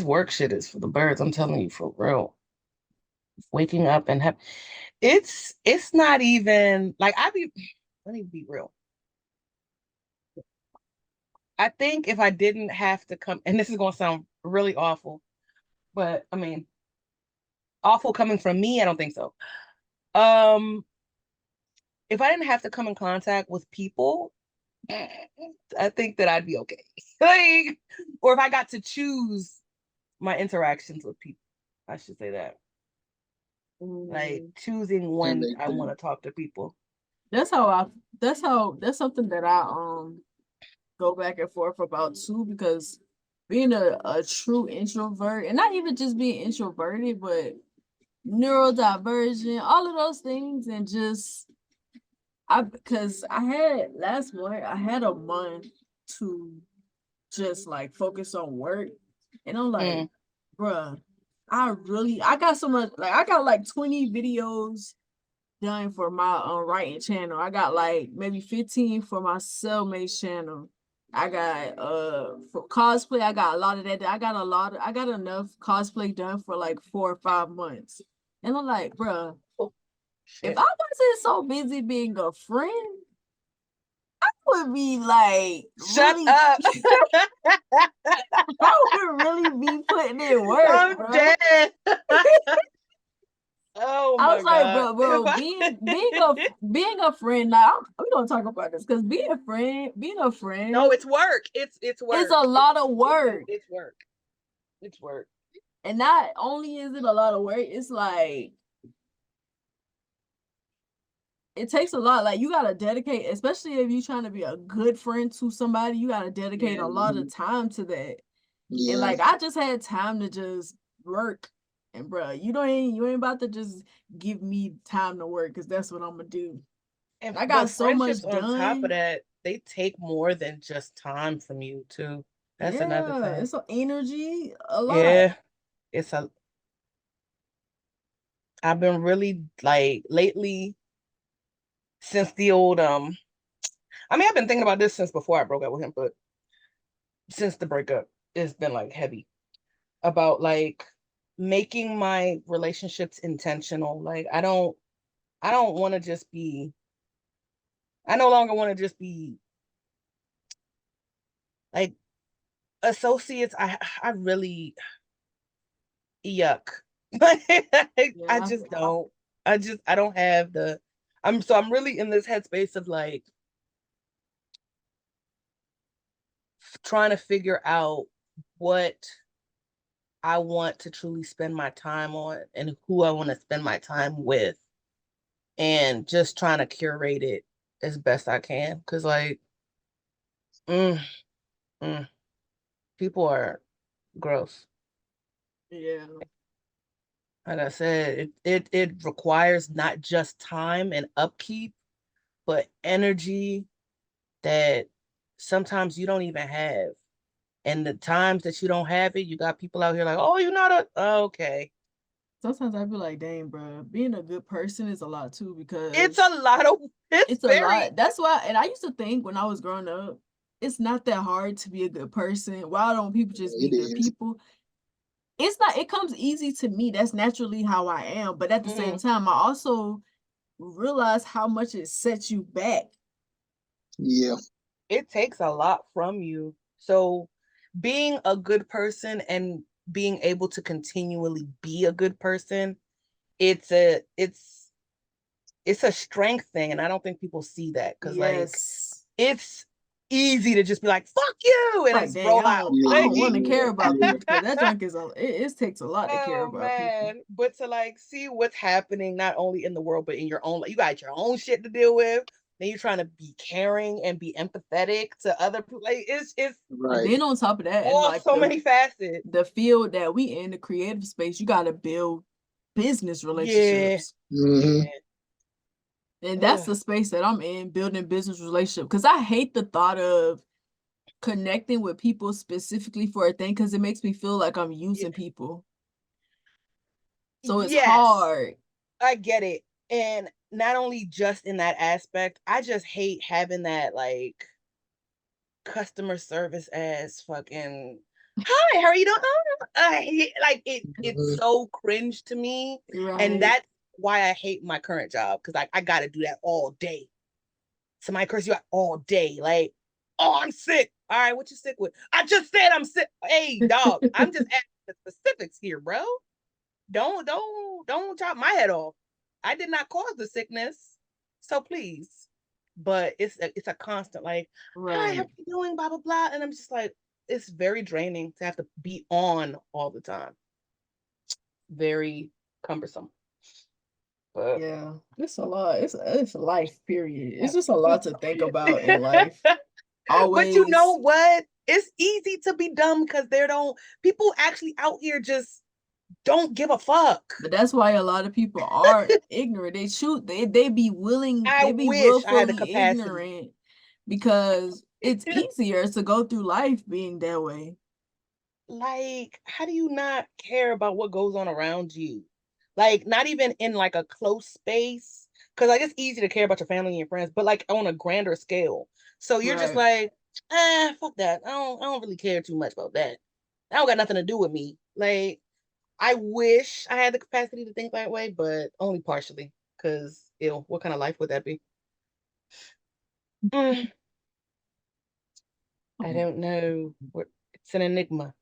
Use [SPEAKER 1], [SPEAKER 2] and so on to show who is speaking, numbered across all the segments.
[SPEAKER 1] work shit is for the birds. I'm telling you for real. Waking up and have it's not even like let me be real. I think if I didn't have to come, and this is gonna sound really awful, but I mean, awful coming from me, I don't think so. Um, if I didn't have to come in contact with people, I think that I'd be okay. Like, or if I got to choose my interactions with people, I should say that. Like choosing
[SPEAKER 2] That
[SPEAKER 1] when
[SPEAKER 2] makes
[SPEAKER 1] I want
[SPEAKER 2] sense.
[SPEAKER 1] to talk to people.
[SPEAKER 3] That's how I. That's something that I go back and forth about too, because being a true introvert, and not even just being introverted, but neurodivergent, all of those things, and just because I had last month, I had a month to just like focus on work, and I'm like,
[SPEAKER 1] Mm,
[SPEAKER 3] bruh, I got so much, like I got like 20 videos done for my writing channel. I got like maybe 15 for my cellmate channel. I got for cosplay, I got a lot of that. I got enough cosplay done for like 4 or 5 months. And I'm like, bruh,
[SPEAKER 1] oh,
[SPEAKER 3] if
[SPEAKER 1] shit.
[SPEAKER 3] I wasn't so busy being a friend, I would be like
[SPEAKER 1] Shut
[SPEAKER 3] really
[SPEAKER 1] up.
[SPEAKER 3] I would really be putting in work,
[SPEAKER 1] I'm
[SPEAKER 3] bro.
[SPEAKER 1] dead. Oh
[SPEAKER 3] I was
[SPEAKER 1] my
[SPEAKER 3] like,
[SPEAKER 1] God.
[SPEAKER 3] bro, being a friend. Now we gonna talk about this because being a
[SPEAKER 1] No,
[SPEAKER 3] friend
[SPEAKER 1] it's work. It's
[SPEAKER 3] is
[SPEAKER 1] work.
[SPEAKER 3] a lot of
[SPEAKER 1] It's
[SPEAKER 3] work,
[SPEAKER 1] it's work. It's work.
[SPEAKER 3] and not only is it a lot of work, it's like it takes a lot. Like you gotta dedicate, especially if you're trying to be a good friend to somebody, you gotta dedicate
[SPEAKER 1] Yeah.
[SPEAKER 3] a lot
[SPEAKER 2] Mhm.
[SPEAKER 3] of time to that. And
[SPEAKER 2] Yeah,
[SPEAKER 3] like I just had time to just work. And bro, you ain't about to just give me time to work because that's what I'm gonna do.
[SPEAKER 1] And
[SPEAKER 3] I
[SPEAKER 1] but
[SPEAKER 3] got so much
[SPEAKER 1] friendships on top of
[SPEAKER 3] done.
[SPEAKER 1] that, they take more than just time from you too. That's another
[SPEAKER 3] Yeah,
[SPEAKER 1] thing.
[SPEAKER 3] it's a energy a lot.
[SPEAKER 1] Yeah. It's a I've been really like lately since the old I mean I've been thinking about this since before I broke up with him, but since the breakup, it's been like heavy about like making my relationships intentional. Like I don't want to just be I no longer want to just be like associates. I really yuck. I
[SPEAKER 3] Yeah.
[SPEAKER 1] just don't. I don't have the I'm really in this headspace of like trying to figure out what I want to truly spend my time on and who I want to spend my time with and just trying to curate it as best I can. Cause like mm, mm, people are gross.
[SPEAKER 3] Yeah.
[SPEAKER 1] Like I said, it requires not just time and upkeep, but energy that sometimes you don't even have. And the times that you don't have it, you got people out here like, oh, you're not a okay.
[SPEAKER 3] Sometimes I be like, dang, bro, being a good person is a lot too
[SPEAKER 1] It's a
[SPEAKER 3] because
[SPEAKER 1] lot of it's
[SPEAKER 3] it's a
[SPEAKER 1] very
[SPEAKER 3] lot. That's why, and I used to think when I was growing up, it's not that hard to be a good person. Why don't people just be
[SPEAKER 2] it
[SPEAKER 3] good
[SPEAKER 2] is.
[SPEAKER 3] people? It's not, it comes easy to me. That's naturally how I am. But at the same
[SPEAKER 1] mm,
[SPEAKER 3] time, I also realize how much it sets you back.
[SPEAKER 2] Yeah,
[SPEAKER 1] it takes a lot from you. So being a good person and being able to continually be a good person, it's a it's it's a strength thing. And I don't think people see that because like
[SPEAKER 3] Yes.
[SPEAKER 1] it's easy to just be like, fuck you, and
[SPEAKER 3] Like,
[SPEAKER 1] just
[SPEAKER 3] dang,
[SPEAKER 1] roll out.
[SPEAKER 3] I
[SPEAKER 2] yeah,
[SPEAKER 3] don't want to care
[SPEAKER 2] yeah,
[SPEAKER 3] about
[SPEAKER 2] yeah.
[SPEAKER 3] people because that junk is it takes a lot to care
[SPEAKER 1] Oh
[SPEAKER 3] about people.
[SPEAKER 1] man. But to like see what's happening not only in the world, but in your own, you got your own shit to deal with. Then you're trying to be caring and be empathetic to other people. Like it's
[SPEAKER 3] And
[SPEAKER 2] Right.
[SPEAKER 3] then on top of that, and
[SPEAKER 1] all
[SPEAKER 3] like
[SPEAKER 1] so many facets.
[SPEAKER 3] the field that we in, the creative space, you got to build business
[SPEAKER 1] Yeah.
[SPEAKER 3] relationships.
[SPEAKER 2] Hmm.
[SPEAKER 1] Yeah.
[SPEAKER 3] And that's
[SPEAKER 1] Ugh.
[SPEAKER 3] the space that I'm in, building business relationship. Because I hate the thought of connecting with people specifically for a thing because it makes me feel like I'm
[SPEAKER 1] Yeah.
[SPEAKER 3] using people. So it's
[SPEAKER 1] Yes,
[SPEAKER 3] hard.
[SPEAKER 1] I get it. And not only just in that aspect, I just hate having that like customer service as fucking Hi, how are you doing? Like it's so cringe to me. And
[SPEAKER 3] Right.
[SPEAKER 1] that's why I hate my current job, because I gotta do that all day. Somebody curse you out all day. Like, oh, I'm sick. All right, what you sick with? I just said I'm sick. Hey, dog, I'm just asking the specifics here, bro. Don't chop my head off. I did not cause the sickness. So please. But it's a constant like, hi, how
[SPEAKER 3] Right.
[SPEAKER 1] are you doing? Blah blah blah. And I'm just like, it's very draining to have to be on all the time. Very cumbersome. But
[SPEAKER 3] Yeah, it's a lot. It's life, period. It's just a lot to think about in life.
[SPEAKER 1] but you know
[SPEAKER 3] Always.
[SPEAKER 1] what? It's easy to be dumb because they don't people actually out here just don't give a fuck.
[SPEAKER 3] But that's why a lot of people are ignorant. They be willing,
[SPEAKER 1] I
[SPEAKER 3] they be
[SPEAKER 1] wish I had the
[SPEAKER 3] willfully
[SPEAKER 1] capacity.
[SPEAKER 3] ignorant because it's easier to go through life being that way.
[SPEAKER 1] Like, how do you not care about what goes on around you? Like, not even in like a close space. Because like it's easy to care about your family and your friends, but like on a grander scale. So you're just
[SPEAKER 3] Right.
[SPEAKER 1] like, fuck that. I don't really care too much about that. That don't got nothing to do with me. Like, I wish I had the capacity to think that way, but only partially. Because ew, what kind of life would that be? Mm, I don't know. It's an enigma.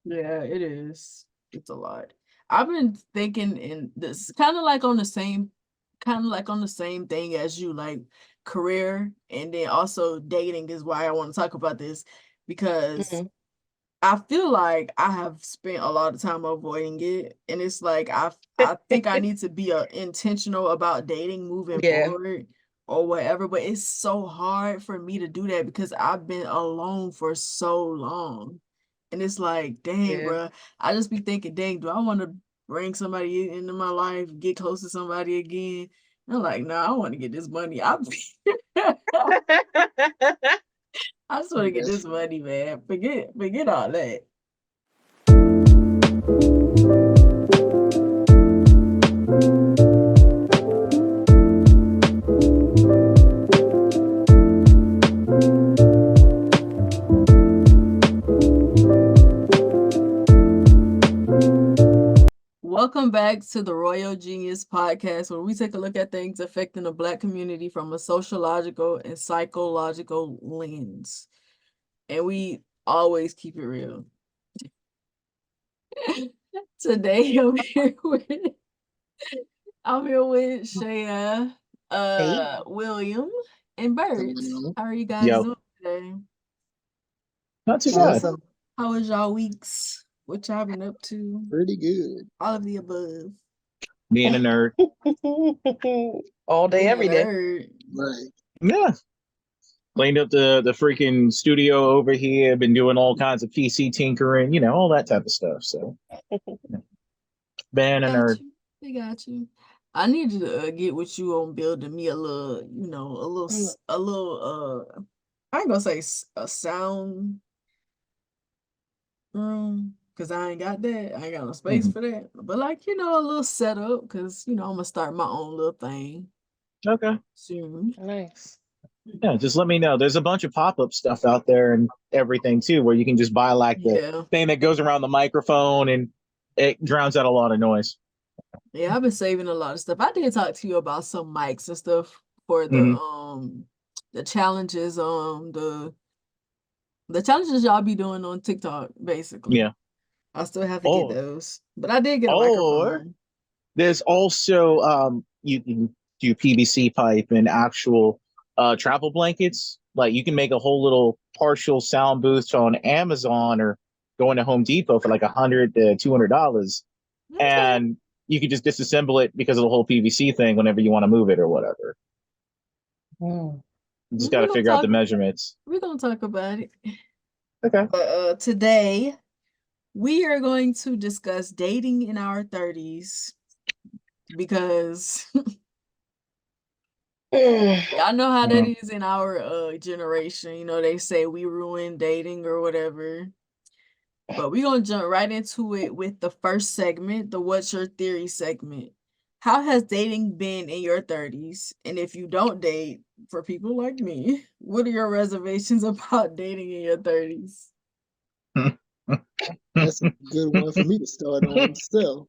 [SPEAKER 3] Yeah, it is. It's a lot. I've been thinking in this kind of like on the same thing as you, like career and then also dating is why I want to talk about this because
[SPEAKER 1] Mhm.
[SPEAKER 3] I feel like I have spent a lot of time avoiding it, and it's like I think I need to be intentional about dating moving
[SPEAKER 1] Yeah,
[SPEAKER 3] forward or whatever, but it's so hard for me to do that because I've been alone for so long. And it's like, dang,
[SPEAKER 1] yeah.
[SPEAKER 3] bro, I just be thinking, dang, do I want to bring somebody into my life, get close to somebody again? And I'm like, nah, I want to get this money. I just want to get
[SPEAKER 2] That's
[SPEAKER 3] this money, man. Forget all that. Welcome back to the Royal Genius Podcast, where we take a look at things affecting the Black community from a sociological and psychological lens. And we always keep it real. Today, I'm here with Shaya,
[SPEAKER 1] Hey.
[SPEAKER 3] William, and Bert.
[SPEAKER 2] hello.
[SPEAKER 3] How are you guys
[SPEAKER 4] Yo,
[SPEAKER 3] doing today?
[SPEAKER 4] not too bad.
[SPEAKER 1] Awesome.
[SPEAKER 3] How was y'all weeks? What y'all been up to?
[SPEAKER 2] Pretty good.
[SPEAKER 3] All of the above.
[SPEAKER 4] Being a nerd.
[SPEAKER 1] All day,
[SPEAKER 3] Being a
[SPEAKER 1] every day.
[SPEAKER 3] nerd.
[SPEAKER 2] Right.
[SPEAKER 4] Yeah. Cleaned up the freaking studio over here. Been doing all kinds of PC tinkering, all that type of stuff. So, being a
[SPEAKER 3] Got
[SPEAKER 4] nerd.
[SPEAKER 3] you. They got you. I need you to get with you on building me a little,
[SPEAKER 1] Mm.
[SPEAKER 3] a little, I ain't gonna say a sound room, because I ain't got that. I ain't got no space
[SPEAKER 4] Mhm.
[SPEAKER 3] for that. But like, a little setup, because, I'm gonna start my own little thing
[SPEAKER 4] Okay.
[SPEAKER 3] soon.
[SPEAKER 1] Nice.
[SPEAKER 4] Yeah, just let me know. There's a bunch of pop-up stuff out there and everything too, where you can just buy like the
[SPEAKER 3] Yeah.
[SPEAKER 4] thing that goes around the microphone and it drowns out a lot of noise.
[SPEAKER 3] Yeah, I've been saving a lot of stuff. I did talk to you about some mics and stuff for
[SPEAKER 4] Hmm.
[SPEAKER 3] the challenges, the challenges y'all be doing on TikTok, basically.
[SPEAKER 4] Yeah.
[SPEAKER 3] I still have to get
[SPEAKER 4] Or
[SPEAKER 3] those. But I did get a
[SPEAKER 4] or
[SPEAKER 3] microphone.
[SPEAKER 4] there's also you can do PVC pipe and actual travel blankets. Like you can make a whole little partial sound booth on Amazon or going to Home Depot for like $100 to $200,
[SPEAKER 3] Okay.
[SPEAKER 4] and you can just disassemble it because of the whole PVC thing whenever you want to move it or whatever.
[SPEAKER 1] Mm.
[SPEAKER 4] You just got
[SPEAKER 3] We're
[SPEAKER 4] to
[SPEAKER 3] gonna
[SPEAKER 4] figure out
[SPEAKER 3] talk
[SPEAKER 4] the measurements.
[SPEAKER 3] we're gonna talk about it.
[SPEAKER 4] Okay.
[SPEAKER 3] But today we are going to discuss dating in our 30s because y'all know how that
[SPEAKER 4] Mhm.
[SPEAKER 3] is in our generation. They say we ruin dating or whatever. But we're gonna jump right into it with the first segment, the What's Your Theory segment. How has dating been in your 30s? And if you don't date, for people like me, what are your reservations about dating in your 30s?
[SPEAKER 2] That's a good one for me to start on. So,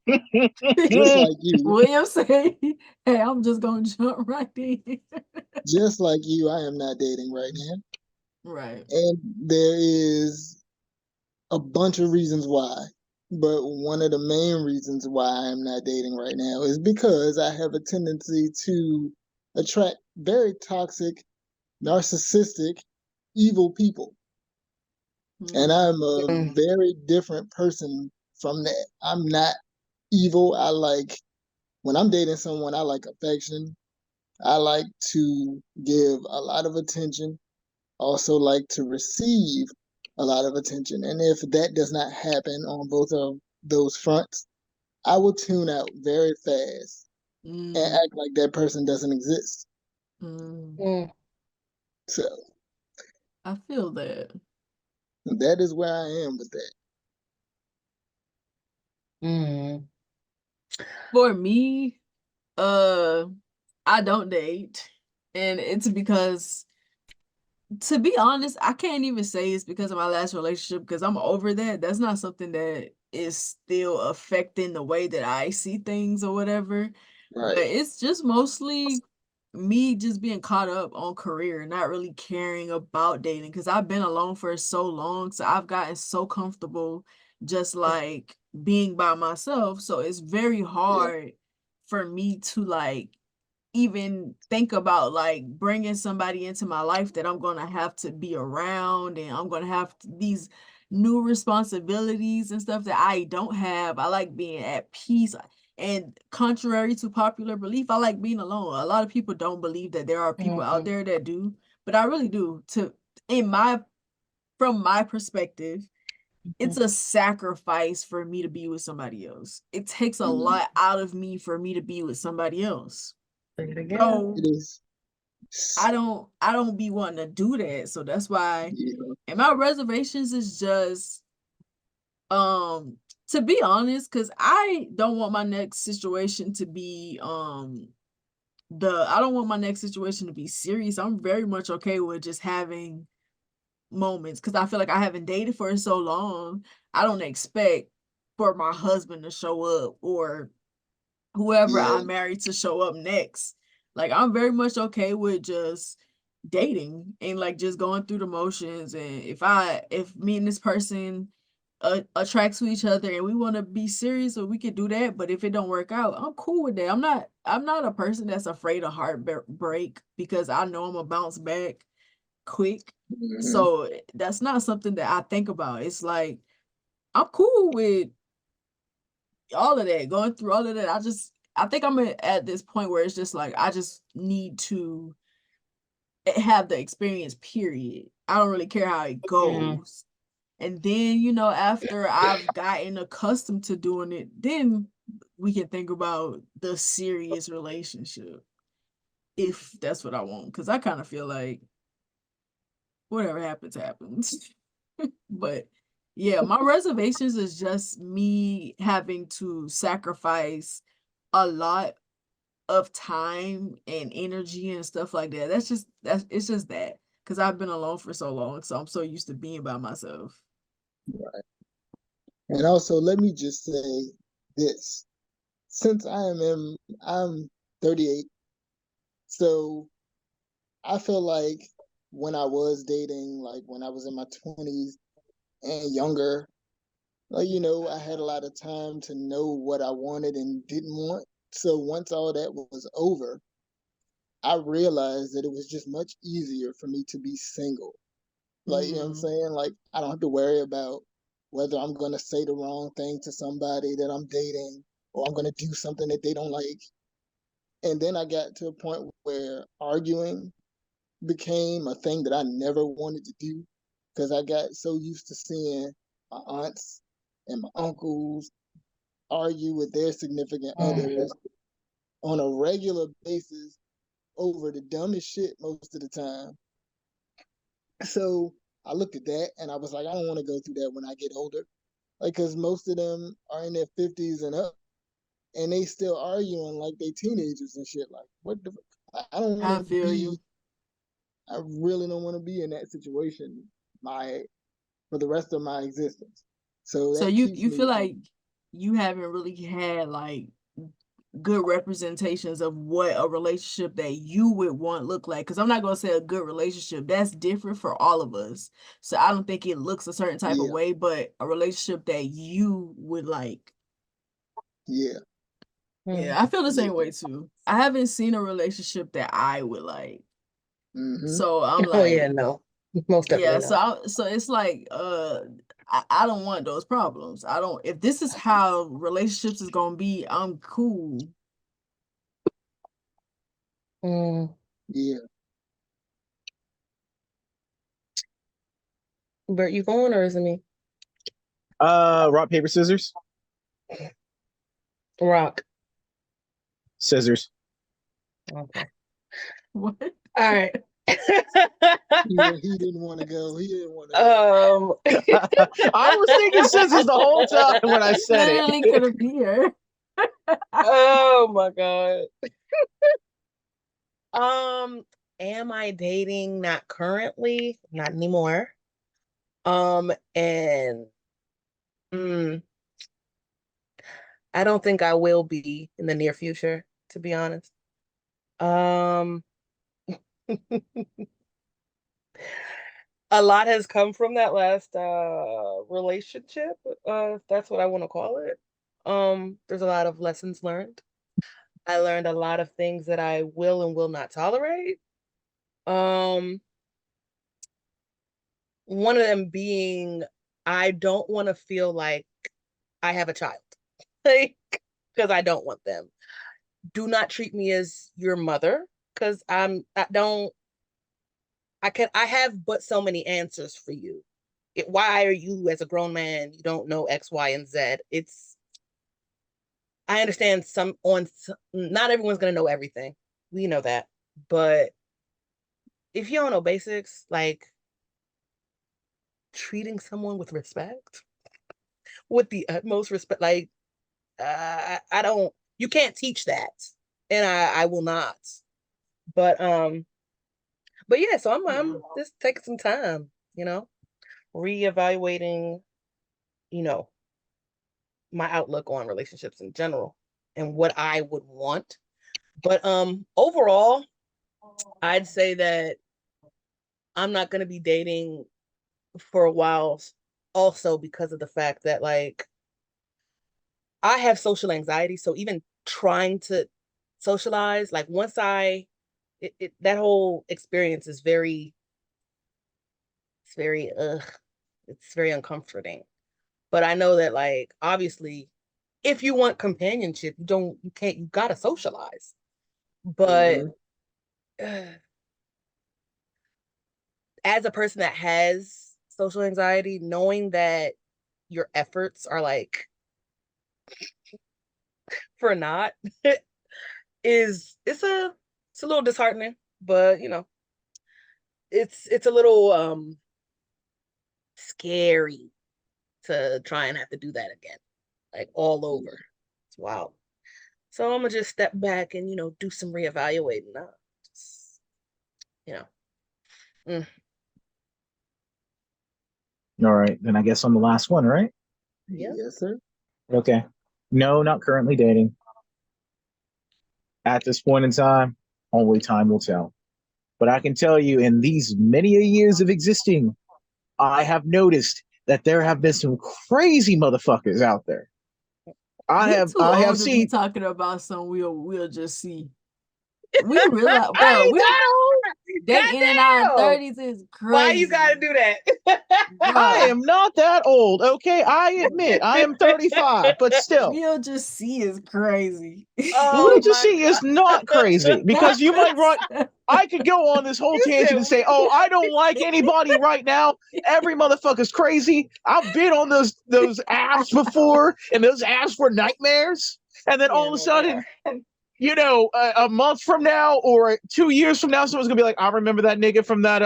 [SPEAKER 2] just like you,
[SPEAKER 3] William say, hey, I'm just gonna jump right in.
[SPEAKER 2] I am not dating right now.
[SPEAKER 3] Right.
[SPEAKER 2] And there is a bunch of reasons why. But one of the main reasons why I'm not dating right now is because I have a tendency to attract very toxic, narcissistic, evil people. And I'm a
[SPEAKER 1] Mm.
[SPEAKER 2] very different person from that. I'm not evil. When I'm dating someone, I like affection. I like to give a lot of attention, also like to receive a lot of attention. And if that does not happen on both of those fronts, I will tune out very fast and
[SPEAKER 3] Mm,
[SPEAKER 2] act like that person doesn't exist.
[SPEAKER 3] mm.
[SPEAKER 1] Mm.
[SPEAKER 2] So
[SPEAKER 3] I feel that.
[SPEAKER 2] that is where I am with that.
[SPEAKER 1] Mm.
[SPEAKER 3] For me, uh, I don't date. And it's because, to be honest, I can't even say it's because of my last relationship because I'm over that. That's not something that is still affecting the way that I see things or whatever. But
[SPEAKER 2] Right.
[SPEAKER 3] it's just mostly me just being caught up on career, not really caring about dating because I've been alone for so long. So I've gotten so comfortable just like being by myself. So it's very
[SPEAKER 2] Yeah.
[SPEAKER 3] hard for me to like even think about like bringing somebody into my life that I'm going to have to be around and I'm going to have these new responsibilities and stuff that I don't have. I like being at peace. And contrary to popular belief, I like being alone. A lot of people don't believe that there are people out
[SPEAKER 1] Mm.
[SPEAKER 3] there that do, but I really do. In my From my perspective, it's a sacrifice for me to be with somebody else. It takes a
[SPEAKER 2] Mm,
[SPEAKER 3] lot out of me for me to be with somebody else.
[SPEAKER 1] Say it again.
[SPEAKER 3] So
[SPEAKER 2] it is.
[SPEAKER 3] I don't be wanting to do that. So that's why,
[SPEAKER 2] Yeah.
[SPEAKER 3] and my reservations is just to be honest, because I don't want my next situation to be I don't want my next situation to be serious. I'm very much okay with just having moments because I feel like I haven't dated for so long. I don't expect for my husband to show up or whoever
[SPEAKER 2] Yeah.
[SPEAKER 3] I'm married to show up next. Like I'm very much okay with just dating and like just going through the motions. And if me and this person attract to each other and we want to be serious, or we could do that. But if it don't work out, I'm cool with that. I'm not a person that's afraid of heartbreak because I know I'm gonna bounce back quick.
[SPEAKER 2] Mhm.
[SPEAKER 3] So that's not something that I think about. It's like I'm cool with all of that, going through all of that. I think I'm at this point where it's just like I just need to have the experience, period. I don't really care how it
[SPEAKER 1] Mm.
[SPEAKER 3] goes. And then, after I've gotten accustomed to doing it, then we can think about the serious relationship if that's what I want. Because I kind of feel like whatever happens, happens. But yeah, my reservations is just me having to sacrifice a lot of time and energy and stuff like that. That's it's just that because I've been alone for so long, so I'm so used to being by myself.
[SPEAKER 2] And also, let me just say this: since I'm 38, so I feel like when I was dating, like when I was in my 20s and younger, I had a lot of time to know what I wanted and didn't want. So once all that was over, I realized that it was just much easier for me to be single. Like, you know what I'm
[SPEAKER 3] Mm,
[SPEAKER 2] saying? Like, I don't have to worry about whether I'm going to say the wrong thing to somebody that I'm dating or I'm going to do something that they don't like. And then I got to a point where arguing became a thing that I never wanted to do because I got so used to seeing my aunts and my uncles argue with their significant
[SPEAKER 1] Mm.
[SPEAKER 2] others on a regular basis over the dumbest shit most of the time. So I looked at that and I was like, I don't want to go through that when I get older. Like, because most of them are in their 50s and up. and they still arguing like they teenagers and shit. Like, what the? I don't
[SPEAKER 3] I
[SPEAKER 2] want to
[SPEAKER 3] feel you.
[SPEAKER 2] be. I really don't want to be in that situation for the rest of my existence. So
[SPEAKER 3] So
[SPEAKER 2] that
[SPEAKER 3] you
[SPEAKER 2] keeps
[SPEAKER 3] you feel
[SPEAKER 2] me
[SPEAKER 3] like
[SPEAKER 2] from.
[SPEAKER 3] you haven't really had like good representations of what a relationship that you would want look like. Because I'm not gonna say a good relationship. That's different for all of us. So I don't think it looks a certain type of
[SPEAKER 2] Yeah,
[SPEAKER 3] way, but a relationship that you would like.
[SPEAKER 2] yeah,
[SPEAKER 3] Yeah, I feel the
[SPEAKER 2] yeah.
[SPEAKER 3] same way too. I haven't seen a relationship that I would like.
[SPEAKER 2] Mm-hmm.
[SPEAKER 3] So I'm
[SPEAKER 1] Oh yeah,
[SPEAKER 3] like,
[SPEAKER 1] no. Most
[SPEAKER 3] yeah,
[SPEAKER 1] definitely not.
[SPEAKER 3] so it's like I don't want those problems. I don't if this is how relationships is gonna be, I'm cool.
[SPEAKER 1] Mm.
[SPEAKER 2] Yeah.
[SPEAKER 1] Bert, you going or is it me?
[SPEAKER 4] Rock, paper, scissors.
[SPEAKER 1] Rock.
[SPEAKER 4] Scissors.
[SPEAKER 1] Okay.
[SPEAKER 3] What?
[SPEAKER 1] All right.
[SPEAKER 2] He didn't want to go. He didn't want to go.
[SPEAKER 1] um
[SPEAKER 4] I was thinking scissors the whole time when I said it.
[SPEAKER 3] Literally could appear.
[SPEAKER 1] oh my god. Um, am I dating? Not currently, not anymore. And mm, I don't think I will be in the near future, to be honest. Um, a lot has come from that last relationship, if that's what I want to call it. There's a lot of lessons learned. I learned a lot of things that I will and will not tolerate. Um, one of them being I don't want to feel like I have a child. Like, because I don't want them. Do not treat me as your mother because I don't I have but so many answers for you. Why are you as a grown man you don't know X, Y, and Z? It's I understand not everyone's gonna know everything. We know that. But if you don't know basics, like treating someone with respect, with the utmost respect, like I don't you can't teach that. And I will not. But yeah, so
[SPEAKER 3] Yeah.
[SPEAKER 1] I'm just taking some time, reevaluating, you know, my outlook on relationships in general and what I would want. But overall, I'd say that I'm not gonna be dating for a while also because of the fact that like I have social anxiety. So even trying to socialize, like once that whole experience is it's very uncomforting. But I know that like obviously if you want companionship, you gotta socialize. But
[SPEAKER 2] Mm-hmm.
[SPEAKER 1] uh, as a person that has social anxiety, knowing that your efforts are like for naught it's a little disheartening, but it's a little scary to try and have to do that again, like all over. It's wild. So I'm gonna just step back and do some reevaluating. Just, you know. Mm,
[SPEAKER 4] All right, then I guess I'm the last one, right?
[SPEAKER 1] yeah.
[SPEAKER 2] Yes, sir.
[SPEAKER 4] Okay. No, not currently dating. At this point in time, only time will tell. But I can tell you, in these many years of existing, I have noticed that there have been some crazy motherfuckers out there. I
[SPEAKER 3] We
[SPEAKER 4] have
[SPEAKER 3] too
[SPEAKER 4] I have
[SPEAKER 3] old to be
[SPEAKER 4] seen.
[SPEAKER 3] talking about some we'll just see. We realize,
[SPEAKER 1] I
[SPEAKER 3] bro,
[SPEAKER 1] ain't
[SPEAKER 3] we
[SPEAKER 1] that old.
[SPEAKER 3] dating in our
[SPEAKER 1] Goddamn.
[SPEAKER 3] 30s is
[SPEAKER 1] Why you
[SPEAKER 3] crazy.
[SPEAKER 1] gotta do that?
[SPEAKER 4] I
[SPEAKER 3] Bro,
[SPEAKER 4] am not that old, okay? I admit I am 35, but still,
[SPEAKER 3] we'll just see is crazy.
[SPEAKER 4] we'll
[SPEAKER 1] Oh
[SPEAKER 4] just
[SPEAKER 1] my
[SPEAKER 4] see it's not crazy because you might run. I could go on this whole
[SPEAKER 1] You
[SPEAKER 4] tangent
[SPEAKER 1] said
[SPEAKER 4] and say, "Oh, I don't like anybody right now. Every motherfucker's crazy." I've been on those apps before, and those apps were nightmares. And then
[SPEAKER 1] yeah,
[SPEAKER 4] all of a
[SPEAKER 1] no, they
[SPEAKER 4] sudden,
[SPEAKER 1] are.
[SPEAKER 4] a month from now or 2 years from now, someone's gonna be like, "I remember that nigga from that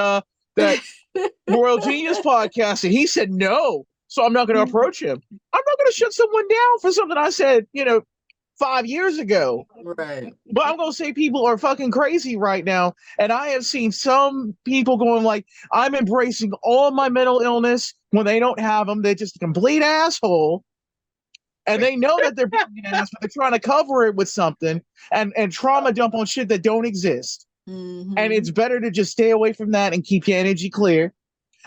[SPEAKER 4] Royal Genius podcast, and he said no, so I'm not gonna approach him. I'm not gonna shut someone down for something I said, 5 years ago.
[SPEAKER 3] Right.
[SPEAKER 4] But I'm gonna say people are fucking crazy right now, and I have seen some people going like, "I'm embracing all my mental illness" when they don't have them. They're just a complete asshole, and they know that they're being an ass, but they're trying to cover it with something and trauma dump on shit that don't exist. And it's better to just stay away from that and keep your energy clear.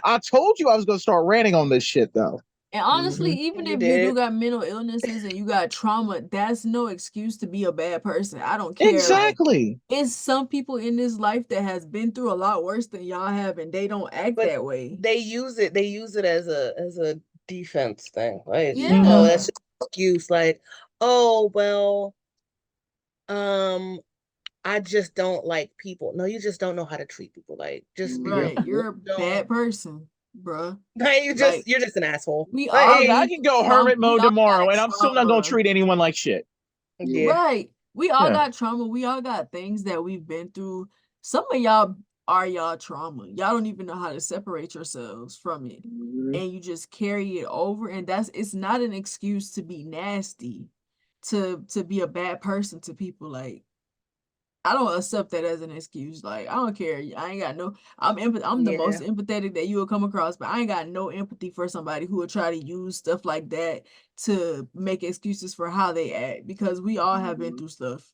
[SPEAKER 4] I told you I was gonna start ranting on this shit though.
[SPEAKER 3] And honestly, even
[SPEAKER 1] You
[SPEAKER 3] if you do
[SPEAKER 1] did.
[SPEAKER 3] got mental illnesses and you got trauma, that's no excuse to be a bad person. I don't care. Like,
[SPEAKER 4] Exactly.
[SPEAKER 3] it's some people in this life that has been through a lot worse than y'all have, and they don't act
[SPEAKER 1] But
[SPEAKER 3] that way.
[SPEAKER 1] they use it as a defense thing. Like,
[SPEAKER 3] Yeah.
[SPEAKER 1] that's just an excuse. Like, oh well, I just don't like people. No, you just don't know how to treat people. Like, just be real.
[SPEAKER 3] Right. You're a
[SPEAKER 1] Don't.
[SPEAKER 3] bad person, bruh.
[SPEAKER 1] Like,
[SPEAKER 3] Like,
[SPEAKER 1] you're just an asshole.
[SPEAKER 3] we
[SPEAKER 1] Like,
[SPEAKER 3] all
[SPEAKER 4] I mean, I
[SPEAKER 3] been
[SPEAKER 4] can
[SPEAKER 3] through
[SPEAKER 4] go hermit
[SPEAKER 3] we
[SPEAKER 4] mode
[SPEAKER 3] all got
[SPEAKER 4] tomorrow, and I'm still not gonna
[SPEAKER 3] trauma.
[SPEAKER 4] treat anyone like shit.
[SPEAKER 1] yeah.
[SPEAKER 3] Right. We all
[SPEAKER 4] Yeah.
[SPEAKER 3] got trauma. We all got things that we've been through. Some of y'all are y'all trauma. Y'all don't even know how to separate yourselves from it. And you just carry it over. And it's not an excuse to be nasty, to be a bad person to people. Like, I don't accept that as an excuse. Like, I don't care. I ain't got no. I'm the most
[SPEAKER 1] Yeah.
[SPEAKER 3] empathetic that you will come across, but I ain't got no empathy for somebody who will try to use stuff like that to make excuses for how they act, because we all have been through stuff.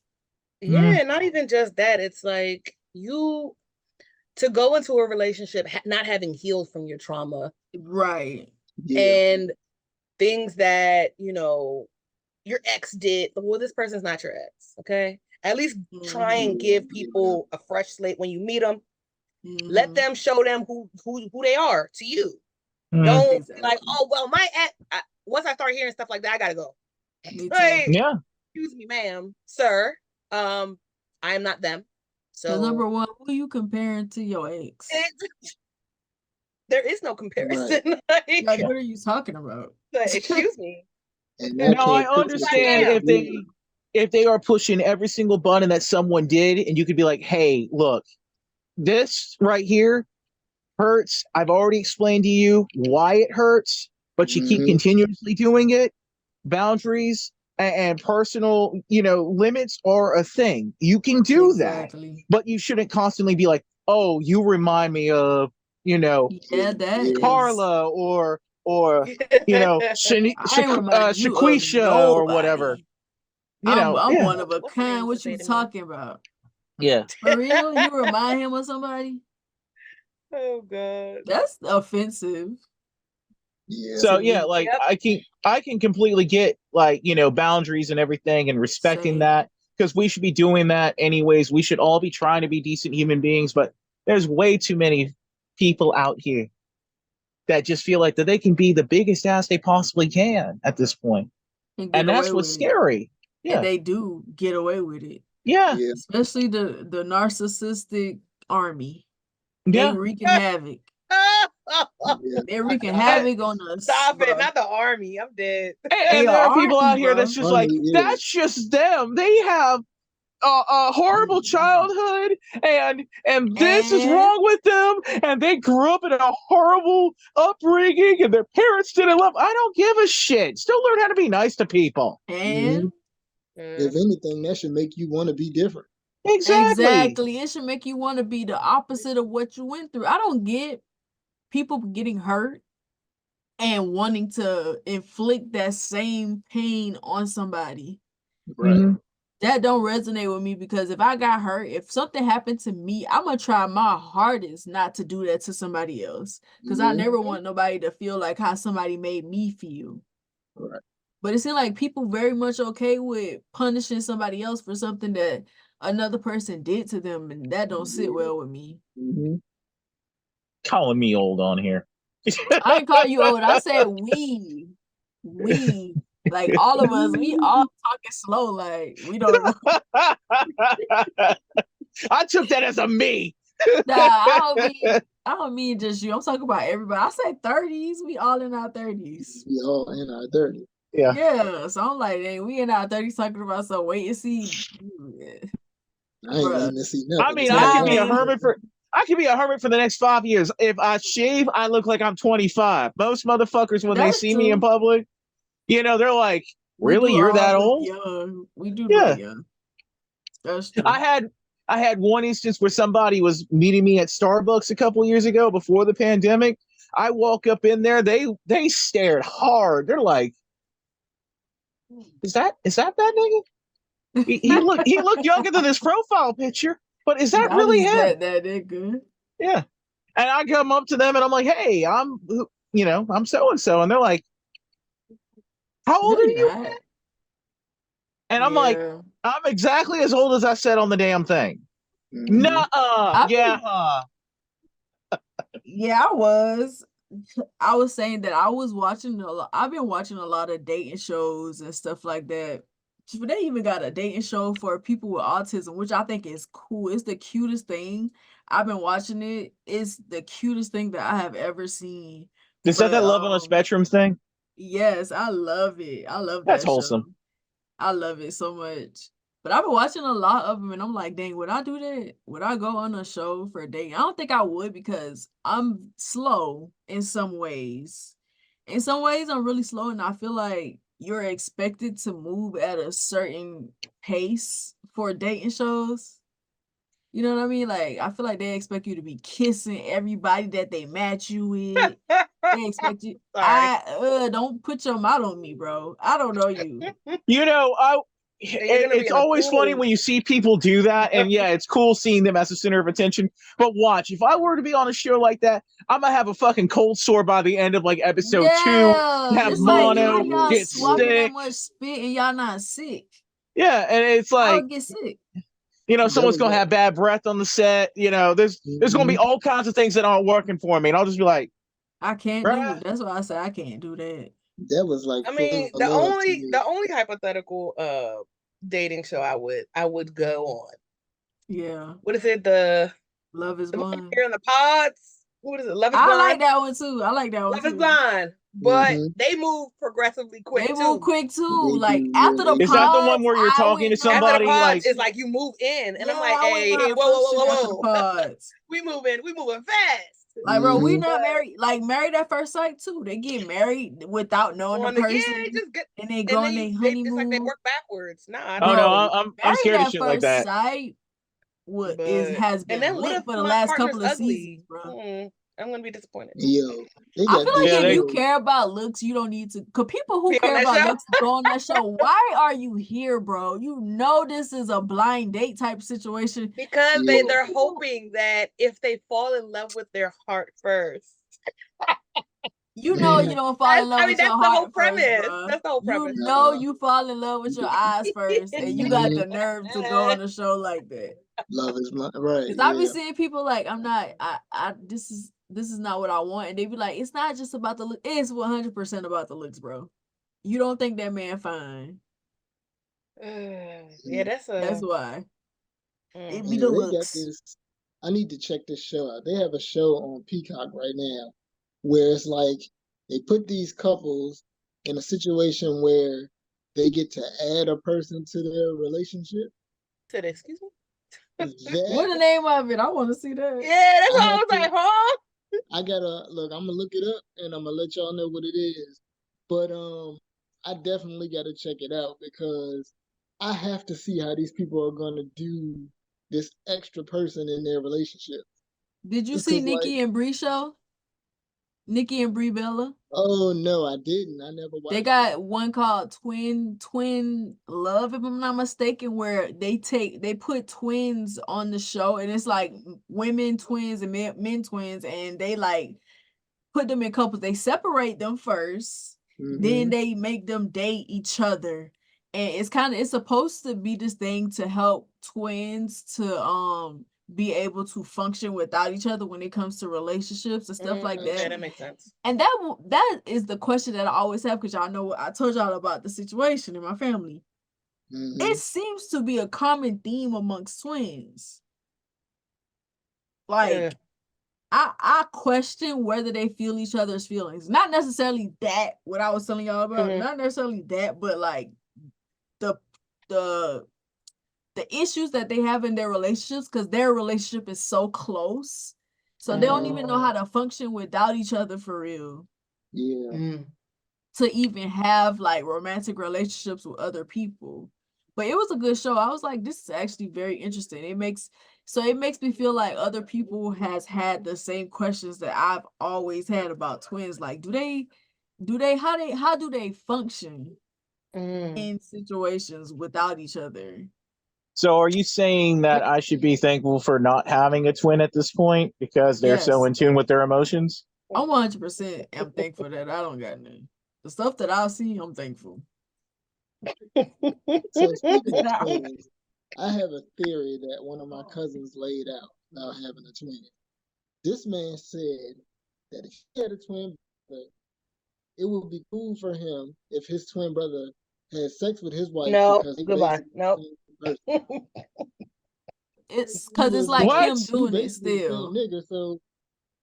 [SPEAKER 1] Yeah, not even just that. It's like you to go into a relationship not having healed from your trauma
[SPEAKER 3] Right.
[SPEAKER 1] and things that, your ex did. Well, this person's not your ex, okay? At least try and give people a fresh slate when you meet them. Let them show them who they are to you. Don't be like, oh well, my ex. Once I start hearing stuff like that, I gotta go.
[SPEAKER 3] Me too.
[SPEAKER 1] Like,
[SPEAKER 4] Yeah.
[SPEAKER 1] excuse me, ma'am, sir. I am not them.
[SPEAKER 3] Because
[SPEAKER 1] So
[SPEAKER 3] number one, who you comparing to your ex?
[SPEAKER 1] there is no comparison.
[SPEAKER 3] Like, what are you talking about?
[SPEAKER 1] Excuse me.
[SPEAKER 4] Now I understand
[SPEAKER 1] am.
[SPEAKER 4] if they are pushing every single button that someone did, and you could be like, "Hey, look, this right here hurts. I've already explained to you why it hurts, but you keep continuously doing it. Boundaries and personal, limits are a thing. You can do that, but you shouldn't constantly be like, "Oh, you remind me of,
[SPEAKER 3] Yeah, that is.
[SPEAKER 4] Carla or
[SPEAKER 3] I ain't remind you of
[SPEAKER 4] Shaquisha or whatever."
[SPEAKER 3] nobody. I'm
[SPEAKER 4] Yeah.
[SPEAKER 3] one of a
[SPEAKER 1] What's the name
[SPEAKER 3] kind.
[SPEAKER 1] used
[SPEAKER 3] What
[SPEAKER 1] to
[SPEAKER 3] you
[SPEAKER 1] say to me?
[SPEAKER 3] talking about?
[SPEAKER 4] Yeah.
[SPEAKER 3] For real? You remind him of somebody?
[SPEAKER 1] Oh God.
[SPEAKER 3] That's offensive.
[SPEAKER 4] So
[SPEAKER 3] to
[SPEAKER 4] yeah,
[SPEAKER 3] me.
[SPEAKER 4] like I can completely get like, boundaries and everything and respecting
[SPEAKER 3] Same.
[SPEAKER 4] that, because we should be doing that anyways. We should all be trying to be decent human beings, but there's way too many people out here that just feel like that they can be the biggest ass they possibly can at this point.
[SPEAKER 3] And
[SPEAKER 4] And
[SPEAKER 3] get
[SPEAKER 4] that's
[SPEAKER 3] away
[SPEAKER 4] what's
[SPEAKER 3] with it.
[SPEAKER 4] scary.
[SPEAKER 3] And
[SPEAKER 4] Yeah.
[SPEAKER 3] they do get away with it.
[SPEAKER 4] Yeah.
[SPEAKER 3] Especially the narcissistic army.
[SPEAKER 4] Yeah.
[SPEAKER 3] They wreaking havoc. They're wreaking havoc on us.
[SPEAKER 1] Stop
[SPEAKER 3] bro.
[SPEAKER 1] it, not the army. I'm dead.
[SPEAKER 4] And there are people out here
[SPEAKER 3] bro.
[SPEAKER 4] that's just like, that's just them. They have a horrible childhood, and this is wrong with them, and they grew up in a horrible upbringing, and their parents didn't love. I don't give a shit. Still learn how to be nice to people.
[SPEAKER 3] And
[SPEAKER 2] if anything, that should make you want to be different.
[SPEAKER 3] Exactly. It should make you want to be the opposite of what you went through. I don't get people getting hurt and wanting to inflict that same pain on somebody.
[SPEAKER 2] Right.
[SPEAKER 3] That don't resonate with me, because if I got hurt, if something happened to me, I'm gonna try my hardest not to do that to somebody else, because I never want nobody to feel like how somebody made me feel.
[SPEAKER 2] Right.
[SPEAKER 3] But it seems like people very much okay with punishing somebody else for something that another person did to them, and that don't sit well with me.
[SPEAKER 4] Calling me old on here.
[SPEAKER 3] I ain't call you old. I said we. Like all of us, we all talking slow, like we don't know.
[SPEAKER 4] I took that as a me.
[SPEAKER 3] Nah, I don't mean just you. I'm talking about everybody. I say 30s. We all in our 30s.
[SPEAKER 2] We all in our 30s.
[SPEAKER 3] Yeah. So I'm like, hey, we in our 30s talking about some wait and see.
[SPEAKER 2] I ain't waiting to see nothing.
[SPEAKER 4] I mean, I can be a hermit for the next 5 years. If I shave, I look like I'm 25. Most motherfuckers, when they see me in public, they're like,
[SPEAKER 3] We
[SPEAKER 4] Really?
[SPEAKER 3] do
[SPEAKER 4] You're
[SPEAKER 3] all
[SPEAKER 4] that
[SPEAKER 3] look
[SPEAKER 4] old?
[SPEAKER 3] young. We do
[SPEAKER 4] Yeah.
[SPEAKER 3] look young. That's true.
[SPEAKER 4] I had one instance where somebody was meeting me at Starbucks a couple years ago before the pandemic. I walk up in there, they stared hard. They're like, is that nigga? He looked younger than his profile picture, but is that
[SPEAKER 3] That
[SPEAKER 4] really
[SPEAKER 3] is
[SPEAKER 4] him?
[SPEAKER 3] that good.
[SPEAKER 4] Yeah. And I come up to them and I'm like, hey, I'm so and so, and they're like, how
[SPEAKER 3] No,
[SPEAKER 4] old are
[SPEAKER 3] you're
[SPEAKER 4] you?
[SPEAKER 3] not.
[SPEAKER 4] And I'm like,
[SPEAKER 3] Yeah.
[SPEAKER 4] I'm exactly as old as I said on the damn thing.
[SPEAKER 2] Mm-hmm.
[SPEAKER 4] Nuh-uh.
[SPEAKER 3] I
[SPEAKER 4] Yeah.
[SPEAKER 3] Yeah, I was. I was saying that I was watching a lot. I've been watching a lot of dating shows and stuff like that. They even got a dating show for people with autism, which I think is cool. It's the cutest thing. I've been watching it. It's the cutest thing that I have ever seen.
[SPEAKER 4] Is that
[SPEAKER 3] But
[SPEAKER 4] Love on a Spectrum thing?
[SPEAKER 3] yes, I love it. I love
[SPEAKER 4] That's
[SPEAKER 3] that show.
[SPEAKER 4] wholesome.
[SPEAKER 3] I love it so much. But I've been watching a lot of them, and I'm like, dang, would I do that? Would I go on a show for a date? I don't think I would because I'm slow in some ways. In some ways, I'm really slow, and I feel like you're expected to move at a certain pace for dating shows. You know what I mean? Like, I feel like they expect you to be kissing everybody that they match you with. They expect you.
[SPEAKER 1] Sorry.
[SPEAKER 3] Don't put your mouth on me, bro. I don't know you.
[SPEAKER 4] You know,
[SPEAKER 1] You're gonna be
[SPEAKER 4] it's
[SPEAKER 1] in a
[SPEAKER 4] always funny
[SPEAKER 1] pool.
[SPEAKER 4] when you see people do that, and yeah, it's cool seeing them as the center of attention. But watch, if I were to be on a show like that, I'm gonna have a fucking cold sore by the end of like episode 2,
[SPEAKER 3] Yeah,
[SPEAKER 4] have
[SPEAKER 3] it's like how
[SPEAKER 4] mono,
[SPEAKER 3] y'all
[SPEAKER 4] get
[SPEAKER 3] swapping that
[SPEAKER 4] sick.
[SPEAKER 3] much spit and y'all not sick.
[SPEAKER 4] Yeah, and it's
[SPEAKER 3] I
[SPEAKER 4] like,
[SPEAKER 3] would get sick.
[SPEAKER 2] That
[SPEAKER 4] someone's
[SPEAKER 2] was
[SPEAKER 4] gonna
[SPEAKER 2] like,
[SPEAKER 4] have bad breath on the set. There's gonna be
[SPEAKER 2] mm-hmm.
[SPEAKER 4] all kinds of things that aren't working for me, and I'll just be like,
[SPEAKER 3] I can't do
[SPEAKER 4] bruh.
[SPEAKER 3] it. That's why I say I can't do that.
[SPEAKER 2] That was like
[SPEAKER 1] I
[SPEAKER 2] full
[SPEAKER 1] mean,
[SPEAKER 2] of
[SPEAKER 1] the
[SPEAKER 2] love to
[SPEAKER 1] only
[SPEAKER 2] me.
[SPEAKER 1] the only hypothetical dating show I would go on.
[SPEAKER 3] Yeah,
[SPEAKER 1] What is it? The
[SPEAKER 3] love is
[SPEAKER 1] the one
[SPEAKER 3] blind.
[SPEAKER 1] here in the pods? What is it? Love is
[SPEAKER 3] I
[SPEAKER 1] blind.
[SPEAKER 3] like that one too. I like that one
[SPEAKER 1] Love is
[SPEAKER 3] too.
[SPEAKER 1] blind. But
[SPEAKER 2] Mm-hmm.
[SPEAKER 1] they move progressively
[SPEAKER 3] They
[SPEAKER 1] quick
[SPEAKER 3] move
[SPEAKER 1] too.
[SPEAKER 3] quick too.
[SPEAKER 2] They
[SPEAKER 3] Like
[SPEAKER 2] do, yeah,
[SPEAKER 3] after the
[SPEAKER 2] they
[SPEAKER 4] Is that
[SPEAKER 2] do.
[SPEAKER 4] the one
[SPEAKER 3] pods,
[SPEAKER 4] where you're
[SPEAKER 3] I
[SPEAKER 4] talking to
[SPEAKER 3] wouldn't know
[SPEAKER 1] After
[SPEAKER 3] how
[SPEAKER 1] the
[SPEAKER 3] to
[SPEAKER 4] somebody
[SPEAKER 1] pods,
[SPEAKER 4] like,
[SPEAKER 1] it's
[SPEAKER 3] function.
[SPEAKER 1] like you move in, and
[SPEAKER 3] Yeah,
[SPEAKER 1] I'm like,
[SPEAKER 3] I wouldn't
[SPEAKER 1] hey,
[SPEAKER 3] know how
[SPEAKER 1] hey,
[SPEAKER 3] to
[SPEAKER 1] whoa, whoa,
[SPEAKER 3] function
[SPEAKER 1] whoa,
[SPEAKER 3] after the
[SPEAKER 1] whoa, whoa.
[SPEAKER 3] pods.
[SPEAKER 1] We moving fast.
[SPEAKER 3] Like, bro, we
[SPEAKER 2] Mm-hmm.
[SPEAKER 3] not
[SPEAKER 1] But
[SPEAKER 3] married. Like, married at first sight too. They get married without knowing the
[SPEAKER 1] on the
[SPEAKER 3] person,
[SPEAKER 1] just get,
[SPEAKER 3] and they go
[SPEAKER 1] and
[SPEAKER 3] on
[SPEAKER 1] then
[SPEAKER 3] their
[SPEAKER 1] they it's like they
[SPEAKER 3] honeymoon.
[SPEAKER 1] work backwards. Nah, I
[SPEAKER 4] oh
[SPEAKER 1] don't.
[SPEAKER 4] no,
[SPEAKER 3] Bro,
[SPEAKER 4] I'm
[SPEAKER 3] married
[SPEAKER 4] scared of
[SPEAKER 3] at
[SPEAKER 4] shit like
[SPEAKER 3] first
[SPEAKER 4] that.
[SPEAKER 3] sight
[SPEAKER 1] But
[SPEAKER 3] has
[SPEAKER 1] and
[SPEAKER 3] been
[SPEAKER 1] then what
[SPEAKER 3] lit
[SPEAKER 1] if
[SPEAKER 3] for the
[SPEAKER 1] my
[SPEAKER 3] last
[SPEAKER 1] partner's
[SPEAKER 3] couple of seasons,
[SPEAKER 1] ugly?
[SPEAKER 3] bro.
[SPEAKER 1] I'm gonna be disappointed.
[SPEAKER 2] Yo, they
[SPEAKER 3] I
[SPEAKER 2] got
[SPEAKER 3] feel like
[SPEAKER 2] this
[SPEAKER 4] Yeah,
[SPEAKER 3] if
[SPEAKER 4] they
[SPEAKER 3] you
[SPEAKER 2] show.
[SPEAKER 3] care about looks, you don't need to. Cause people who
[SPEAKER 1] Be on
[SPEAKER 3] care
[SPEAKER 1] that
[SPEAKER 3] about
[SPEAKER 1] show
[SPEAKER 3] looks go on that show. Why are you here, bro? You know this is a blind date type situation.
[SPEAKER 1] because
[SPEAKER 2] Yeah.
[SPEAKER 1] they're hoping that if they fall in love with their heart first,
[SPEAKER 3] You know you don't fall in love with
[SPEAKER 1] that's
[SPEAKER 3] your
[SPEAKER 1] the whole
[SPEAKER 3] heart first,
[SPEAKER 1] premise.
[SPEAKER 3] bro.
[SPEAKER 1] That's the whole
[SPEAKER 3] You
[SPEAKER 1] premise.
[SPEAKER 3] know
[SPEAKER 2] Nah.
[SPEAKER 3] you fall in love with your eyes first, and you got
[SPEAKER 2] Mm-hmm.
[SPEAKER 3] the nerve to go on a show like that.
[SPEAKER 2] Love is my right.
[SPEAKER 3] Cause I be
[SPEAKER 2] Yeah.
[SPEAKER 3] seeing people like I'm not. This is not what I want, and they be like, it's not just about the look. It's 100% about the looks, bro. You don't think that man fine?
[SPEAKER 1] Yeah, that's
[SPEAKER 3] That's
[SPEAKER 1] a.
[SPEAKER 3] why
[SPEAKER 1] Mm.
[SPEAKER 3] it be
[SPEAKER 2] Yeah,
[SPEAKER 3] the
[SPEAKER 2] they got
[SPEAKER 3] looks.
[SPEAKER 2] this. I need to check this show out. They have a show on Peacock right now where it's like they put these couples in a situation where they get to add a person to their relationship.
[SPEAKER 1] Said, excuse me.
[SPEAKER 3] What
[SPEAKER 2] That
[SPEAKER 3] the name of it? I want to see that.
[SPEAKER 1] Yeah, that's
[SPEAKER 2] I
[SPEAKER 1] what I
[SPEAKER 2] have
[SPEAKER 1] was
[SPEAKER 2] to.
[SPEAKER 1] like, huh?
[SPEAKER 2] I gotta look. I'm gonna look it up and I'm gonna let y'all know what it is. But I definitely gotta check it out because I have to see how these people are gonna do this extra person in their relationship.
[SPEAKER 3] Did you see
[SPEAKER 2] Because like,
[SPEAKER 3] Nikki and Bree show? Nikki and Brie Bella.
[SPEAKER 2] oh no, I didn't. I never
[SPEAKER 3] They
[SPEAKER 2] watched it.
[SPEAKER 3] got one called Twin Love, if I'm not mistaken, where they put twins on the show, and it's like women twins and men twins, and they like put them in couples. They separate them first, then
[SPEAKER 2] Mm-hmm.
[SPEAKER 3] they make them date each other. And it's supposed to be this thing to help twins to be able to function without each other when it comes to relationships and stuff like
[SPEAKER 1] Okay,
[SPEAKER 3] that.
[SPEAKER 1] that makes sense.
[SPEAKER 3] And that is the question that I always have, because y'all know I told y'all about the situation in my family.
[SPEAKER 2] Mm-hmm.
[SPEAKER 3] It seems to be a common theme amongst twins. Like, I question whether they feel each other's feelings. Not necessarily that, what I was telling y'all about, not necessarily that, but like the the the issues that they have in their relationships, because their relationship is so close. So they don't even know how to function without each other for real.
[SPEAKER 2] Yeah.
[SPEAKER 3] to even have like romantic relationships with other people. But it was a good show. I was like, this is actually very interesting. It makes me feel like other people has had the same questions that I've always had about twins. Like, how do they function in situations without each other?
[SPEAKER 4] So are you saying that I should be thankful for not having a twin at this point because they're so
[SPEAKER 3] Yes,
[SPEAKER 4] in tune with their emotions?
[SPEAKER 3] I'm 100% am thankful that I don't got none. The stuff that I see, I'm thankful.
[SPEAKER 2] So speaking of
[SPEAKER 3] Now,
[SPEAKER 2] twins, I have a theory that one of my cousins laid out about having a twin. This man said that if he had a twin brother, it would be cool for him if his twin brother had sex with his wife
[SPEAKER 1] No,
[SPEAKER 2] because they
[SPEAKER 1] goodbye.
[SPEAKER 2] basically
[SPEAKER 1] Nope.
[SPEAKER 2] the same person.
[SPEAKER 3] it's
[SPEAKER 2] He
[SPEAKER 3] because it's
[SPEAKER 2] was
[SPEAKER 3] like
[SPEAKER 4] What?
[SPEAKER 3] him
[SPEAKER 2] he
[SPEAKER 3] doing it
[SPEAKER 2] basically the same
[SPEAKER 3] still.
[SPEAKER 2] nigga, so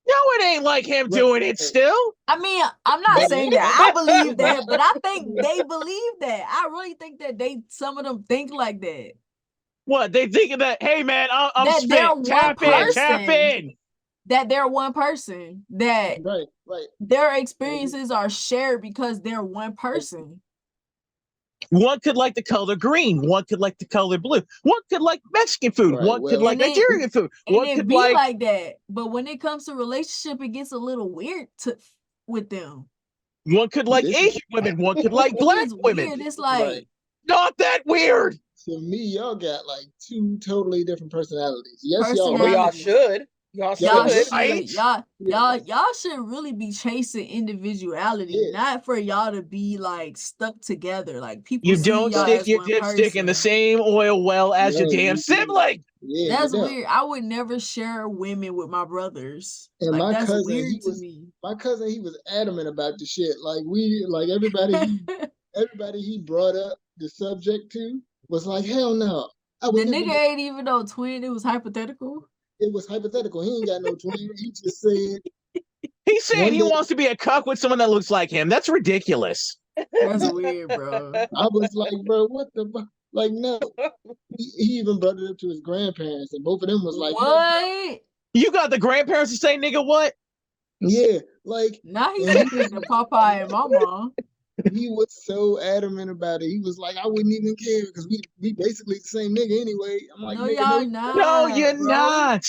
[SPEAKER 4] No, it ain't like him
[SPEAKER 2] right,
[SPEAKER 4] doing it
[SPEAKER 2] right.
[SPEAKER 4] still.
[SPEAKER 3] I mean, I'm not
[SPEAKER 2] But
[SPEAKER 3] saying
[SPEAKER 2] I
[SPEAKER 3] that I believe
[SPEAKER 2] think that's
[SPEAKER 3] that, but I think they believe that. I really think that some of them think like that.
[SPEAKER 4] What, they thinking that, hey man, I'm
[SPEAKER 3] That they're
[SPEAKER 4] spent.
[SPEAKER 3] one
[SPEAKER 4] Tap in,
[SPEAKER 2] right,
[SPEAKER 4] tap
[SPEAKER 3] person.
[SPEAKER 4] in.
[SPEAKER 3] That they're one person. That
[SPEAKER 2] right, right.
[SPEAKER 3] their
[SPEAKER 2] And
[SPEAKER 3] experiences are shared because they're one
[SPEAKER 2] like,
[SPEAKER 3] person.
[SPEAKER 4] One could like the color green, one could like the color blue, one could like Mexican food,
[SPEAKER 2] right,
[SPEAKER 4] one could
[SPEAKER 2] well,
[SPEAKER 4] like
[SPEAKER 3] And it
[SPEAKER 4] Nigerian food,
[SPEAKER 3] and
[SPEAKER 4] one
[SPEAKER 3] it
[SPEAKER 4] could
[SPEAKER 3] be
[SPEAKER 4] like
[SPEAKER 3] like that. But when it comes to relationship, it gets a little weird with them.
[SPEAKER 4] one could
[SPEAKER 2] see,
[SPEAKER 4] like
[SPEAKER 2] this is
[SPEAKER 4] Asian women, one could like
[SPEAKER 3] It
[SPEAKER 4] black
[SPEAKER 3] gets
[SPEAKER 4] women.
[SPEAKER 3] weird. It's
[SPEAKER 2] right.
[SPEAKER 3] like
[SPEAKER 4] Not that weird.
[SPEAKER 2] To me, y'all got like two totally different personalities. Yes, y'all
[SPEAKER 1] Well, y'all
[SPEAKER 3] personalities.
[SPEAKER 2] related.
[SPEAKER 1] should. Y'all
[SPEAKER 3] Y'all
[SPEAKER 1] should.
[SPEAKER 4] Right?
[SPEAKER 3] should.
[SPEAKER 2] Yeah,
[SPEAKER 3] Y'all should really be chasing individuality,
[SPEAKER 2] yeah.
[SPEAKER 3] not for y'all to be like stuck together. Like people
[SPEAKER 4] You
[SPEAKER 3] see
[SPEAKER 4] don't
[SPEAKER 3] y'all
[SPEAKER 2] Right.
[SPEAKER 4] stick
[SPEAKER 3] as
[SPEAKER 4] your
[SPEAKER 3] one
[SPEAKER 4] dipstick in the
[SPEAKER 3] person.
[SPEAKER 4] same oil well as your
[SPEAKER 2] No,
[SPEAKER 4] damn
[SPEAKER 2] you do.
[SPEAKER 4] sibling.
[SPEAKER 2] Yeah, you
[SPEAKER 3] That's
[SPEAKER 2] don't.
[SPEAKER 3] weird. I would never share women with my brothers.
[SPEAKER 2] And
[SPEAKER 3] Like
[SPEAKER 2] my
[SPEAKER 3] that's
[SPEAKER 2] cousin,
[SPEAKER 3] weird to me.
[SPEAKER 2] he was adamant about the shit. Like everybody he brought up the subject to was like, hell no. I
[SPEAKER 3] The
[SPEAKER 2] would never
[SPEAKER 3] nigga
[SPEAKER 2] do.
[SPEAKER 3] ain't even no twin. It was hypothetical.
[SPEAKER 2] It was hypothetical. He ain't got no twin. He just said
[SPEAKER 4] He's saying
[SPEAKER 2] one
[SPEAKER 4] he
[SPEAKER 2] day
[SPEAKER 4] wants to be a cuck with someone that looks like him. That's ridiculous.
[SPEAKER 3] That's weird, bro.
[SPEAKER 2] I was like, bro, what the fuck? Like, no. He even brought it up to his grandparents, and both of them was like, hell
[SPEAKER 3] What?
[SPEAKER 4] You got the grandparents to say, nigga, what?
[SPEAKER 2] yeah. Like,
[SPEAKER 3] Now he's
[SPEAKER 2] and he
[SPEAKER 3] listening
[SPEAKER 2] was
[SPEAKER 3] to Popeye and Mama.
[SPEAKER 2] he was so adamant about it. He was like, I wouldn't even care because we basically the same nigga anyway. I'm like,
[SPEAKER 3] No,
[SPEAKER 2] nigga, no,
[SPEAKER 3] y'all
[SPEAKER 2] you don't.
[SPEAKER 4] No,
[SPEAKER 3] not,
[SPEAKER 4] you're
[SPEAKER 3] bro.
[SPEAKER 4] not.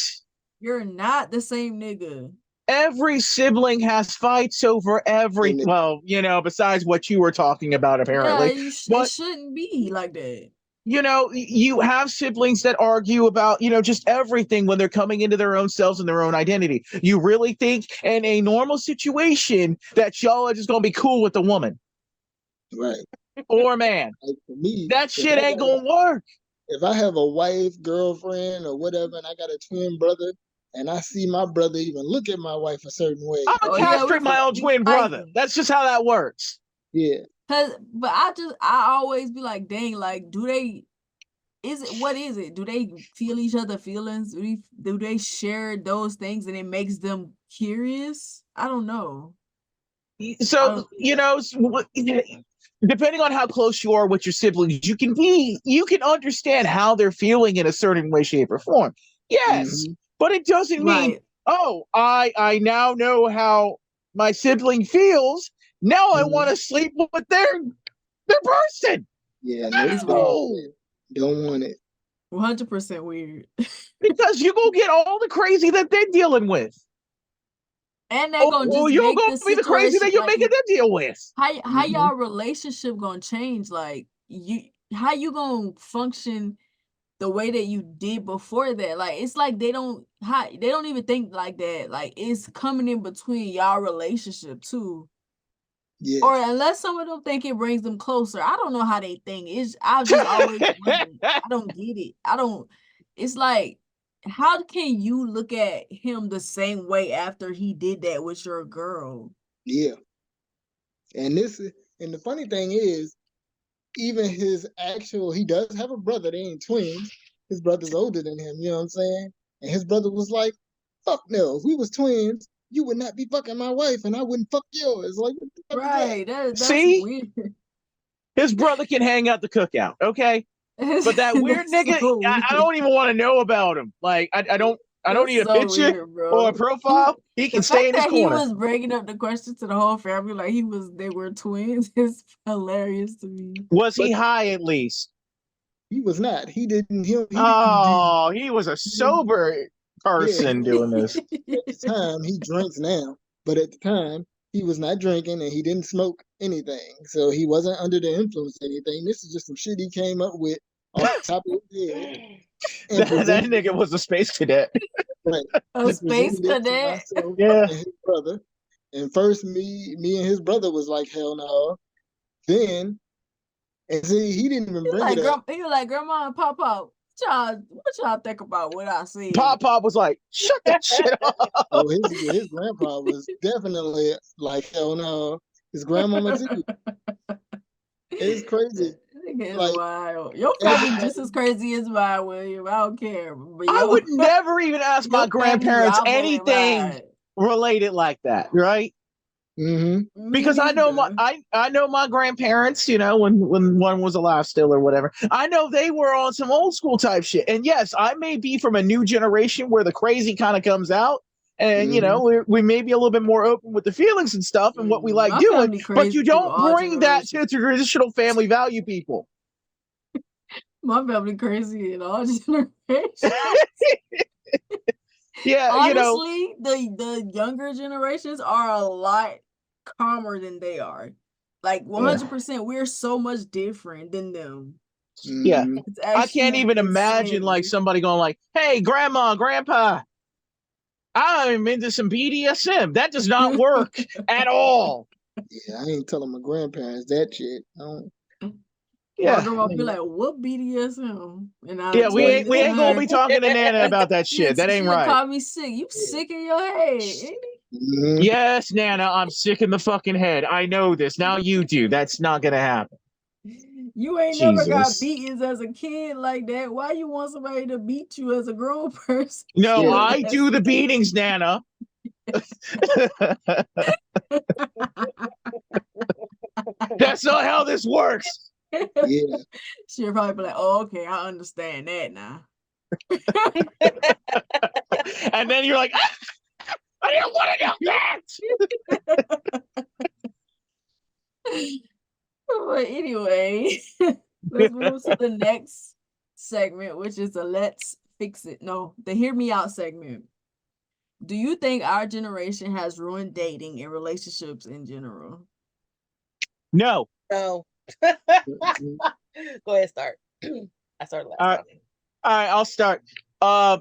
[SPEAKER 3] You're not the same nigga.
[SPEAKER 4] Every sibling has fights over
[SPEAKER 2] And
[SPEAKER 4] well, besides what you were talking about,
[SPEAKER 3] Yeah,
[SPEAKER 4] apparently.
[SPEAKER 3] it
[SPEAKER 4] But,
[SPEAKER 3] shouldn't be like that.
[SPEAKER 4] you have siblings that argue about, just everything when they're coming into their own selves and their own identity. You really think in a normal situation that y'all are just going to be cool with a woman
[SPEAKER 2] right.
[SPEAKER 4] or a man?
[SPEAKER 2] Like for me,
[SPEAKER 4] That shit ain't going to work.
[SPEAKER 2] if I have a wife, girlfriend, or whatever, and I got a twin brother, and I see my brother even look at my wife a certain way,
[SPEAKER 4] I'm going
[SPEAKER 3] Oh
[SPEAKER 4] to
[SPEAKER 3] yeah,
[SPEAKER 4] castrate my own
[SPEAKER 3] we
[SPEAKER 4] twin brother.
[SPEAKER 3] fighting.
[SPEAKER 4] That's just how that works.
[SPEAKER 2] yeah,
[SPEAKER 3] But I always be like, dang, like, what is it? Do they feel each other feelings? Do they share those things and it makes them curious? I don't know. I
[SPEAKER 4] So,
[SPEAKER 3] don't,
[SPEAKER 4] depending on how close you are with your siblings, you can understand how they're feeling in a certain way, shape, or form. Yes,
[SPEAKER 2] mm-hmm.
[SPEAKER 4] but it doesn't mean,
[SPEAKER 3] right.
[SPEAKER 4] oh, I now know how my sibling feels. Now I
[SPEAKER 2] Mm-hmm.
[SPEAKER 4] want to sleep with their person.
[SPEAKER 2] Yeah, nope,
[SPEAKER 3] It's weird.
[SPEAKER 4] No,
[SPEAKER 2] don't want it.
[SPEAKER 3] 100% weird.
[SPEAKER 4] because you go get all the crazy that they're dealing with.
[SPEAKER 3] And they're
[SPEAKER 4] Oh,
[SPEAKER 3] gonna
[SPEAKER 4] well,
[SPEAKER 3] just
[SPEAKER 4] you'll
[SPEAKER 3] make
[SPEAKER 4] go
[SPEAKER 3] the
[SPEAKER 4] be the crazy
[SPEAKER 3] situation
[SPEAKER 4] that you're
[SPEAKER 3] like
[SPEAKER 4] making them deal with.
[SPEAKER 3] how
[SPEAKER 2] Mm-hmm.
[SPEAKER 3] y'all relationship gonna change? Like how you gonna function the way that you did before that? Like it's like they don't even think like that. Like it's coming in between y'all relationship too.
[SPEAKER 2] Yeah,
[SPEAKER 3] Or unless some of them think it brings them closer. I don't know how they think. I've just always wondered. I don't get it. I don't it's like how can you look at him the same way after he did that with your girl?
[SPEAKER 2] yeah. And and the funny thing is, even he does have a brother. They ain't twins. His brother's older than him. You know what I'm saying? And his brother was like, "Fuck no. If we was twins, you would not be fucking my wife, and I wouldn't fuck yours." Like, what the fuck is that?
[SPEAKER 3] Right. That's
[SPEAKER 4] See,
[SPEAKER 3] weird.
[SPEAKER 4] his brother can hang out the cookout, okay? But that weird
[SPEAKER 3] That's
[SPEAKER 4] nigga,
[SPEAKER 3] so
[SPEAKER 4] I
[SPEAKER 3] weird.
[SPEAKER 4] don't even want to know about him. Like, I don't. I don't
[SPEAKER 3] That's
[SPEAKER 4] need a
[SPEAKER 3] so
[SPEAKER 4] picture
[SPEAKER 3] weird,
[SPEAKER 4] or a
[SPEAKER 3] bro.
[SPEAKER 4] profile. He
[SPEAKER 3] The
[SPEAKER 4] can stay
[SPEAKER 3] fact
[SPEAKER 4] in his
[SPEAKER 3] that he
[SPEAKER 4] corner.
[SPEAKER 3] was bringing up the question to the whole family, like they were twins, is hilarious to me.
[SPEAKER 4] Was he
[SPEAKER 2] But
[SPEAKER 4] high at least?
[SPEAKER 2] he was not. He didn't do.
[SPEAKER 4] Oh, he was a
[SPEAKER 2] He didn't,
[SPEAKER 4] sober
[SPEAKER 2] yeah,
[SPEAKER 4] person doing this.
[SPEAKER 2] at the time he drinks now, but at the time he was not drinking and he didn't smoke anything, so he wasn't under the influence of anything. This is just some shit he came up with off the top of his head and
[SPEAKER 4] That
[SPEAKER 2] presented
[SPEAKER 4] nigga
[SPEAKER 2] it.
[SPEAKER 4] was a space cadet.
[SPEAKER 2] Right,
[SPEAKER 3] A
[SPEAKER 2] he
[SPEAKER 3] space
[SPEAKER 2] presented it to
[SPEAKER 3] cadet.
[SPEAKER 2] myself
[SPEAKER 4] Yeah.
[SPEAKER 2] and his brother. And first, me and his brother was like, hell no. Then, and see, he didn't even bring it up.
[SPEAKER 3] He was like, Grandma and Papa, what y'all think about what I said?
[SPEAKER 4] Pop was like, shut that shit up.
[SPEAKER 2] Oh, his grandpa was definitely like, hell no. His grandmama too. It's crazy.
[SPEAKER 3] Nigga is
[SPEAKER 2] Like
[SPEAKER 3] wild. Your
[SPEAKER 2] as
[SPEAKER 3] family just as crazy as mine, William. I don't care. But
[SPEAKER 4] I would never even ask my
[SPEAKER 3] your family
[SPEAKER 4] grandparents
[SPEAKER 3] rival and
[SPEAKER 4] anything
[SPEAKER 3] mine.
[SPEAKER 4] related like that, right?
[SPEAKER 2] hmm
[SPEAKER 3] Me
[SPEAKER 4] Because I know
[SPEAKER 3] neither.
[SPEAKER 4] I know my grandparents, you know, when one was alive still or whatever. I know they were on some old school type shit. And yes, I may be from a new generation where the crazy kind of comes out. And you
[SPEAKER 2] hmm
[SPEAKER 4] know, we may be a little bit more open with the feelings and stuff and what we like
[SPEAKER 3] My
[SPEAKER 4] doing,
[SPEAKER 3] family
[SPEAKER 4] but you
[SPEAKER 3] crazy through
[SPEAKER 4] don't
[SPEAKER 3] all
[SPEAKER 4] bring that
[SPEAKER 3] generations.
[SPEAKER 4] to traditional family value people.
[SPEAKER 3] My family crazy in all generations.
[SPEAKER 4] Yeah, you know,
[SPEAKER 3] Honestly, the younger generations are a lot calmer than they are. Like
[SPEAKER 4] yeah,
[SPEAKER 3] 100%, we're so much different than them.
[SPEAKER 4] yeah.
[SPEAKER 2] hmm
[SPEAKER 3] It's
[SPEAKER 4] I can't
[SPEAKER 3] actually
[SPEAKER 4] even imagine like
[SPEAKER 3] insane.
[SPEAKER 4] somebody going like, "Hey, grandma, grandpa, I'm into some BDSM." That does not work at all.
[SPEAKER 2] Yeah, I ain't telling my grandparents that shit. I don't.
[SPEAKER 3] My
[SPEAKER 4] Yeah,
[SPEAKER 3] grandma
[SPEAKER 2] I
[SPEAKER 3] be
[SPEAKER 2] ain't
[SPEAKER 3] like, "What BDSM?" And I'll
[SPEAKER 4] yeah. We
[SPEAKER 3] explain
[SPEAKER 4] ain't
[SPEAKER 3] it
[SPEAKER 4] we
[SPEAKER 3] to
[SPEAKER 4] ain't gonna
[SPEAKER 3] her.
[SPEAKER 4] be talking to Nana
[SPEAKER 3] And
[SPEAKER 4] about that shit. That ain't
[SPEAKER 3] she'll
[SPEAKER 4] right.
[SPEAKER 3] call me sick. You
[SPEAKER 2] yeah.
[SPEAKER 3] sick in your head, ain't it?
[SPEAKER 2] hmm
[SPEAKER 4] Yes, Nana, I'm sick in the fucking head. I know this. Now you do. That's not gonna happen.
[SPEAKER 3] You ain't never got
[SPEAKER 4] Jesus.
[SPEAKER 3] beatings as a kid like that. Why you want somebody to beat you as a grown person?
[SPEAKER 4] No,
[SPEAKER 2] Yeah.
[SPEAKER 4] I do the beatings, Nana. That's not how this works.
[SPEAKER 2] Yeah.
[SPEAKER 3] She'll probably be like, "Oh, okay, I understand that now."
[SPEAKER 4] And then you're like, ah, I didn't want to know that.
[SPEAKER 3] But anyway, let's move to the next segment, which is the let's fix it. No, the hear me out segment. Do you think our generation has ruined dating and relationships in general?
[SPEAKER 4] No.
[SPEAKER 1] No.
[SPEAKER 2] Mhm.
[SPEAKER 1] Go ahead, start. I started last
[SPEAKER 4] All right.
[SPEAKER 1] time.
[SPEAKER 4] All right, I'll start.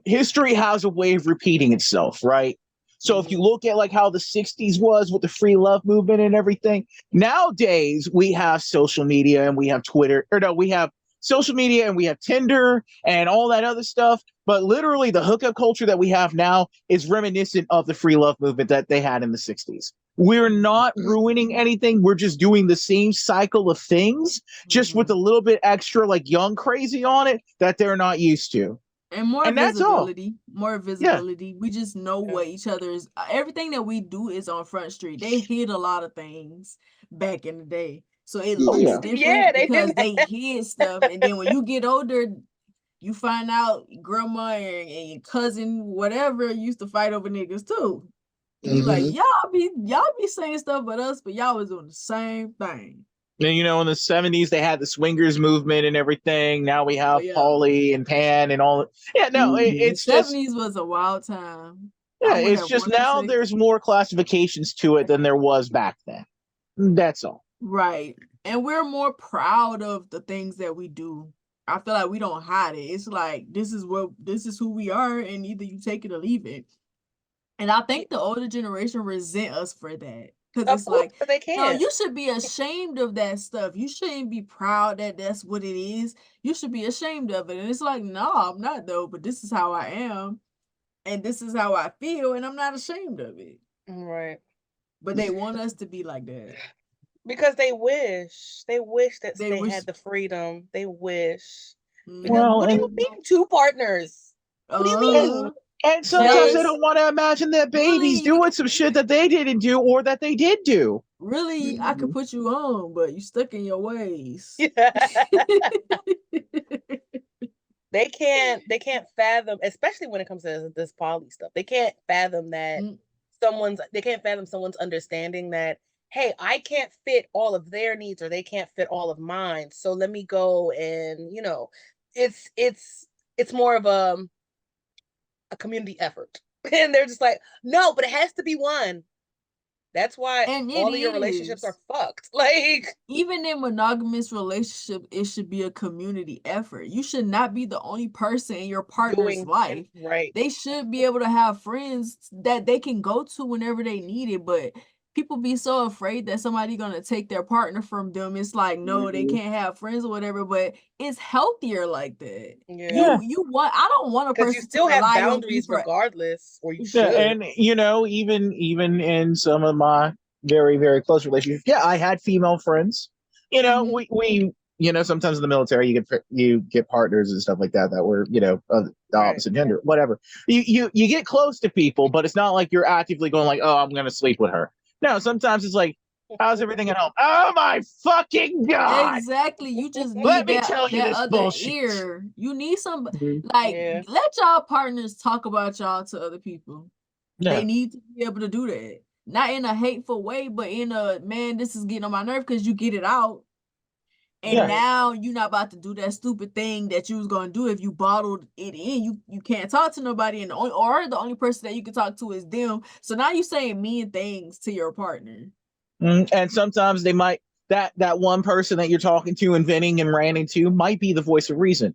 [SPEAKER 4] History has a way of repeating itself, right? So if you
[SPEAKER 3] Mhm.
[SPEAKER 4] look at like how the 60s was with the free love movement and everything, nowadays we have social media and we have Twitter, or no, we have social media and we have Tinder and all that other stuff. But literally the hookup culture that we have now is reminiscent of the free love movement that they had in the 60s. We're not ruining anything. We're just doing the same cycle of things, just with
[SPEAKER 3] Mhm.
[SPEAKER 4] a little bit extra like young crazy on it that they're not used to.
[SPEAKER 3] And more
[SPEAKER 4] And that's all.
[SPEAKER 3] visibility, more
[SPEAKER 4] Yeah.
[SPEAKER 3] visibility. We just know
[SPEAKER 1] Yeah.
[SPEAKER 3] what each other's everything that we do is on Front Street. They hid a lot of things back in the day. So it
[SPEAKER 4] Oh
[SPEAKER 2] Yeah.
[SPEAKER 3] looks
[SPEAKER 4] yeah.
[SPEAKER 1] Yeah,
[SPEAKER 3] different
[SPEAKER 1] they
[SPEAKER 3] because
[SPEAKER 1] didn't.
[SPEAKER 3] they hid stuff. And then when you get older, you find out grandma and your cousin, whatever, used to fight over niggas too. And you like,
[SPEAKER 2] hmm
[SPEAKER 3] y'all be saying stuff but us, but y'all was doing the same thing.
[SPEAKER 4] And you know, in the 70s they had the swingers movement and everything. Now we
[SPEAKER 3] Oh
[SPEAKER 4] have
[SPEAKER 3] yeah.
[SPEAKER 4] Polly and Pan and all. Yeah, no,
[SPEAKER 2] hmm
[SPEAKER 3] The 70s was a wild time. I would
[SPEAKER 4] it's
[SPEAKER 3] have
[SPEAKER 4] just
[SPEAKER 3] wanted to
[SPEAKER 4] now
[SPEAKER 3] say
[SPEAKER 4] there's more classifications to it than there was back then. That's all.
[SPEAKER 3] right. And we're more proud of the things that we do. I feel like we don't hide it. It's like this is who we are, and either you take it or leave it. And I think the older generation resent us for that. Cause
[SPEAKER 1] Of
[SPEAKER 3] it's
[SPEAKER 1] course,
[SPEAKER 3] like,
[SPEAKER 1] they
[SPEAKER 3] no,
[SPEAKER 1] can't.
[SPEAKER 3] you should be ashamed of that stuff. You shouldn't be proud that that's what it is. You should be ashamed of it. And it's like, no, I'm not though, but this is how I am. And this is how I feel, and I'm not ashamed of it.
[SPEAKER 1] Right.
[SPEAKER 3] But they want us to be like that.
[SPEAKER 1] Because they wish that
[SPEAKER 3] They
[SPEAKER 1] they
[SPEAKER 3] wish
[SPEAKER 1] had the freedom. They wish. Because
[SPEAKER 4] Well,
[SPEAKER 1] what do you
[SPEAKER 3] Mhm.
[SPEAKER 1] mean two partners? What do you
[SPEAKER 4] and
[SPEAKER 3] Uh-huh.
[SPEAKER 1] mean?
[SPEAKER 4] and sometimes they
[SPEAKER 3] Jealous.
[SPEAKER 4] don't want to imagine their babies
[SPEAKER 3] Really,
[SPEAKER 4] doing some shit that they didn't do or that they did do.
[SPEAKER 3] really, I could
[SPEAKER 2] hmm
[SPEAKER 3] put you on, but you stuck in your ways.
[SPEAKER 1] Yeah. they can't fathom, especially when it comes to this poly stuff. They can't fathom that
[SPEAKER 3] Mm.
[SPEAKER 1] they can't fathom someone's understanding that, hey, I can't fit all of their needs or they can't fit all of mine. So let me go and, it's more of a community effort. And they're just like, no, but it has to be one. That's why
[SPEAKER 3] And it
[SPEAKER 1] all of your relationships are
[SPEAKER 3] is.
[SPEAKER 1] fucked. Like,
[SPEAKER 3] Even in monogamous relationship, it should be a community effort. You should not be the only person in your partner's
[SPEAKER 1] doing
[SPEAKER 3] life.
[SPEAKER 1] right.
[SPEAKER 3] They should be able to have friends that they can go to whenever they need it, but people be so afraid that somebody gonna take their partner from them. It's like, no, they
[SPEAKER 2] Mhm.
[SPEAKER 3] can't have friends or whatever, but it's healthier like that.
[SPEAKER 1] Yeah.
[SPEAKER 4] Yeah.
[SPEAKER 3] You want I don't want a
[SPEAKER 1] Because you
[SPEAKER 3] person to
[SPEAKER 1] still have
[SPEAKER 3] rely on me
[SPEAKER 1] boundaries
[SPEAKER 3] for
[SPEAKER 1] regardless, or you
[SPEAKER 4] Yeah,
[SPEAKER 1] should.
[SPEAKER 4] and even in some of my very very close relationships, yeah, I had female friends.
[SPEAKER 3] Mhm.
[SPEAKER 4] We sometimes in the military you get partners and stuff like that that were of the
[SPEAKER 1] Right.
[SPEAKER 4] opposite gender, whatever. You get close to people, but it's not like you're actively going like, oh, I'm gonna sleep with her. No, sometimes it's like, how's everything at home? Oh my fucking god!
[SPEAKER 3] Exactly. You just
[SPEAKER 4] Let
[SPEAKER 3] need
[SPEAKER 4] me
[SPEAKER 3] that
[SPEAKER 4] tell you
[SPEAKER 3] that
[SPEAKER 4] this
[SPEAKER 3] other
[SPEAKER 4] bullshit.
[SPEAKER 3] ear. You need some
[SPEAKER 2] Mhm.
[SPEAKER 3] like
[SPEAKER 1] Yeah.
[SPEAKER 3] let y'all partners talk about y'all to other people.
[SPEAKER 4] Yeah,
[SPEAKER 3] They need to be able to do that. Not in a hateful way, but in a man, this is getting on my nerve because you get it out. And
[SPEAKER 4] yeah.
[SPEAKER 1] Right.
[SPEAKER 3] now you're not about to do that stupid thing that you was gonna do if you bottled it in. You can't talk to nobody, and the only person that you can talk to is them. So now you saying mean things to your partner.
[SPEAKER 4] And sometimes they might that one person that you're talking to and venting and ranting to might be the voice of reason.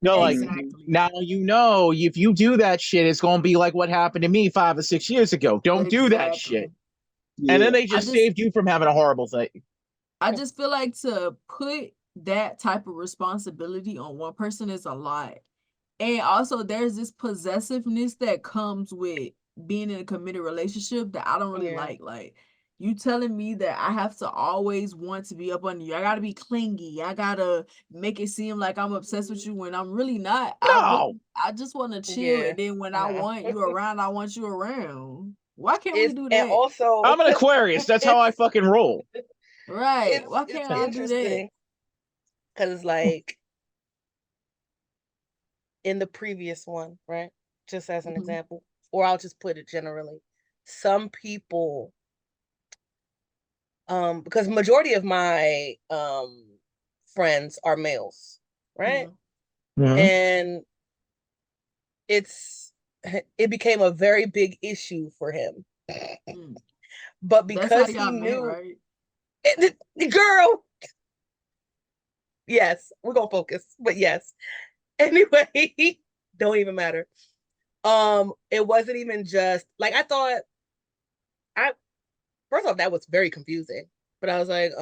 [SPEAKER 4] Like
[SPEAKER 2] Mhm.
[SPEAKER 3] Exactly.
[SPEAKER 4] now if you do that shit, it's gonna be like what happened to me 5 or 6 years ago. Don't do that shit.
[SPEAKER 3] Exactly.
[SPEAKER 4] And then
[SPEAKER 2] Yeah.
[SPEAKER 4] they
[SPEAKER 3] I
[SPEAKER 4] just
[SPEAKER 3] just
[SPEAKER 4] saved you from having a horrible thing.
[SPEAKER 3] I just feel like to put that type of responsibility on one person is a lot. And also there's this possessiveness that comes with being in a committed relationship that I don't really
[SPEAKER 1] Yeah.
[SPEAKER 3] like. Like you telling me that I have to always want to be up under you. I gotta be clingy. I gotta make it seem like I'm obsessed with you when I'm really not.
[SPEAKER 4] No.
[SPEAKER 3] I just want to chill,
[SPEAKER 1] Yeah.
[SPEAKER 3] and then when I
[SPEAKER 1] No.
[SPEAKER 3] want you around, I want you around. Why can't we
[SPEAKER 1] It's
[SPEAKER 3] do
[SPEAKER 1] and
[SPEAKER 3] that?
[SPEAKER 1] also
[SPEAKER 4] I'm an Aquarius. That's how I
[SPEAKER 1] it's
[SPEAKER 4] fucking roll.
[SPEAKER 3] Right.
[SPEAKER 1] it's
[SPEAKER 3] Why
[SPEAKER 1] it's
[SPEAKER 3] can't I do that?
[SPEAKER 1] interesting because like in the previous one, right? Just as an
[SPEAKER 3] Mhm.
[SPEAKER 1] example, or I'll just put it generally. Some people, because majority of my friends are males, right?
[SPEAKER 3] Mhm.
[SPEAKER 4] Mhm.
[SPEAKER 1] And it's it became a very big issue for him.
[SPEAKER 3] Mm.
[SPEAKER 1] But
[SPEAKER 3] That's how
[SPEAKER 1] because he
[SPEAKER 3] y'all met,
[SPEAKER 1] knew
[SPEAKER 3] right?
[SPEAKER 1] girl, yes, we're gonna focus, but yes. Anyway, don't even matter. It wasn't even just like I thought. I First off, that was very confusing. But I was like,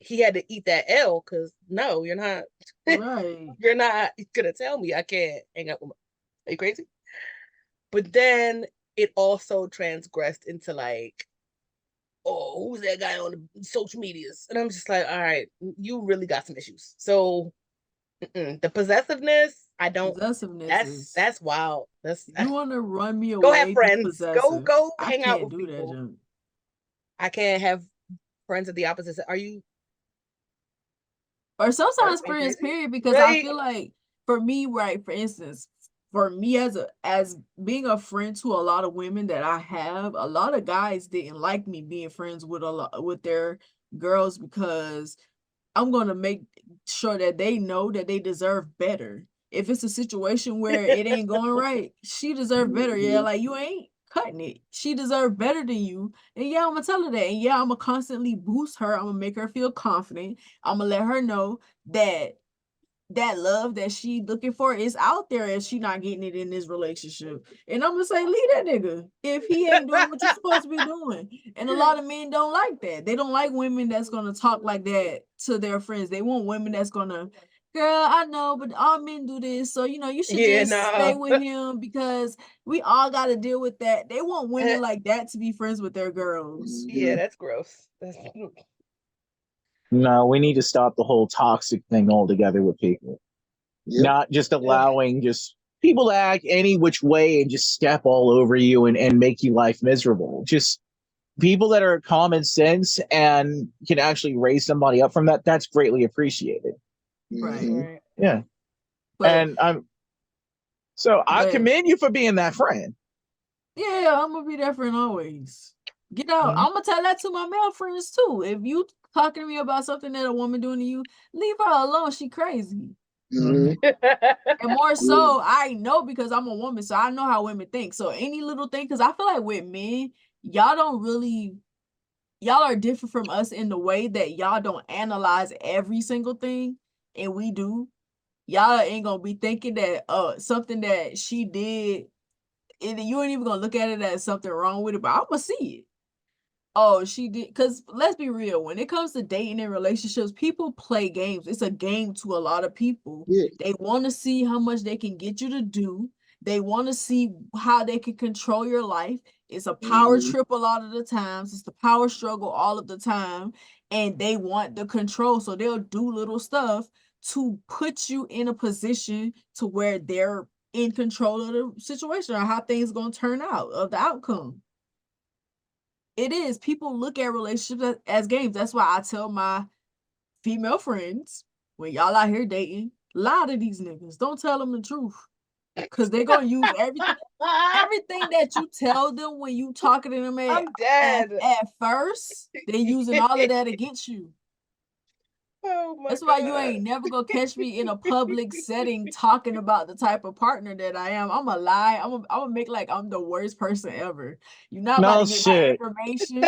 [SPEAKER 1] he had to eat that L because no, you're not.
[SPEAKER 3] Right.
[SPEAKER 1] You're not gonna tell me I can't hang out with. Are you crazy? But then it also transgressed into like, oh, who's that guy on the social medias? And I'm just like, all right, you really got some issues. So the possessiveness, I don't.
[SPEAKER 3] Possessiveness is
[SPEAKER 1] That's wild.
[SPEAKER 3] you want to run me
[SPEAKER 1] Go have
[SPEAKER 3] away, be
[SPEAKER 1] friends. Go
[SPEAKER 3] possessive.
[SPEAKER 1] go
[SPEAKER 3] I
[SPEAKER 1] hang out
[SPEAKER 3] can't
[SPEAKER 1] with
[SPEAKER 3] do that,
[SPEAKER 1] people.
[SPEAKER 3] jump.
[SPEAKER 1] I can't have friends of the opposite. Are you
[SPEAKER 3] Or
[SPEAKER 1] are
[SPEAKER 3] sometimes
[SPEAKER 1] you
[SPEAKER 3] friends,
[SPEAKER 1] crazy?
[SPEAKER 3] period, because I
[SPEAKER 1] Right?
[SPEAKER 3] feel like for me, right, for instance, for me as being a friend to a lot of women that I have, a lot of guys didn't like me being friends with a lot with their girls because I'm gonna make sure that they know that they deserve better. If it's a situation where it ain't going right, she deserve better. Yeah,
[SPEAKER 2] Mhm.
[SPEAKER 3] like you ain't cutting it. She deserve better than you. And yeah, I'm gonna tell her that. And yeah, I'm gonna constantly boost her. I'm gonna make her feel confident. I'm gonna let her know that that love that she looking for is out there and she not getting it in this relationship. And I'm gonna say, leave that nigga if he ain't doing what you're supposed to be doing. And a lot of men don't like that. They don't like women that's gonna talk like that to their friends. They want women that's gonna, girl, I know, but all men do this. So you should
[SPEAKER 1] Yeah,
[SPEAKER 3] just stay
[SPEAKER 1] no.
[SPEAKER 3] with him because we all gotta deal with that. They want women like that to be friends with their girls.
[SPEAKER 1] Yeah,
[SPEAKER 2] Mhm.
[SPEAKER 1] that's gross.
[SPEAKER 4] No, we need to stop the whole toxic thing altogether with people.
[SPEAKER 2] Yep.
[SPEAKER 4] Not just allowing just people to act any which way and just step all over you and make you life miserable. Just people that are common sense and can actually raise somebody up from that, that's greatly appreciated.
[SPEAKER 3] Right.
[SPEAKER 2] Mhm.
[SPEAKER 1] Right.
[SPEAKER 4] Yeah.
[SPEAKER 3] But
[SPEAKER 4] And I
[SPEAKER 3] but
[SPEAKER 4] commend you for being that friend.
[SPEAKER 3] yeah, I'm gonna be that friend always. Get out.
[SPEAKER 4] Mhm.
[SPEAKER 3] I'm gonna tell that to my male friends too. If you talking to me about something that a woman doing to you, leave her alone. She crazy.
[SPEAKER 2] Mm-hmm.
[SPEAKER 3] And more
[SPEAKER 2] Yeah.
[SPEAKER 3] so, I know because I'm a woman, so I know how women think. So any little thing, because I feel like with men, y'all don't really, y'all are different from us in the way that y'all don't analyze every single thing, and we do. Y'all ain't gonna be thinking that something that she did, and you ain't even gonna look at it as something wrong with it, but I'm gonna see it. Oh, she did. Because let's be real, when it comes to dating and relationships, people play games. It's a game to a lot of people.
[SPEAKER 2] Yeah.
[SPEAKER 3] They want to see how much they can get you to do. They want to see how they can control your life. It's a power
[SPEAKER 2] Mm-hmm.
[SPEAKER 3] trip a lot of the times. It's the power struggle all of the time. And they want the control. So they'll do little stuff to put you in a position to where they're in control of the situation or how things going to turn out, of the outcome. It is. People look at relationships as games. That's why I tell my female friends, when y'all out here dating, lie to these niggas. Don't tell them the truth. Cause they're gonna use everything that you tell them when you talking to them
[SPEAKER 1] I'm dead.
[SPEAKER 3] at first, they're using all of that against you.
[SPEAKER 1] Oh my
[SPEAKER 3] That's why you
[SPEAKER 1] God.
[SPEAKER 3] ain't never gonna catch me in a public setting talking about the type of partner that I am. I'm a lie. I'm gonna make like I'm the worst person ever. You're not about
[SPEAKER 4] No
[SPEAKER 3] to get my
[SPEAKER 4] shit.
[SPEAKER 3] information.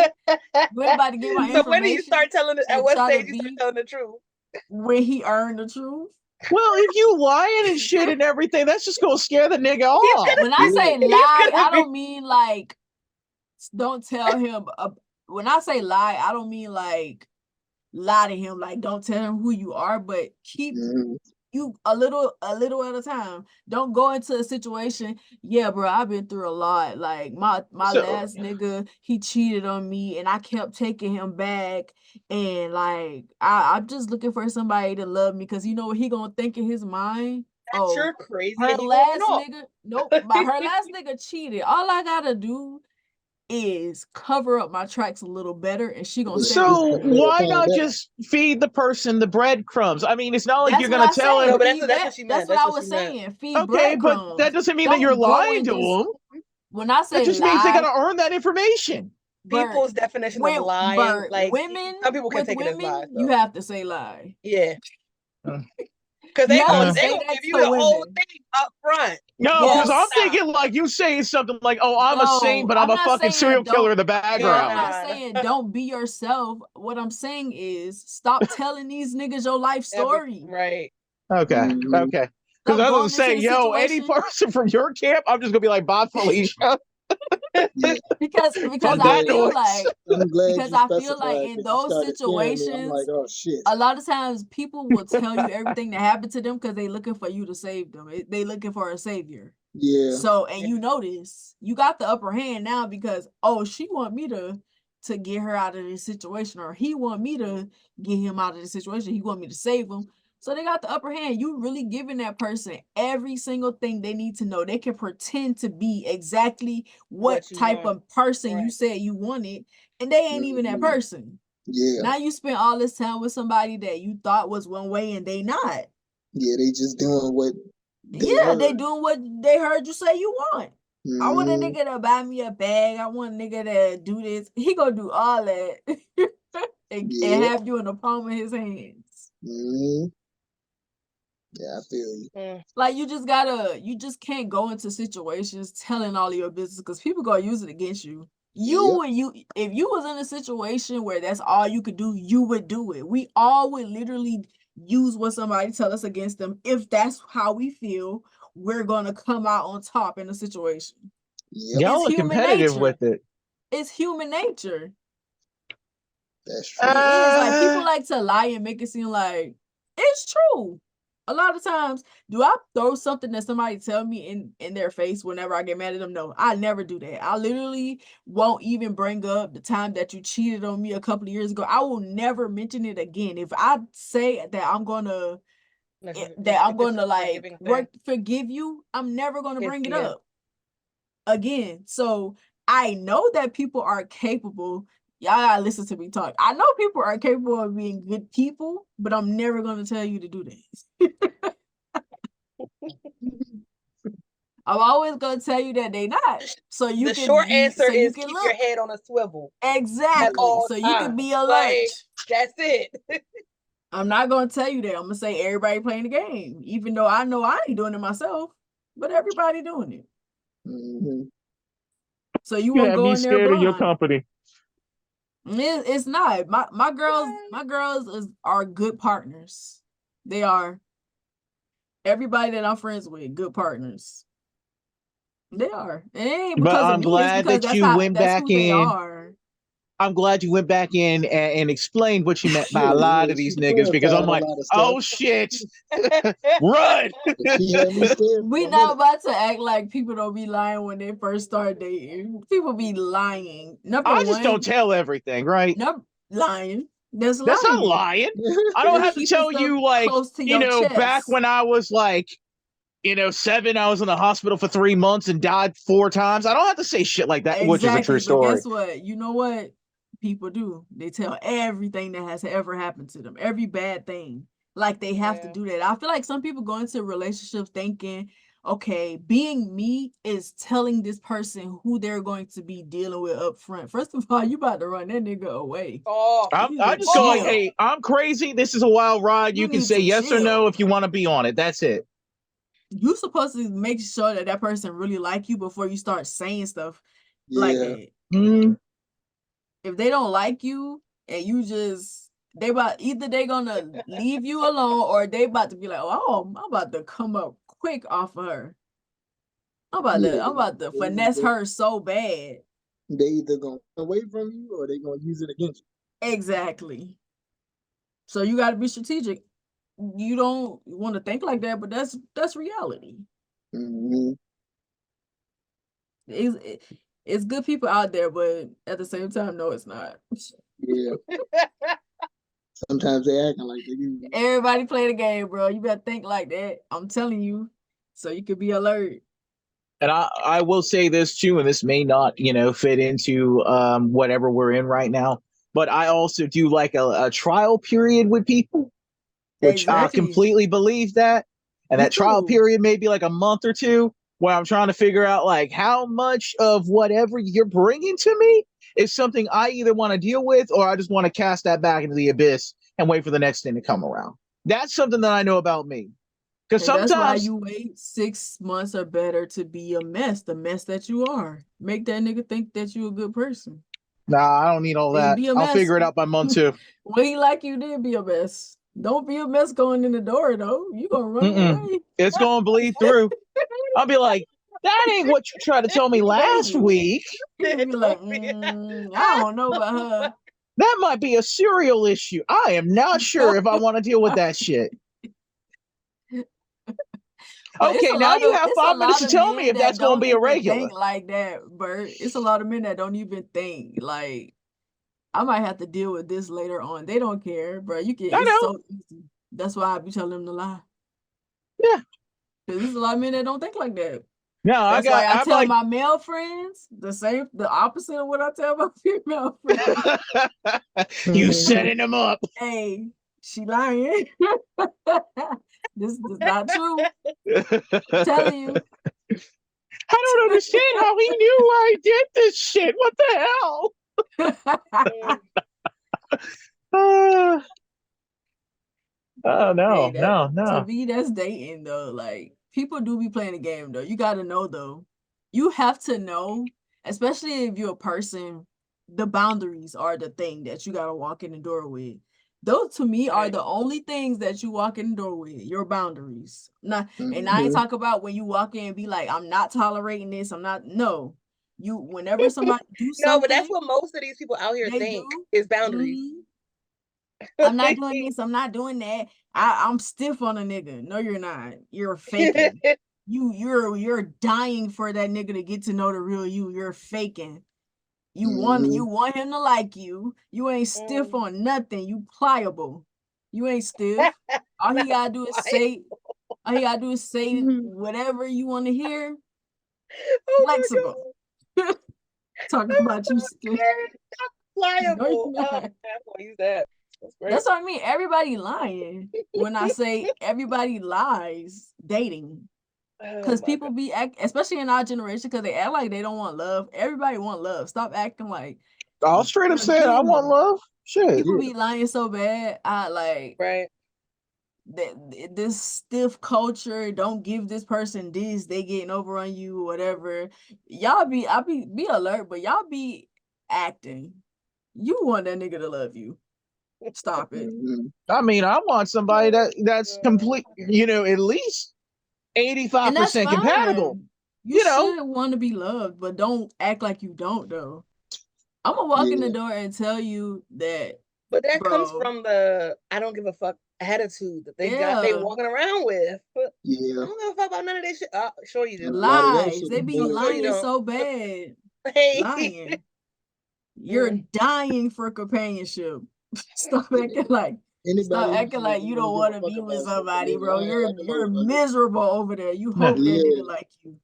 [SPEAKER 3] You ain't about to get my
[SPEAKER 1] So when do you
[SPEAKER 3] information
[SPEAKER 1] start telling at
[SPEAKER 3] and
[SPEAKER 1] what
[SPEAKER 3] try to
[SPEAKER 1] stage you start
[SPEAKER 3] be
[SPEAKER 1] telling the truth?
[SPEAKER 3] when he earned the truth.
[SPEAKER 4] Well, if you lying and shit and everything, that's just gonna scare the nigga
[SPEAKER 1] He's
[SPEAKER 4] off.
[SPEAKER 1] gonna
[SPEAKER 3] When I
[SPEAKER 2] Yeah.
[SPEAKER 3] say
[SPEAKER 1] he's
[SPEAKER 3] lie,
[SPEAKER 1] gonna
[SPEAKER 3] I
[SPEAKER 1] be
[SPEAKER 3] don't mean like don't tell him. When I say lie, I don't mean like lie to him, like don't tell him who you are, but keep
[SPEAKER 2] Mm-hmm.
[SPEAKER 3] you a little at a time. Don't go into a situation. Yeah, bro, I've been through a lot. Like my
[SPEAKER 4] So
[SPEAKER 3] last nigga, he cheated on me, and I kept taking him back. And like I'm just looking for somebody to love me, because you know what he gonna think in his mind.
[SPEAKER 1] that
[SPEAKER 3] Oh,
[SPEAKER 1] you're crazy
[SPEAKER 3] her
[SPEAKER 1] and he gonna run
[SPEAKER 3] last
[SPEAKER 1] off.
[SPEAKER 3] nigga. Nope, my her last nigga cheated. All I gotta do is cover up my tracks a little better, and she gonna stay with
[SPEAKER 4] so
[SPEAKER 3] me.
[SPEAKER 2] Never
[SPEAKER 4] why
[SPEAKER 2] find
[SPEAKER 4] not
[SPEAKER 2] out.
[SPEAKER 4] just feed the person the breadcrumbs? I mean, it's not like
[SPEAKER 3] That's
[SPEAKER 4] you're
[SPEAKER 3] what
[SPEAKER 4] gonna
[SPEAKER 3] I
[SPEAKER 4] tell
[SPEAKER 3] said.
[SPEAKER 1] No,
[SPEAKER 4] him,
[SPEAKER 1] but
[SPEAKER 3] Feed
[SPEAKER 1] that's
[SPEAKER 3] that.
[SPEAKER 1] what she
[SPEAKER 3] That's
[SPEAKER 1] meant.
[SPEAKER 3] what
[SPEAKER 1] That's
[SPEAKER 3] I
[SPEAKER 1] what she
[SPEAKER 3] was
[SPEAKER 1] meant.
[SPEAKER 3] saying. Feed
[SPEAKER 4] okay, but that
[SPEAKER 3] breadcrumbs.
[SPEAKER 4] doesn't mean that you're
[SPEAKER 3] Don't go
[SPEAKER 4] lying
[SPEAKER 3] and
[SPEAKER 4] to
[SPEAKER 3] just
[SPEAKER 4] them.
[SPEAKER 3] when I
[SPEAKER 4] That
[SPEAKER 3] say
[SPEAKER 4] just means they
[SPEAKER 3] lie,
[SPEAKER 4] gotta earn that information.
[SPEAKER 3] Bert,
[SPEAKER 1] People's definition of
[SPEAKER 3] when
[SPEAKER 1] lying,
[SPEAKER 3] Bert,
[SPEAKER 1] like
[SPEAKER 3] women
[SPEAKER 1] some people can
[SPEAKER 3] with
[SPEAKER 1] take it as
[SPEAKER 3] women,
[SPEAKER 1] lies
[SPEAKER 3] you
[SPEAKER 1] though.
[SPEAKER 3] have to say lie.
[SPEAKER 1] Yeah.
[SPEAKER 4] Uh,
[SPEAKER 1] Because
[SPEAKER 3] You
[SPEAKER 1] they
[SPEAKER 3] have
[SPEAKER 1] gonna
[SPEAKER 3] to
[SPEAKER 4] uh,
[SPEAKER 1] they
[SPEAKER 3] say
[SPEAKER 1] gonna
[SPEAKER 3] that
[SPEAKER 1] give you
[SPEAKER 3] to
[SPEAKER 1] the whole
[SPEAKER 3] women.
[SPEAKER 1] thing up front.
[SPEAKER 4] no,
[SPEAKER 1] Full
[SPEAKER 4] because I'm
[SPEAKER 3] Yes.
[SPEAKER 1] stop.
[SPEAKER 4] thinking like you saying something like, "Oh, I'm a saint,
[SPEAKER 3] No,
[SPEAKER 4] but I'm
[SPEAKER 3] I'm
[SPEAKER 4] a
[SPEAKER 3] not
[SPEAKER 4] fucking
[SPEAKER 3] saying
[SPEAKER 4] serial killer
[SPEAKER 3] don't.
[SPEAKER 4] in the
[SPEAKER 1] Yeah,
[SPEAKER 3] No, I'm
[SPEAKER 4] background."
[SPEAKER 3] not
[SPEAKER 1] nah.
[SPEAKER 3] saying don't be yourself. What I'm saying is stop telling these niggas your life story.
[SPEAKER 1] Right.
[SPEAKER 4] Okay,
[SPEAKER 2] Mm-hmm.
[SPEAKER 4] okay. Because
[SPEAKER 3] Stop
[SPEAKER 4] I was gonna
[SPEAKER 3] going into
[SPEAKER 4] say,
[SPEAKER 3] the
[SPEAKER 4] yo, any
[SPEAKER 3] situation
[SPEAKER 4] person from your camp, I'm just gonna be like, "Bye, Felicia."
[SPEAKER 2] Yeah.
[SPEAKER 3] because
[SPEAKER 2] I'm
[SPEAKER 4] Fuck
[SPEAKER 3] I
[SPEAKER 4] that
[SPEAKER 2] glad.
[SPEAKER 3] feel
[SPEAKER 4] noise.
[SPEAKER 3] like
[SPEAKER 2] I'm glad
[SPEAKER 3] because
[SPEAKER 2] you
[SPEAKER 3] I feel like
[SPEAKER 2] specified
[SPEAKER 3] in
[SPEAKER 2] because you
[SPEAKER 3] those
[SPEAKER 2] started scaring me. I'm like,
[SPEAKER 3] situations,
[SPEAKER 2] oh shit.
[SPEAKER 3] a lot of times people will tell you everything that happened to them because they looking for you to save them. They looking for a savior.
[SPEAKER 2] Yeah.
[SPEAKER 3] So, and you notice you got the upper hand now because oh, she want me to get her out of this situation, or he want me to get him out of this situation. He want me to save him. So they got the upper hand. You really giving that person every single thing they need to know. They can pretend to be exactly what
[SPEAKER 1] What you
[SPEAKER 3] type
[SPEAKER 1] want.
[SPEAKER 3] of person you
[SPEAKER 1] Right.
[SPEAKER 3] said you wanted, and they ain't even that
[SPEAKER 2] Mm-hmm.
[SPEAKER 3] person.
[SPEAKER 2] Yeah.
[SPEAKER 3] Now you spent all this time with somebody that you thought was one way and they not.
[SPEAKER 2] Yeah. They just doing what they
[SPEAKER 3] Yeah, they
[SPEAKER 2] heard.
[SPEAKER 3] doing what they heard you say you want. I want a
[SPEAKER 2] Mm-hmm.
[SPEAKER 3] nigga to buy me a bag. I want a nigga to do this. He gonna do all that and
[SPEAKER 2] Yeah.
[SPEAKER 3] have you in the palm of his hands.
[SPEAKER 2] Mm-hmm. Yeah. I feel you.
[SPEAKER 1] Mm.
[SPEAKER 3] Like you just can't go into situations telling all of your business because people gonna use it against you.
[SPEAKER 2] Yep.
[SPEAKER 3] If you was in a situation where that's all you could do, you would do it. We all would literally use what somebody tell us against them. If that's how we feel, we're gonna come out on top in a situation.
[SPEAKER 2] Yep.
[SPEAKER 3] It's
[SPEAKER 4] Y'all are
[SPEAKER 3] human
[SPEAKER 4] competitive
[SPEAKER 3] nature.
[SPEAKER 4] with it.
[SPEAKER 3] It's human nature.
[SPEAKER 2] That's
[SPEAKER 3] It
[SPEAKER 2] true.
[SPEAKER 3] is like people
[SPEAKER 4] Uh,
[SPEAKER 3] like to lie and make it seem like it's true. A lot of times, do I throw something that somebody tell me in their face whenever I get mad at them? No, I never do that. I literally won't even bring up the time that you cheated on me a couple of years ago. I will never mention it again. If I say that
[SPEAKER 1] If it's a
[SPEAKER 3] like
[SPEAKER 1] forgiving thing.
[SPEAKER 3] forgive you, I'm never gonna
[SPEAKER 1] If
[SPEAKER 3] bring it
[SPEAKER 1] yeah.
[SPEAKER 3] up again. So I know that people are capable. Y'all gotta listen to me talk. I know people are capable of being good people, but I'm never gonna tell you to do that. I'm always gonna tell you that they not. So you
[SPEAKER 1] The
[SPEAKER 3] can
[SPEAKER 1] short
[SPEAKER 3] be,
[SPEAKER 1] answer
[SPEAKER 3] so you
[SPEAKER 1] is
[SPEAKER 3] can
[SPEAKER 1] keep
[SPEAKER 3] look.
[SPEAKER 1] your head on a swivel at
[SPEAKER 3] Exactly.
[SPEAKER 1] all
[SPEAKER 3] So you can
[SPEAKER 1] times.
[SPEAKER 3] be alert.
[SPEAKER 1] Like, that's it.
[SPEAKER 3] I'm not gonna tell you that. I'm gonna say everybody playing the game, even though I know I ain't doing it myself, but everybody doing it.
[SPEAKER 2] Mm-hmm.
[SPEAKER 3] So you
[SPEAKER 4] You
[SPEAKER 3] won't
[SPEAKER 4] have
[SPEAKER 3] go
[SPEAKER 4] me
[SPEAKER 3] in there
[SPEAKER 4] scared of your
[SPEAKER 3] blind.
[SPEAKER 4] company.
[SPEAKER 3] It's not. My girls are good partners. They are. Everybody that I'm friends with, good partners. They are. And it ain't
[SPEAKER 4] But
[SPEAKER 3] because of
[SPEAKER 4] I'm
[SPEAKER 3] me. It's
[SPEAKER 4] glad
[SPEAKER 3] because
[SPEAKER 4] that you went
[SPEAKER 3] that's
[SPEAKER 4] back
[SPEAKER 3] who they
[SPEAKER 4] in.
[SPEAKER 3] are.
[SPEAKER 4] I'm glad you went back in and explained what you meant by a lot
[SPEAKER 2] Yeah,
[SPEAKER 4] of
[SPEAKER 2] she
[SPEAKER 4] these niggas because I'm
[SPEAKER 2] clarified a
[SPEAKER 4] like,
[SPEAKER 2] lot of stuff.
[SPEAKER 4] oh shit, run.
[SPEAKER 2] She had me scared
[SPEAKER 3] We
[SPEAKER 2] for a
[SPEAKER 3] not
[SPEAKER 2] minute.
[SPEAKER 3] about to act like people don't be lying when they first start dating. People be lying. Number
[SPEAKER 4] I just don't
[SPEAKER 3] one,
[SPEAKER 4] tell everything, right?
[SPEAKER 3] lying. There's
[SPEAKER 4] That's not
[SPEAKER 3] lying.
[SPEAKER 4] lying. I don't
[SPEAKER 3] You're
[SPEAKER 4] have to
[SPEAKER 3] keeping
[SPEAKER 4] tell
[SPEAKER 3] stuff
[SPEAKER 4] you, like,
[SPEAKER 3] close to your
[SPEAKER 4] back
[SPEAKER 3] chest.
[SPEAKER 4] when I was like, 7, I was in the hospital for 3 months and died 4 times. I don't have to say shit like that, which is a true
[SPEAKER 3] Exactly. But
[SPEAKER 4] story.
[SPEAKER 3] guess what? You know what people do? They tell everything that has ever happened to them, every bad thing. Like they have to do that. I feel like some people go into relationships thinking, okay, being me is telling this person who they're going to be dealing with up front. First of all, you about to run that nigga away.
[SPEAKER 1] Oh,
[SPEAKER 3] You need
[SPEAKER 4] I
[SPEAKER 3] to
[SPEAKER 4] just go like,
[SPEAKER 3] chill.
[SPEAKER 4] hey, I'm crazy. This is a wild ride.
[SPEAKER 3] You
[SPEAKER 4] You can
[SPEAKER 3] need
[SPEAKER 4] say
[SPEAKER 3] to
[SPEAKER 4] yes or no
[SPEAKER 3] chill.
[SPEAKER 4] if you want to be on it. That's it.
[SPEAKER 3] You supposed to make sure that that person really like you before you start saying stuff like
[SPEAKER 2] Yeah.
[SPEAKER 3] that.
[SPEAKER 4] Mm.
[SPEAKER 3] If they don't like you and you just either they gonna leave you alone or they about to be like, oh, I'm about to come up quick off of her. I'm
[SPEAKER 2] Yeah.
[SPEAKER 3] about to
[SPEAKER 2] They
[SPEAKER 3] finesse
[SPEAKER 2] either,
[SPEAKER 3] her so bad.
[SPEAKER 2] they either gonna away from you or they gonna use it against
[SPEAKER 3] Exactly. So you got to be strategic. You don't want to think like that, but that's reality.
[SPEAKER 2] you. Mm-hmm.
[SPEAKER 3] It's good people out there, but at the same time, no, it's not.
[SPEAKER 2] Yeah. Sometimes they acting like they use it.
[SPEAKER 3] Everybody play the game, bro. You better think like that. I'm telling you, so you could be alert.
[SPEAKER 4] And I will say this too, and this may not, fit into whatever we're in right now, but I also do like a trial period with people, which I
[SPEAKER 3] Exactly.
[SPEAKER 4] completely believe that. And
[SPEAKER 3] Me
[SPEAKER 4] that trial
[SPEAKER 3] too.
[SPEAKER 4] period may be like a month or two where I'm trying to figure out like how much of whatever you're bringing to me is something I either want to deal with or I just want to cast that back into the abyss and wait for the next thing to come around. That's something that I know about me. Because
[SPEAKER 3] And that's why
[SPEAKER 4] sometimes,
[SPEAKER 3] you wait 6 months or better to be a mess, the mess that you are. Make that nigga think that you a good person.
[SPEAKER 4] nah, I don't need all
[SPEAKER 3] Then
[SPEAKER 4] that.
[SPEAKER 3] be a
[SPEAKER 4] I'll
[SPEAKER 3] mess.
[SPEAKER 4] figure it out by month 2.
[SPEAKER 3] When he like you, then be a mess. Don't be a mess going in the door though. You gonna run
[SPEAKER 4] Mm-mm.
[SPEAKER 3] away.
[SPEAKER 4] It's going to bleed through. I'll be like, that ain't what you tried to tell me last
[SPEAKER 3] Baby.
[SPEAKER 4] week.
[SPEAKER 3] You can be like, I don't know about her.
[SPEAKER 4] That might be a serial issue. I am not sure if I want to deal with that shit.
[SPEAKER 3] But
[SPEAKER 4] Okay, now you have
[SPEAKER 3] it's a
[SPEAKER 4] 5 minutes
[SPEAKER 3] lot
[SPEAKER 4] to
[SPEAKER 3] of
[SPEAKER 4] tell me
[SPEAKER 3] men
[SPEAKER 4] if that's
[SPEAKER 3] that
[SPEAKER 4] going to
[SPEAKER 3] don't
[SPEAKER 4] be a
[SPEAKER 3] even
[SPEAKER 4] regular.
[SPEAKER 3] think like that, Bert. It's a lot of men that don't even think like I might have to deal with this later on. They don't care, bro.
[SPEAKER 4] I
[SPEAKER 3] It's
[SPEAKER 4] know.
[SPEAKER 3] so easy. That's why I be telling them to lie.
[SPEAKER 4] Yeah.
[SPEAKER 3] Because there's a lot of men that don't think like that.
[SPEAKER 4] No,
[SPEAKER 3] That's why I
[SPEAKER 4] I'm
[SPEAKER 3] tell
[SPEAKER 4] like,
[SPEAKER 3] my male friends the opposite of what I tell my female friends.
[SPEAKER 4] you setting them up.
[SPEAKER 3] Hey, she lying. This is not true. I'm telling you.
[SPEAKER 4] I don't understand how he knew I did this shit. What the hell? Oh,
[SPEAKER 3] Hey,
[SPEAKER 4] no,
[SPEAKER 3] that
[SPEAKER 4] no,
[SPEAKER 3] to
[SPEAKER 4] no.
[SPEAKER 3] me, that's dating though. Like people do be playing the game though. You gotta know though. You have to know, especially if you're a person, the boundaries are the thing that you gotta walk in the door with. Those to me are the only things that you walk in the door with, your boundaries. Not and I ain't
[SPEAKER 2] Mm-hmm.
[SPEAKER 3] talk about when you walk in and be like, I'm not tolerating this. I'm not no. You whenever somebody do
[SPEAKER 1] No, but that's
[SPEAKER 3] something,
[SPEAKER 1] what most of these people out here
[SPEAKER 3] they
[SPEAKER 1] think
[SPEAKER 3] do.
[SPEAKER 1] is boundaries.
[SPEAKER 3] Mhm. I'm not doing this. I'm not doing that. I'm stiff on a nigga. No, you're not. You're faking. You're dying for that nigga to get to know the real you. You're faking. You
[SPEAKER 2] Mm-hmm.
[SPEAKER 3] want him to like you. You ain't stiff on nothing. You pliable. You ain't stiff. All he gotta do is say. All he gotta do is say whatever you want to hear.
[SPEAKER 1] Oh
[SPEAKER 3] Flexible. Talking about you stiff.
[SPEAKER 1] my god.
[SPEAKER 3] No, you're
[SPEAKER 1] Pliable.
[SPEAKER 3] not.
[SPEAKER 1] I'm gonna use that. That's great.
[SPEAKER 3] That's what I mean. Everybody lying. When I say everybody lies, dating.
[SPEAKER 1] Oh
[SPEAKER 3] Cause
[SPEAKER 1] my
[SPEAKER 3] people
[SPEAKER 1] God.
[SPEAKER 3] be especially in our generation, cause they act like they don't want love. Everybody want love. Stop acting like
[SPEAKER 4] I'll straight up
[SPEAKER 3] you're
[SPEAKER 4] say it. I want
[SPEAKER 3] human.
[SPEAKER 4] love. Shit.
[SPEAKER 3] People
[SPEAKER 2] Yeah.
[SPEAKER 3] be lying so bad. I like
[SPEAKER 1] Right.
[SPEAKER 3] that this stiff culture. Don't give this person this. They getting over on you or whatever. Y'all be be alert, but y'all be acting. You want that nigga to love you. Stop it.
[SPEAKER 2] Mhm.
[SPEAKER 4] I mean, I want somebody that's
[SPEAKER 1] God.
[SPEAKER 4] complete. At least
[SPEAKER 3] And that's
[SPEAKER 4] 85% compatible.
[SPEAKER 3] fine. You
[SPEAKER 4] You know,
[SPEAKER 3] should want to be loved, but don't act like you don't though. I'm gonna walk in the
[SPEAKER 2] Yeah.
[SPEAKER 3] door and tell you that,
[SPEAKER 1] But that comes
[SPEAKER 3] bro.
[SPEAKER 1] from the I don't give a fuck attitude that they
[SPEAKER 3] Yeah,
[SPEAKER 1] walking around with. I
[SPEAKER 2] Yeah.
[SPEAKER 1] don't give a fuck about none of this shit. Sure you
[SPEAKER 2] A
[SPEAKER 1] do.
[SPEAKER 2] lot of that
[SPEAKER 3] lies.
[SPEAKER 2] shit
[SPEAKER 3] They
[SPEAKER 2] is
[SPEAKER 3] be
[SPEAKER 1] Sure
[SPEAKER 2] bullshit.
[SPEAKER 1] you
[SPEAKER 3] lying
[SPEAKER 1] don't.
[SPEAKER 3] so bad.
[SPEAKER 1] Hey.
[SPEAKER 3] Lying. You're
[SPEAKER 1] Mm.
[SPEAKER 3] dying for companionship. Stop
[SPEAKER 2] Any-
[SPEAKER 3] acting like
[SPEAKER 2] Anybody who says they
[SPEAKER 3] you
[SPEAKER 2] don't
[SPEAKER 3] don't
[SPEAKER 2] give
[SPEAKER 3] want
[SPEAKER 2] a
[SPEAKER 3] to
[SPEAKER 2] fuck
[SPEAKER 3] be with
[SPEAKER 2] about something,
[SPEAKER 3] somebody,
[SPEAKER 2] they
[SPEAKER 3] bro.
[SPEAKER 2] lying like a
[SPEAKER 3] You're
[SPEAKER 2] motherfucker.
[SPEAKER 3] miserable over there. You
[SPEAKER 4] nah.
[SPEAKER 3] hope that nigga
[SPEAKER 2] Yeah.
[SPEAKER 3] like you.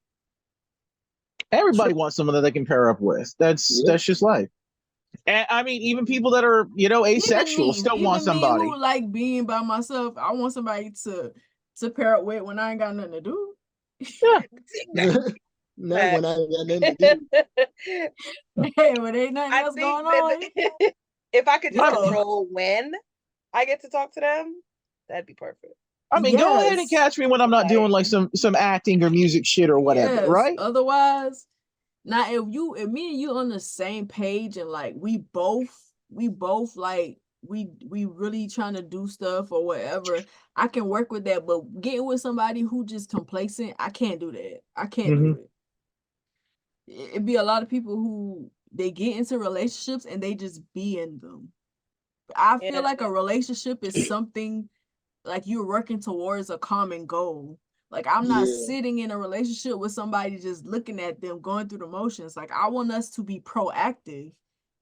[SPEAKER 4] Everybody wants someone that they can pair up with.
[SPEAKER 2] Yep.
[SPEAKER 4] That's just life. And I mean, even people that are asexual still want
[SPEAKER 3] Even me
[SPEAKER 4] somebody.
[SPEAKER 3] who like being by myself, I want somebody to pair up with when I ain't got nothing to do.
[SPEAKER 4] Yeah.
[SPEAKER 2] Not when I
[SPEAKER 1] Facts.
[SPEAKER 2] ain't got nothing to do.
[SPEAKER 3] Hey, when ain't nothing
[SPEAKER 1] I
[SPEAKER 3] else
[SPEAKER 1] think
[SPEAKER 3] going on,
[SPEAKER 1] that if I could just
[SPEAKER 3] yo,
[SPEAKER 1] control when I get to talk to them, that'd be perfect.
[SPEAKER 4] I mean, go ahead and
[SPEAKER 3] yes,
[SPEAKER 4] catch me when I'm not doing
[SPEAKER 1] Like,
[SPEAKER 4] like some acting or music shit or whatever,
[SPEAKER 3] yes.
[SPEAKER 4] right?
[SPEAKER 3] Otherwise, now if me and you on the same page and like we both like we really trying to do stuff or whatever, I can work with that. But getting with somebody who just complacent, I can't do that. I can't
[SPEAKER 4] Mm-hmm.
[SPEAKER 3] do it. It'd be a lot of people who they get into relationships and they just be in them. I feel
[SPEAKER 1] yeah,
[SPEAKER 3] like a relationship is something like you're working towards a common goal. Like I'm not
[SPEAKER 2] Yeah.
[SPEAKER 3] sitting in a relationship with somebody just looking at them going through the motions. Like I want us to be proactive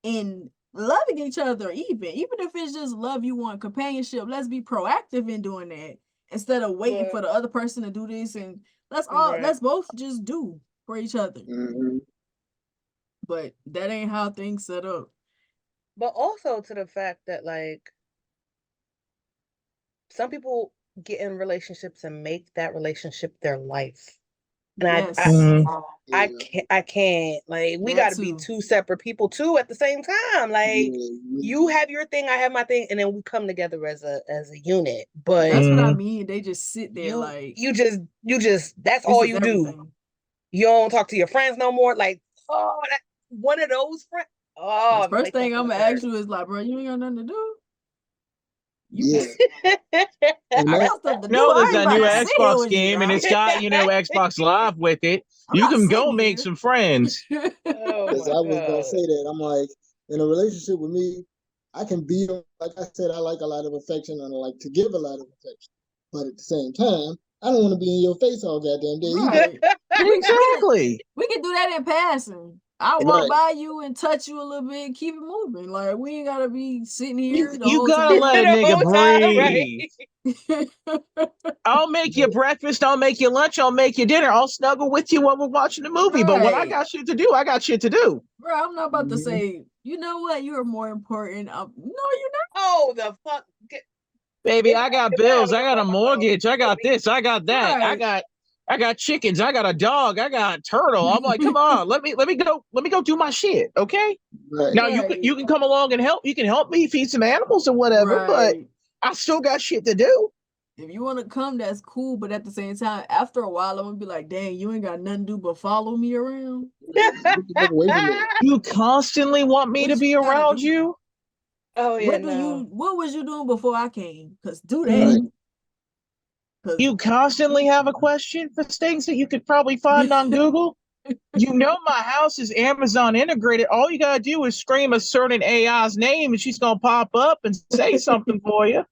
[SPEAKER 3] in loving each other, even if it's just love you want companionship. Let's be proactive in doing that instead of waiting
[SPEAKER 1] but
[SPEAKER 3] for the other person to do this. And
[SPEAKER 1] right.
[SPEAKER 3] let's both just do for each other.
[SPEAKER 2] Hmm.
[SPEAKER 3] But that ain't how things set up.
[SPEAKER 1] But also to the fact that like some people get in relationships and make that relationship their life. And
[SPEAKER 3] Yes,
[SPEAKER 2] Yeah.
[SPEAKER 1] I can't. Like we
[SPEAKER 3] that
[SPEAKER 1] got to be
[SPEAKER 3] too.
[SPEAKER 1] two separate people too at the same time. Like
[SPEAKER 2] Yeah.
[SPEAKER 1] you have your thing, I have my thing, and then we come together as a unit. But
[SPEAKER 3] That's what I
[SPEAKER 4] Mm-hmm.
[SPEAKER 3] mean. They just sit there like
[SPEAKER 1] you just that's
[SPEAKER 3] this
[SPEAKER 1] all
[SPEAKER 3] is
[SPEAKER 1] you do.
[SPEAKER 3] everything.
[SPEAKER 1] You don't talk to your friends no more. Like, oh, that one of those friends.
[SPEAKER 3] The
[SPEAKER 1] Oh,
[SPEAKER 3] first
[SPEAKER 1] make my
[SPEAKER 3] thing I'm
[SPEAKER 1] stomach
[SPEAKER 3] gonna ask
[SPEAKER 1] hurt.
[SPEAKER 3] you is like, bro, you ain't got nothing to do. You,
[SPEAKER 2] Yeah. And
[SPEAKER 3] I
[SPEAKER 2] that
[SPEAKER 3] got stuff to do.
[SPEAKER 4] No, there's
[SPEAKER 3] I ain't
[SPEAKER 4] that
[SPEAKER 3] about
[SPEAKER 4] new
[SPEAKER 3] to sit here
[SPEAKER 4] Xbox
[SPEAKER 3] with you,
[SPEAKER 4] game and
[SPEAKER 3] dog.
[SPEAKER 4] it's got, Xbox Live with it.
[SPEAKER 3] I'm
[SPEAKER 4] You
[SPEAKER 3] not
[SPEAKER 4] can go
[SPEAKER 3] sitting
[SPEAKER 4] make
[SPEAKER 3] here.
[SPEAKER 4] some friends.
[SPEAKER 1] Oh
[SPEAKER 2] because
[SPEAKER 1] my
[SPEAKER 2] I was gonna
[SPEAKER 1] god.
[SPEAKER 2] say that. I'm like, in a relationship with me, I can be like I said, I like a lot of affection and I like to give a lot of affection. But at the same time, I don't want to be in your face all goddamn day either.
[SPEAKER 3] Right.
[SPEAKER 4] Exactly.
[SPEAKER 3] We can do that in passing. I'll walk
[SPEAKER 2] Right.
[SPEAKER 3] by you and touch you a little bit and keep it moving. Like we ain't gotta be sitting
[SPEAKER 4] You
[SPEAKER 3] here the
[SPEAKER 4] you
[SPEAKER 3] whole
[SPEAKER 4] gotta let a
[SPEAKER 1] The
[SPEAKER 4] nigga
[SPEAKER 1] whole time, right?
[SPEAKER 4] breathe. I'll make you breakfast, I'll make you lunch, I'll make you dinner, I'll snuggle with you while we're watching the movie. But when I
[SPEAKER 3] Right.
[SPEAKER 4] got shit to do, I got shit to do.
[SPEAKER 3] Bro, I'm not about to
[SPEAKER 2] Mhm.
[SPEAKER 3] say, you know what, you're more important. No, you're
[SPEAKER 1] Oh, the fuck.
[SPEAKER 4] Baby, I got
[SPEAKER 1] Get that out
[SPEAKER 4] bills,
[SPEAKER 1] of
[SPEAKER 4] I
[SPEAKER 1] my
[SPEAKER 4] got a
[SPEAKER 1] fucking mouth.
[SPEAKER 4] mortgage, I got this, I got
[SPEAKER 3] not.
[SPEAKER 4] that,
[SPEAKER 3] Right.
[SPEAKER 4] I got chickens, I got a dog, I got a turtle. I'm like, come on, let me go do my shit, okay?
[SPEAKER 2] Right.
[SPEAKER 4] Now
[SPEAKER 3] Right.
[SPEAKER 4] you can come along and help. You can help me feed some animals or whatever, but
[SPEAKER 3] Right.
[SPEAKER 4] I still got shit to do.
[SPEAKER 3] If you want to come, that's cool. But at the same time, after a while, I'm gonna be like, dang, you ain't got nothing to do but follow me around.
[SPEAKER 2] Get the fuck away from me.
[SPEAKER 4] You constantly want me to
[SPEAKER 3] What
[SPEAKER 4] be
[SPEAKER 3] you gotta
[SPEAKER 4] around
[SPEAKER 3] do?
[SPEAKER 4] you.
[SPEAKER 1] Oh yeah, no.
[SPEAKER 3] What was you doing before I came? Cause do that.
[SPEAKER 2] Right.
[SPEAKER 4] Mm.
[SPEAKER 3] Cause
[SPEAKER 4] You constantly have a question for things that you could probably find on Google. You know my house is Amazon integrated. All you gotta do is scream a certain AI's name, and she's gonna pop up and say something for you.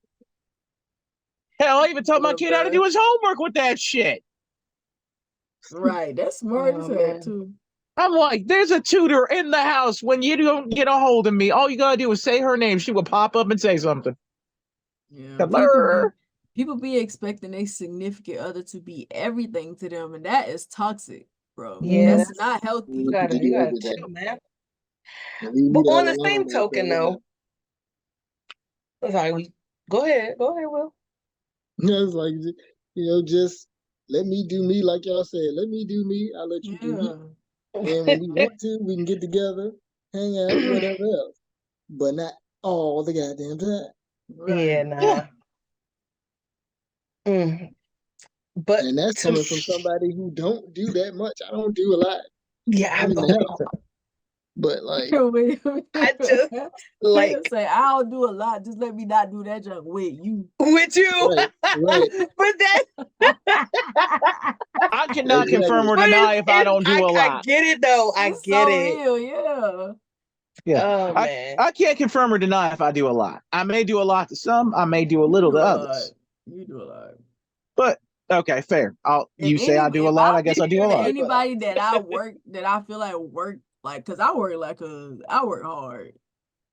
[SPEAKER 4] Hell, I even taught my
[SPEAKER 3] yeah,
[SPEAKER 4] kid how to
[SPEAKER 3] bro.
[SPEAKER 4] do his homework with that shit.
[SPEAKER 3] Right. That's smart as
[SPEAKER 1] Oh
[SPEAKER 3] hell
[SPEAKER 1] man.
[SPEAKER 3] too.
[SPEAKER 4] I'm like, there's a tutor in the house. When you don't get a hold of me, all you gotta do is say her name. She will pop up and say something.
[SPEAKER 3] Yeah.
[SPEAKER 4] Hello.
[SPEAKER 3] People be expecting a significant other to be everything to them, and that is toxic, bro.
[SPEAKER 1] Yeah,
[SPEAKER 4] Mm.
[SPEAKER 3] That's
[SPEAKER 1] that's
[SPEAKER 3] not
[SPEAKER 2] You
[SPEAKER 3] healthy.
[SPEAKER 2] need to give
[SPEAKER 1] you
[SPEAKER 2] you
[SPEAKER 1] gotta
[SPEAKER 2] everything.
[SPEAKER 1] chill, man.
[SPEAKER 2] And leave me
[SPEAKER 1] But
[SPEAKER 2] the hell
[SPEAKER 1] on the
[SPEAKER 2] alone
[SPEAKER 1] same
[SPEAKER 2] right
[SPEAKER 1] token,
[SPEAKER 2] there.
[SPEAKER 1] though, sorry, go ahead, Will.
[SPEAKER 2] It's like, just let me do me, like y'all said. Let me do me. I'll let you do you.
[SPEAKER 3] Yeah.
[SPEAKER 2] And when we want to, we can get together, hang out, whatever else. But not all the goddamn time.
[SPEAKER 1] Yeah,
[SPEAKER 3] Right.
[SPEAKER 1] nah. But
[SPEAKER 2] And that's
[SPEAKER 1] to
[SPEAKER 2] coming from somebody who don't do that much. I don't do a lot.
[SPEAKER 1] yeah,
[SPEAKER 2] Not in the house. But like,
[SPEAKER 1] I just like
[SPEAKER 3] Say I'll do a lot. Just let me not do that junk with you.
[SPEAKER 1] with you.
[SPEAKER 2] right, right.
[SPEAKER 1] But that
[SPEAKER 4] I cannot confirm
[SPEAKER 2] Exactly.
[SPEAKER 4] or
[SPEAKER 1] but
[SPEAKER 4] deny if I don't do a
[SPEAKER 1] I
[SPEAKER 4] lot.
[SPEAKER 1] get it though. I
[SPEAKER 3] It's
[SPEAKER 1] get
[SPEAKER 3] so
[SPEAKER 1] it.
[SPEAKER 3] real, yeah.
[SPEAKER 4] Yeah,
[SPEAKER 1] Oh
[SPEAKER 4] I
[SPEAKER 1] man.
[SPEAKER 4] I can't confirm or deny if I do a lot. I may do a lot to some. I may do a
[SPEAKER 3] You
[SPEAKER 4] little
[SPEAKER 3] do
[SPEAKER 4] to
[SPEAKER 3] a lot.
[SPEAKER 4] others.
[SPEAKER 3] You do a lot.
[SPEAKER 4] But okay, fair.
[SPEAKER 3] If
[SPEAKER 4] You say I do a
[SPEAKER 3] if
[SPEAKER 4] lot.
[SPEAKER 3] I
[SPEAKER 4] I guess I do a
[SPEAKER 3] if
[SPEAKER 4] lot.
[SPEAKER 3] anybody that I feel like work like because I work hard.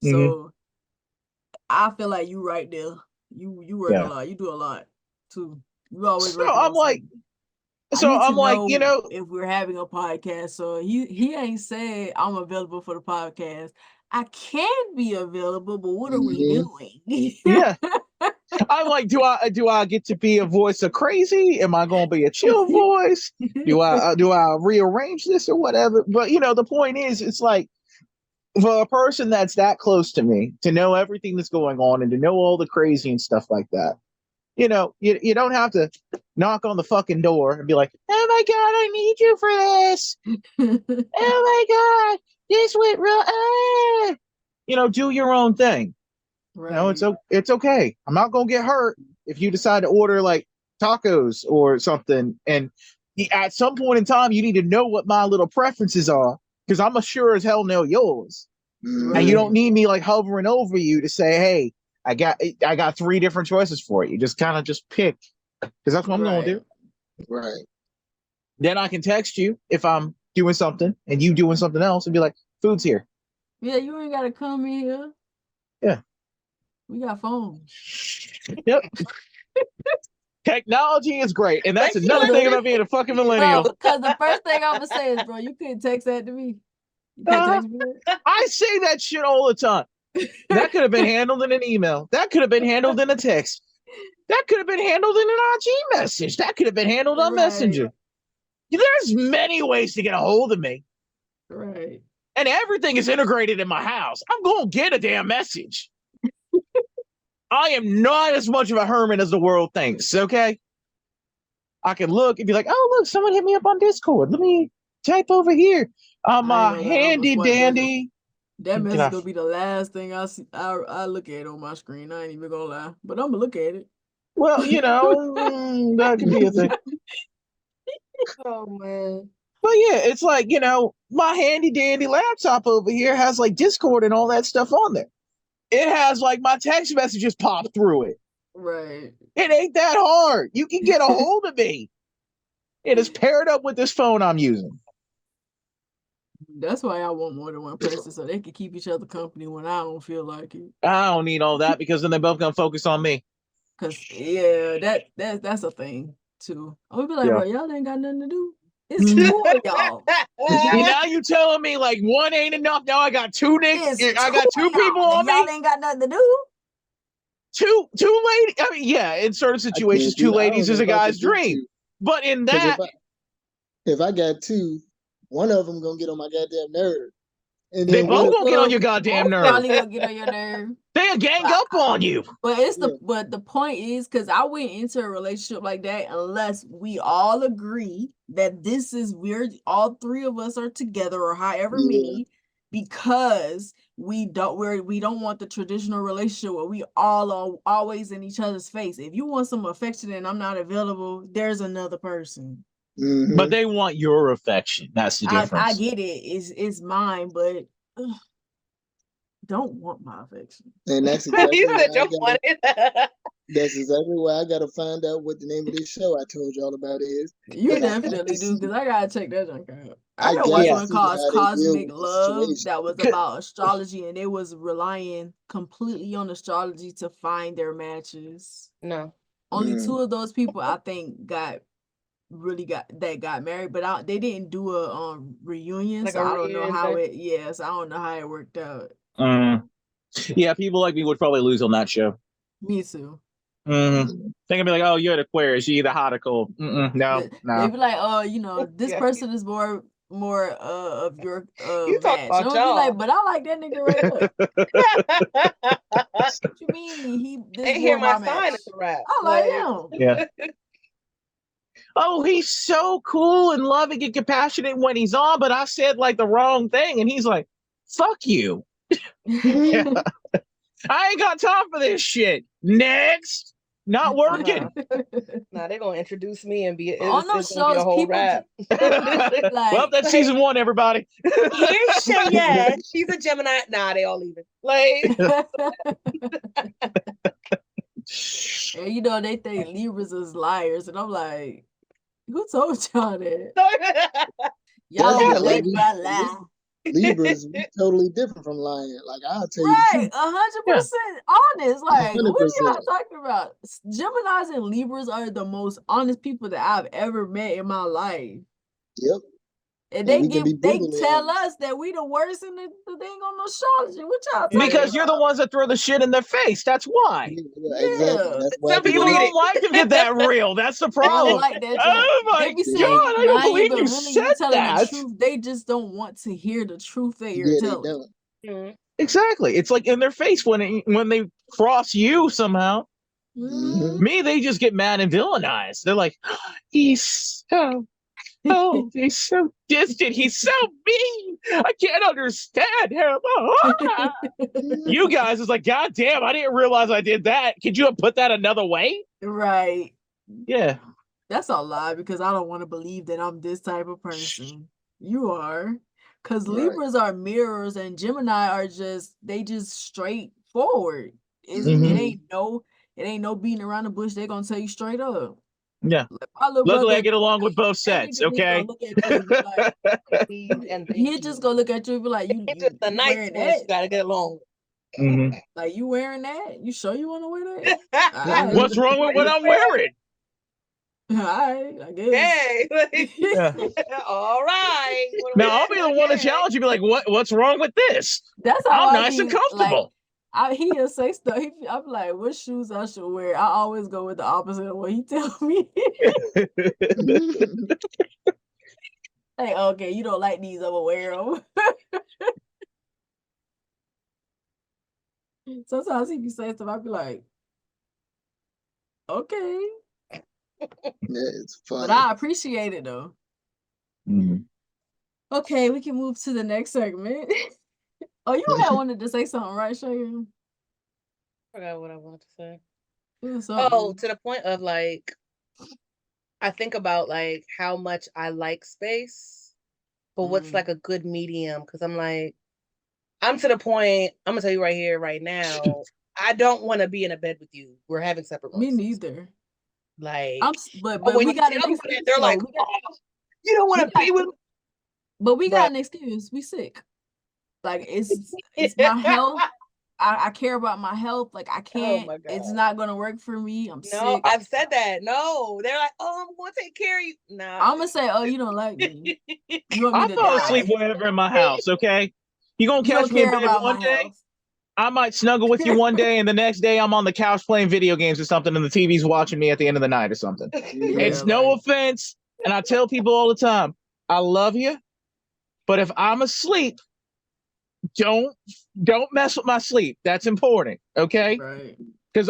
[SPEAKER 4] Mm-hmm.
[SPEAKER 3] So I feel like you right there. You work a
[SPEAKER 4] Yeah.
[SPEAKER 3] lot. You do a lot too. You always
[SPEAKER 4] So
[SPEAKER 3] working
[SPEAKER 4] I'm
[SPEAKER 3] on
[SPEAKER 4] like,
[SPEAKER 3] something. I need to
[SPEAKER 4] you
[SPEAKER 3] know
[SPEAKER 4] know,
[SPEAKER 3] if we're having a podcast. So he ain't said I'm available for the podcast. I can be available, but what are we
[SPEAKER 2] Mm-hmm.
[SPEAKER 3] doing?
[SPEAKER 4] yeah. I'm like, do I get to be a voice of crazy? Am I going to be a chill voice? Do I rearrange this or whatever? But the point is, it's like for a person that's that close to me to know everything that's going on and to know all the crazy and stuff like that. You don't have to knock on the fucking door and be like, oh my God, I need you for this. Oh my God, this went real. Do your own thing.
[SPEAKER 3] Right.
[SPEAKER 4] It's okay. I'm not gonna get hurt if you decide to order like tacos or something. And at some point in time, you need to know what my little preferences are because I'm sure as hell know yours. And you
[SPEAKER 2] Mm-hmm.
[SPEAKER 4] don't
[SPEAKER 3] Right.
[SPEAKER 4] need me like hovering over you to say, "Hey, I got three different choices for you. Just kind of just pick because that's what I'm gonna
[SPEAKER 3] Right.
[SPEAKER 4] do."
[SPEAKER 2] Right.
[SPEAKER 4] Then I can text you if I'm doing something and you doing something else and be like, "Food's here."
[SPEAKER 3] Yeah, you ain't gotta come in here.
[SPEAKER 4] Yeah.
[SPEAKER 3] We got phones.
[SPEAKER 4] Yep. Technology is great, and that's
[SPEAKER 1] Thank you.
[SPEAKER 4] another
[SPEAKER 3] Cause
[SPEAKER 4] thing
[SPEAKER 3] the
[SPEAKER 4] about being a fucking
[SPEAKER 3] bro,
[SPEAKER 4] millennial.
[SPEAKER 3] cause the first thing I'm gonna say is, bro, you couldn't text that to me. You can't
[SPEAKER 4] Uh,
[SPEAKER 3] text me
[SPEAKER 4] I say that shit all the time. That could have been handled in an email. That could have been handled in a text. That could have been handled in an IG message. That could have been handled on
[SPEAKER 3] Right.
[SPEAKER 4] Messenger. There's many ways to get a hold of me,
[SPEAKER 3] Right.
[SPEAKER 4] and everything is integrated in my house. I'm going to get a damn message. I am not as much of a hermit as the world thinks, okay? I can look and be like, oh, look, someone hit me up on Discord. Let me type over here. I'm
[SPEAKER 3] I ain't
[SPEAKER 4] a
[SPEAKER 3] gonna lie, I'm gonna
[SPEAKER 4] handy
[SPEAKER 3] swipe that.
[SPEAKER 4] dandy.
[SPEAKER 3] That
[SPEAKER 4] Can
[SPEAKER 3] message
[SPEAKER 4] I?
[SPEAKER 3] gonna be the last thing I see. I look at on my screen. I ain't even gonna lie, but I'm gonna look at it.
[SPEAKER 4] Well, that could be a thing.
[SPEAKER 1] Oh man.
[SPEAKER 4] But yeah, it's like, my handy dandy laptop over here has like Discord and all that stuff on there. It has like my text messages pop through it.
[SPEAKER 3] Right.
[SPEAKER 4] It ain't that hard. You can get a hold of me. It is paired up with this phone I'm using.
[SPEAKER 3] That's why I want more than one person so they can keep each other company when I don't feel like it.
[SPEAKER 4] I don't need all that because then they're both gonna focus on me.
[SPEAKER 3] Cause yeah, that's a thing too. I'm gonna be like,
[SPEAKER 4] Yeah.
[SPEAKER 3] bro, y'all ain't got nothing to do. It's two of y'all.
[SPEAKER 4] Now you telling me like one ain't enough. Now I got two
[SPEAKER 3] It's
[SPEAKER 4] I
[SPEAKER 3] two
[SPEAKER 4] got
[SPEAKER 3] of
[SPEAKER 4] two people
[SPEAKER 3] y'all,
[SPEAKER 4] on
[SPEAKER 3] and y'all
[SPEAKER 4] me.
[SPEAKER 3] ain't got nothing to do.
[SPEAKER 4] Two ladies. I mean, yeah, in certain
[SPEAKER 2] I
[SPEAKER 4] situations,
[SPEAKER 2] can't
[SPEAKER 4] two
[SPEAKER 2] do. I don't
[SPEAKER 4] ladies is
[SPEAKER 2] know
[SPEAKER 4] a
[SPEAKER 2] if I
[SPEAKER 4] guy's
[SPEAKER 2] could do
[SPEAKER 4] dream.
[SPEAKER 2] two.
[SPEAKER 4] But in
[SPEAKER 2] Because
[SPEAKER 4] that,
[SPEAKER 2] if I got two, one of them gonna get on my goddamn nerve, and
[SPEAKER 4] they
[SPEAKER 2] then one
[SPEAKER 4] both
[SPEAKER 2] of
[SPEAKER 4] gonna get on your
[SPEAKER 3] Both
[SPEAKER 4] goddamn nerve.
[SPEAKER 3] probably gonna get on your nerve.
[SPEAKER 4] They'll gang
[SPEAKER 3] But
[SPEAKER 4] up on you.
[SPEAKER 2] yeah.
[SPEAKER 3] but the point is because I went into a relationship like that unless we all agree that this is we're all three of us are together or however
[SPEAKER 2] Yeah.
[SPEAKER 3] many because we don't want the traditional relationship where we all are always in each other's face. If you want some affection and I'm not available, there's another person.
[SPEAKER 4] But
[SPEAKER 2] Mm-hmm.
[SPEAKER 4] they want your affection. That's the
[SPEAKER 3] I
[SPEAKER 4] difference.
[SPEAKER 3] get it. It's mine, but don't want my affection.
[SPEAKER 2] And that's
[SPEAKER 1] He
[SPEAKER 2] exactly
[SPEAKER 1] said
[SPEAKER 2] why I
[SPEAKER 1] you
[SPEAKER 2] gotta.
[SPEAKER 1] wanted.
[SPEAKER 2] That's exactly why I gotta find out what the name of this show I told y'all about is,
[SPEAKER 3] You
[SPEAKER 2] because I have to
[SPEAKER 3] definitely do,
[SPEAKER 2] see.
[SPEAKER 3] because I gotta check that junk out. I
[SPEAKER 2] I
[SPEAKER 3] gotta watch
[SPEAKER 2] gotta
[SPEAKER 4] Yeah.
[SPEAKER 3] one
[SPEAKER 2] see
[SPEAKER 3] called
[SPEAKER 2] how they deal
[SPEAKER 3] Cosmic
[SPEAKER 2] with the
[SPEAKER 3] Love
[SPEAKER 2] situation.
[SPEAKER 3] that was about astrology, and they was relying completely on astrology to find their matches.
[SPEAKER 1] No.
[SPEAKER 3] Only two of those people I think got married, but they didn't do a reunion,
[SPEAKER 1] Like
[SPEAKER 3] so
[SPEAKER 1] a
[SPEAKER 3] I don't know
[SPEAKER 1] reunion
[SPEAKER 3] how
[SPEAKER 1] thing.
[SPEAKER 3] yes, I don't know how it worked out.
[SPEAKER 4] Yeah, people like me would probably lose on that show.
[SPEAKER 3] Me too.
[SPEAKER 4] Mm-hmm. They can be like, "Oh, you're an Aquarius. You either hot or cold." No,
[SPEAKER 3] They
[SPEAKER 4] no.
[SPEAKER 3] be like, "Oh, this
[SPEAKER 1] Yeah.
[SPEAKER 3] person is more of your
[SPEAKER 1] You talk
[SPEAKER 3] match." And
[SPEAKER 1] about
[SPEAKER 3] I'm gonna be
[SPEAKER 1] y'all.
[SPEAKER 3] like, "But I like that nigga right there." What you mean this
[SPEAKER 1] Ain't
[SPEAKER 3] more
[SPEAKER 1] hear
[SPEAKER 3] of
[SPEAKER 1] my
[SPEAKER 3] my
[SPEAKER 1] sign
[SPEAKER 3] match?
[SPEAKER 1] is a rap.
[SPEAKER 3] I like him.
[SPEAKER 4] Yeah. Oh, he's so cool and loving and compassionate when he's on, but I said like the wrong thing, and he's like, "Fuck you." Yeah. I ain't got time for this shit. Next, not working.
[SPEAKER 1] Nah, they're gonna introduce me and
[SPEAKER 3] On those
[SPEAKER 1] it's gonna be a
[SPEAKER 3] shows,
[SPEAKER 1] whole
[SPEAKER 3] people
[SPEAKER 1] rap.
[SPEAKER 3] just be
[SPEAKER 4] Well,
[SPEAKER 3] like,
[SPEAKER 4] that's season 1, everybody.
[SPEAKER 1] Here's Cheyenne. She's a Gemini. Nah, they all leaving. Like,
[SPEAKER 3] and they think Libras is liars, and I'm like, who told y'all that? Y'all
[SPEAKER 2] That's
[SPEAKER 3] don't
[SPEAKER 2] the
[SPEAKER 1] yeah,
[SPEAKER 3] believe
[SPEAKER 1] like,
[SPEAKER 2] thing.
[SPEAKER 3] I lie.
[SPEAKER 2] Libras, we totally different from lying. Like, I'll tell you the
[SPEAKER 3] Right,
[SPEAKER 2] truth.
[SPEAKER 3] 100% honest. Like, what are
[SPEAKER 2] 100%.
[SPEAKER 3] y'all talking about? Geminis and Libras are the most honest people that I've ever met in my life.
[SPEAKER 2] Yep.
[SPEAKER 3] And
[SPEAKER 2] And we can be
[SPEAKER 3] they
[SPEAKER 2] brutally
[SPEAKER 3] tell
[SPEAKER 2] honest.
[SPEAKER 3] us that we the worst in the thing on astrology. What y'all talking
[SPEAKER 4] Because you're the
[SPEAKER 3] about?
[SPEAKER 4] ones that throw the shit in their face. That's why.
[SPEAKER 2] Yeah, exactly.
[SPEAKER 3] Yeah.
[SPEAKER 2] That's why
[SPEAKER 1] some people
[SPEAKER 4] People
[SPEAKER 1] need
[SPEAKER 2] people
[SPEAKER 1] it.
[SPEAKER 4] don't like to get that real. That's the
[SPEAKER 3] They don't
[SPEAKER 4] problem.
[SPEAKER 3] like that.
[SPEAKER 4] Oh
[SPEAKER 3] They
[SPEAKER 4] my
[SPEAKER 3] be
[SPEAKER 2] they
[SPEAKER 4] God,
[SPEAKER 3] saying
[SPEAKER 2] don't.
[SPEAKER 3] you
[SPEAKER 4] I don't
[SPEAKER 3] lying,
[SPEAKER 4] believe
[SPEAKER 3] but
[SPEAKER 4] you
[SPEAKER 3] really
[SPEAKER 4] said
[SPEAKER 3] you telling the
[SPEAKER 4] that.
[SPEAKER 3] truth. They just don't want to hear the truth that you're
[SPEAKER 2] Yeah, they
[SPEAKER 3] telling.
[SPEAKER 2] don't.
[SPEAKER 1] Mhm.
[SPEAKER 4] Exactly. It's like in their face when they cross you somehow.
[SPEAKER 2] Mm-hmm.
[SPEAKER 4] Me, they just get mad and villainized. They're like, he's so cold. He's so distant. He's so mean. I can't understand him. You guys is like, God damn, I didn't realize I did that. Could you have put that another way?
[SPEAKER 3] Right.
[SPEAKER 4] Yeah.
[SPEAKER 3] That's a lie because I don't want to believe that I'm this type of person. You are. Because
[SPEAKER 2] Right.
[SPEAKER 3] Libras are mirrors and Gemini are just straightforward.
[SPEAKER 4] Mhm.
[SPEAKER 3] It ain't no beating around the bush. They're gonna tell you straight up.
[SPEAKER 4] Yeah.
[SPEAKER 3] Like, my little
[SPEAKER 4] Luckily, I
[SPEAKER 3] brother,
[SPEAKER 4] get along with both
[SPEAKER 3] that
[SPEAKER 4] sets.
[SPEAKER 3] nigga just gonna
[SPEAKER 4] Okay.
[SPEAKER 3] look at you and be like,
[SPEAKER 1] Please and thank
[SPEAKER 3] he just
[SPEAKER 1] you.
[SPEAKER 3] gonna look at you and be like,
[SPEAKER 1] It's just the
[SPEAKER 3] you
[SPEAKER 1] nice
[SPEAKER 3] wearing
[SPEAKER 1] ones you
[SPEAKER 3] that?
[SPEAKER 1] gotta get along
[SPEAKER 4] Mhm.
[SPEAKER 3] Like you wearing that? You sure you wanna wear
[SPEAKER 1] with.
[SPEAKER 3] that? All right.
[SPEAKER 4] What's wrong with what I'm wearing?
[SPEAKER 3] All right, I guess.
[SPEAKER 1] Hey, like,
[SPEAKER 4] Yeah.
[SPEAKER 1] all right. You wanna wear
[SPEAKER 4] Now I'll
[SPEAKER 1] that?
[SPEAKER 4] be the one to
[SPEAKER 1] Okay.
[SPEAKER 4] challenge you. Be like, what's wrong with this?
[SPEAKER 3] That's how
[SPEAKER 4] I'm
[SPEAKER 3] I
[SPEAKER 4] nice and
[SPEAKER 3] be like.
[SPEAKER 4] comfortable.
[SPEAKER 3] He'll say stuff. I'm like, what shoes I should wear? I always go with the opposite of what he tell me. Like, okay, you don't like these, I'm gonna wear them. Sometimes he be saying stuff, I be like, okay,
[SPEAKER 2] Yeah, it's
[SPEAKER 3] but
[SPEAKER 2] funny.
[SPEAKER 3] I appreciate it though.
[SPEAKER 4] Mhm.
[SPEAKER 3] Okay, we can move to the next segment. Oh, you had wanted to say something, right, Cheyenne?
[SPEAKER 1] I forgot what I wanted to say.
[SPEAKER 3] It was
[SPEAKER 1] Oh,
[SPEAKER 3] something.
[SPEAKER 1] to the point of like, I think about like how much I like space, but what's like a good medium? Because I'm to the point, I'm gonna tell you right here, right now, I don't want to be in a bed with you. We're having separate
[SPEAKER 3] Me
[SPEAKER 1] ones.
[SPEAKER 3] neither.
[SPEAKER 1] Like,
[SPEAKER 3] But
[SPEAKER 1] when
[SPEAKER 3] we
[SPEAKER 1] you
[SPEAKER 3] got an
[SPEAKER 1] tell people that,
[SPEAKER 3] excuse
[SPEAKER 1] they're
[SPEAKER 3] though.
[SPEAKER 1] like, oh, you don't
[SPEAKER 3] We
[SPEAKER 1] want to
[SPEAKER 3] got
[SPEAKER 1] be with me.
[SPEAKER 3] but we got
[SPEAKER 1] Bruh.
[SPEAKER 3] an excuse. We sick. Like it's my health. I care about my health. Like I
[SPEAKER 1] Oh
[SPEAKER 3] can't.
[SPEAKER 1] my God.
[SPEAKER 3] It's not gonna work for me. I'm
[SPEAKER 1] No,
[SPEAKER 3] sick.
[SPEAKER 1] I've said that. No, they're like, oh, I'm gonna take care of you. Nah.
[SPEAKER 3] I'm gonna say, oh, you don't like me. You want me
[SPEAKER 4] I'll
[SPEAKER 3] to
[SPEAKER 4] fall asleep
[SPEAKER 3] die.
[SPEAKER 4] wherever in my house. Okay. You gonna
[SPEAKER 3] You
[SPEAKER 4] catch
[SPEAKER 3] don't
[SPEAKER 4] me in
[SPEAKER 3] care
[SPEAKER 4] bed
[SPEAKER 3] about
[SPEAKER 4] one
[SPEAKER 3] my
[SPEAKER 4] day.
[SPEAKER 3] health.
[SPEAKER 4] I might snuggle with you one day, and the next day I'm on the couch playing video games or something, and the TV's watching me at the end of the night or something.
[SPEAKER 3] Yeah,
[SPEAKER 4] It's no
[SPEAKER 3] like
[SPEAKER 4] offense, and I tell people all the time, I love you, but if I'm asleep, don't don't mess with my sleep. That's important, okay?
[SPEAKER 3] right.
[SPEAKER 4] Because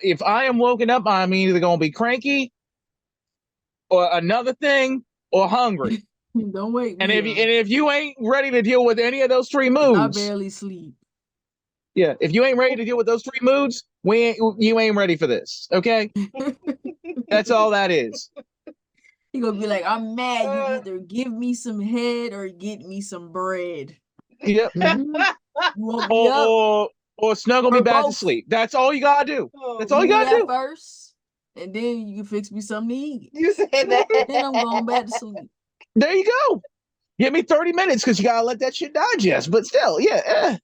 [SPEAKER 4] if I am woken up, I'm either gonna be cranky or another thing or hungry.
[SPEAKER 3] Don't wake
[SPEAKER 4] And
[SPEAKER 3] me up.
[SPEAKER 4] if you ain't ready to deal with any of those three
[SPEAKER 3] 'Cause I
[SPEAKER 4] moods,
[SPEAKER 3] barely sleep.
[SPEAKER 4] yeah, if you ain't ready to deal with those three moods, you ain't ready for this, okay? That's all that is.
[SPEAKER 3] He gonna be like, I'm mad. You
[SPEAKER 1] Uh,
[SPEAKER 3] either give me some head or get me some bread.
[SPEAKER 4] Yep.
[SPEAKER 3] You woke me up
[SPEAKER 4] Or snuggle me
[SPEAKER 3] or
[SPEAKER 4] back to
[SPEAKER 3] both.
[SPEAKER 4] sleep. That's all you gotta do.
[SPEAKER 1] oh,
[SPEAKER 4] That's all
[SPEAKER 3] You
[SPEAKER 4] you
[SPEAKER 3] do
[SPEAKER 1] man.
[SPEAKER 4] gotta
[SPEAKER 3] that
[SPEAKER 4] do.
[SPEAKER 3] first, and then you can fix me something to eat.
[SPEAKER 1] You said that.
[SPEAKER 3] Then I'm going back to sleep.
[SPEAKER 4] There you go. Give me 30 minutes because you gotta let that shit digest. But still, yeah.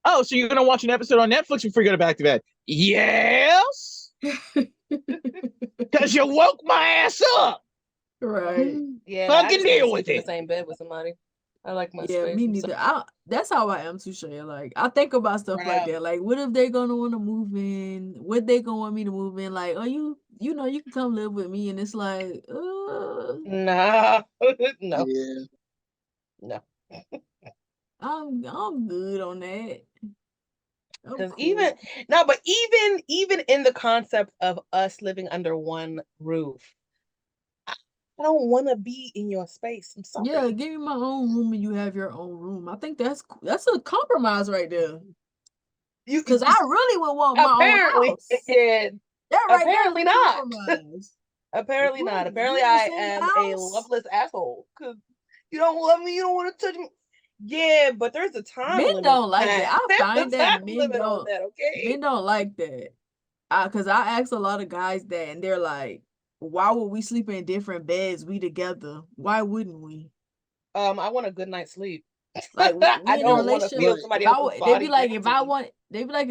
[SPEAKER 4] Oh, so you're gonna watch an episode on Netflix before you go back to bed? Yes. Because you woke my ass up.
[SPEAKER 3] Right.
[SPEAKER 1] Yeah, I
[SPEAKER 4] Fucking
[SPEAKER 1] just need to
[SPEAKER 4] deal
[SPEAKER 1] sleep
[SPEAKER 4] with
[SPEAKER 1] in the
[SPEAKER 4] it.
[SPEAKER 1] same bed with somebody. I like my
[SPEAKER 3] Yeah,
[SPEAKER 1] space.
[SPEAKER 3] me
[SPEAKER 1] I'm
[SPEAKER 3] neither.
[SPEAKER 1] sorry.
[SPEAKER 3] That's how I am too, Shay. Like I think about stuff
[SPEAKER 1] Right
[SPEAKER 3] like
[SPEAKER 1] out.
[SPEAKER 3] that. Like, what if they gonna want to move in? What they gonna want me to move in? Like, oh, you know, you can come live with me, and it's like,
[SPEAKER 1] Nah, no,
[SPEAKER 2] Yeah.
[SPEAKER 1] no.
[SPEAKER 3] I'm good on that. I'm
[SPEAKER 1] Because
[SPEAKER 3] cool.
[SPEAKER 1] even in the concept of us living under one roof, I don't want to be in your space. I'm
[SPEAKER 3] Yeah,
[SPEAKER 1] sorry.
[SPEAKER 3] give me my own room and you have your own room. I think that's a compromise right there.
[SPEAKER 1] You
[SPEAKER 3] Cause I really would want my own
[SPEAKER 1] apparently,
[SPEAKER 3] house.
[SPEAKER 1] and
[SPEAKER 3] That right there is
[SPEAKER 1] apparently
[SPEAKER 3] a
[SPEAKER 1] not.
[SPEAKER 3] compromise.
[SPEAKER 1] Apparently not.
[SPEAKER 3] We
[SPEAKER 1] Apparently,
[SPEAKER 3] in the
[SPEAKER 1] I
[SPEAKER 3] same
[SPEAKER 1] am a
[SPEAKER 3] house.
[SPEAKER 1] loveless asshole because you don't love me. You don't want to touch me. Yeah, but there's a time
[SPEAKER 3] Men
[SPEAKER 1] limit
[SPEAKER 3] don't
[SPEAKER 1] on
[SPEAKER 3] like that.
[SPEAKER 1] that.
[SPEAKER 3] I
[SPEAKER 1] There's
[SPEAKER 3] find
[SPEAKER 1] a
[SPEAKER 3] that
[SPEAKER 1] time limit on that. Okay.
[SPEAKER 3] men don't like that. Cause I ask a lot of guys that, and they're like, "Why would we sleep in different beds? We together. Why wouldn't we?
[SPEAKER 1] I want a good night's sleep.
[SPEAKER 3] Like
[SPEAKER 1] I
[SPEAKER 3] we in a
[SPEAKER 1] don't want to
[SPEAKER 3] relationship.
[SPEAKER 1] feel
[SPEAKER 2] Right.
[SPEAKER 1] somebody else's
[SPEAKER 3] They be
[SPEAKER 1] body
[SPEAKER 3] like,
[SPEAKER 1] next to me.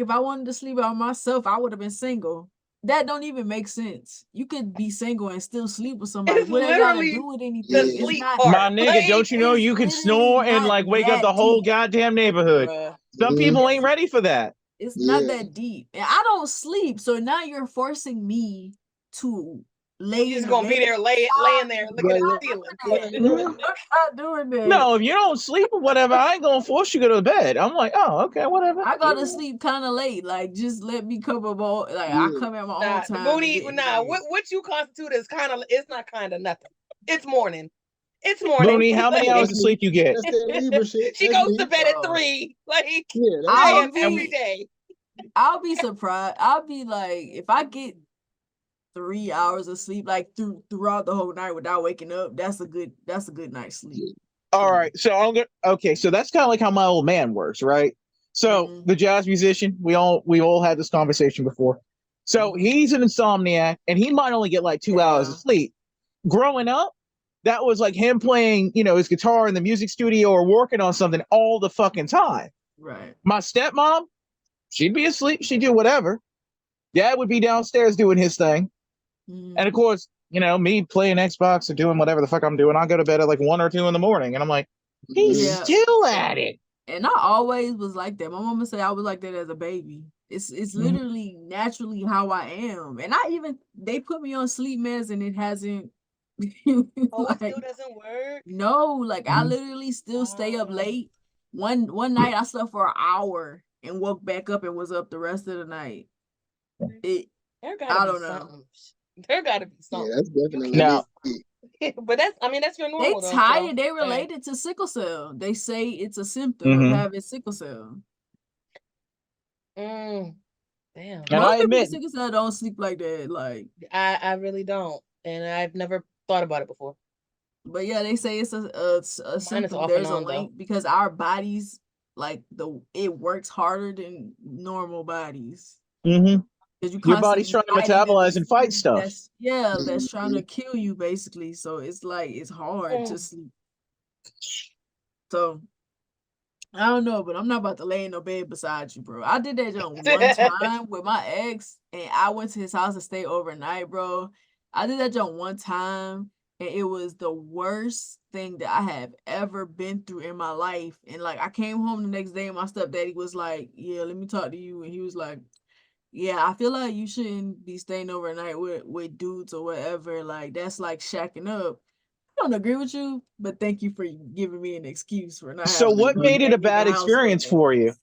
[SPEAKER 3] if I wanted to sleep by myself, I would have been single. That don't even make sense. You could be single and still sleep with somebody.
[SPEAKER 1] It's
[SPEAKER 3] What that got to do
[SPEAKER 1] literally
[SPEAKER 3] with
[SPEAKER 1] the
[SPEAKER 3] anything?
[SPEAKER 2] Yeah.
[SPEAKER 3] It's
[SPEAKER 1] sleep
[SPEAKER 3] not.
[SPEAKER 4] My
[SPEAKER 1] part.
[SPEAKER 4] nigga,
[SPEAKER 1] Like,
[SPEAKER 4] don't you know
[SPEAKER 3] It's
[SPEAKER 4] you can
[SPEAKER 3] literally
[SPEAKER 4] snore and
[SPEAKER 3] not
[SPEAKER 4] like wake up the
[SPEAKER 3] that
[SPEAKER 4] whole
[SPEAKER 3] deep.
[SPEAKER 4] goddamn neighborhood?
[SPEAKER 1] bruh.
[SPEAKER 4] Some
[SPEAKER 2] Mhm.
[SPEAKER 4] people ain't ready for that.
[SPEAKER 3] It's not
[SPEAKER 2] Yeah.
[SPEAKER 3] that deep. And I don't sleep. So now you're forcing me to lay
[SPEAKER 1] You're
[SPEAKER 3] in
[SPEAKER 1] just
[SPEAKER 3] the
[SPEAKER 1] gonna
[SPEAKER 3] bed.
[SPEAKER 1] be there laying there looking
[SPEAKER 2] Right.
[SPEAKER 1] at the
[SPEAKER 2] Right.
[SPEAKER 1] ceiling.
[SPEAKER 2] Right.
[SPEAKER 3] I'm not doing that.
[SPEAKER 4] No, if you don't sleep or whatever, I ain't gonna force you to go to bed. I'm like, oh, okay, whatever.
[SPEAKER 3] I go to sleep kind of late. Like, just let me come up all, like, I
[SPEAKER 2] Yeah.
[SPEAKER 3] come at my own
[SPEAKER 1] Nah, the
[SPEAKER 3] time and
[SPEAKER 1] Boonie,
[SPEAKER 3] get in
[SPEAKER 1] nah,
[SPEAKER 3] bed.
[SPEAKER 1] what you constitute is kind of, it's not kind of nothing. It's morning. It's morning.
[SPEAKER 4] Booney, how many
[SPEAKER 2] That's
[SPEAKER 4] hours of
[SPEAKER 2] me.
[SPEAKER 4] sleep you get?
[SPEAKER 2] That's that Libra shit.
[SPEAKER 1] She
[SPEAKER 2] That's
[SPEAKER 1] goes
[SPEAKER 2] me.
[SPEAKER 1] to bed at
[SPEAKER 3] Bro,
[SPEAKER 1] 3. Like,
[SPEAKER 2] Yeah, that's
[SPEAKER 1] I
[SPEAKER 3] I'll
[SPEAKER 1] am
[SPEAKER 2] me.
[SPEAKER 1] every
[SPEAKER 3] be,
[SPEAKER 1] day.
[SPEAKER 3] I'll be surprised. I'll be like, if I get 3 hours of sleep, like throughout the whole night without waking up, that's a good night's sleep
[SPEAKER 2] Yeah.
[SPEAKER 3] to
[SPEAKER 4] All
[SPEAKER 3] me.
[SPEAKER 4] right, so I'm gonna okay, so that's kind of like how my old man works, right? So
[SPEAKER 3] Mm-hmm.
[SPEAKER 4] the jazz musician, we all had this conversation before. So
[SPEAKER 3] Mm-hmm.
[SPEAKER 4] he's an insomniac, and he might only get like 2 hours of
[SPEAKER 3] Yeah,
[SPEAKER 4] sleep. Growing up, that was like him playing, his guitar in the music studio or working on something all the fucking time.
[SPEAKER 3] right.
[SPEAKER 4] My stepmom, she'd be asleep, she'd do whatever. Dad would be downstairs doing his thing.
[SPEAKER 3] Mm-hmm.
[SPEAKER 4] And of course, me playing Xbox or doing whatever the fuck I'm doing, I go to bed at like 1 or 2 in the morning. And I'm like, he's
[SPEAKER 2] Mhm.
[SPEAKER 3] Yeah,
[SPEAKER 4] still at it.
[SPEAKER 3] and I always was like that. My mama said I was like that as a baby. It's
[SPEAKER 4] Mhm.
[SPEAKER 3] literally naturally how I am, and they put me on sleep meds, and it hasn't
[SPEAKER 1] Oh, it
[SPEAKER 3] like
[SPEAKER 1] still doesn't work.
[SPEAKER 3] no, like I
[SPEAKER 4] Mhm.
[SPEAKER 3] literally still stay up
[SPEAKER 1] Wow.
[SPEAKER 3] late. One night I slept for an hour and woke back up and was up the rest of the night. It
[SPEAKER 1] There gotta
[SPEAKER 3] I
[SPEAKER 1] be
[SPEAKER 3] don't know.
[SPEAKER 1] something. There gotta be
[SPEAKER 2] Yeah,
[SPEAKER 1] something.
[SPEAKER 2] that's
[SPEAKER 1] You
[SPEAKER 2] definitely
[SPEAKER 1] can't.
[SPEAKER 4] Now,
[SPEAKER 2] me.
[SPEAKER 1] But that's your
[SPEAKER 3] They
[SPEAKER 1] normal though. So
[SPEAKER 3] tired. They
[SPEAKER 1] hey.
[SPEAKER 3] related to sickle cell. They say it's a symptom of
[SPEAKER 4] mhm.
[SPEAKER 3] having sickle cell.
[SPEAKER 1] Mm, damn.
[SPEAKER 4] And I
[SPEAKER 3] Most people with
[SPEAKER 4] admit,
[SPEAKER 3] sickle cell don't sleep like that. Like,
[SPEAKER 1] I really don't, and I've never thought about it before.
[SPEAKER 3] but yeah, they say it's a
[SPEAKER 1] Mine is
[SPEAKER 3] symptom.
[SPEAKER 1] off and
[SPEAKER 3] There's a
[SPEAKER 1] on though.
[SPEAKER 3] link because our bodies, like it works harder than normal bodies
[SPEAKER 4] mhm,
[SPEAKER 3] because you
[SPEAKER 4] your body's
[SPEAKER 3] constantly
[SPEAKER 4] trying to
[SPEAKER 3] fighting in
[SPEAKER 4] metabolize
[SPEAKER 3] this
[SPEAKER 4] and fight
[SPEAKER 3] heat
[SPEAKER 4] stuff.
[SPEAKER 3] that's trying
[SPEAKER 2] Mhm.
[SPEAKER 3] to kill you basically. So it's like it's hard to
[SPEAKER 1] Mm.
[SPEAKER 3] sleep. So I don't know, but I'm not about to lay in no bed beside you, bro. I did that jump one time with my ex, and I went to his house to stay overnight, bro. I did that jump one time, and it was the worst thing that I have ever been through in my life. And like, I came home the next day, and my stepdaddy was like, "Yeah, let me talk to you," and he was like, "Yeah, I feel like you shouldn't be staying overnight with dudes or whatever. Like, that's like shacking up." I don't agree with you, but thank you for giving me an excuse for not
[SPEAKER 4] So
[SPEAKER 3] having to
[SPEAKER 4] what
[SPEAKER 3] go
[SPEAKER 4] made it a
[SPEAKER 3] back in the
[SPEAKER 4] bad
[SPEAKER 3] house with
[SPEAKER 4] experience for you?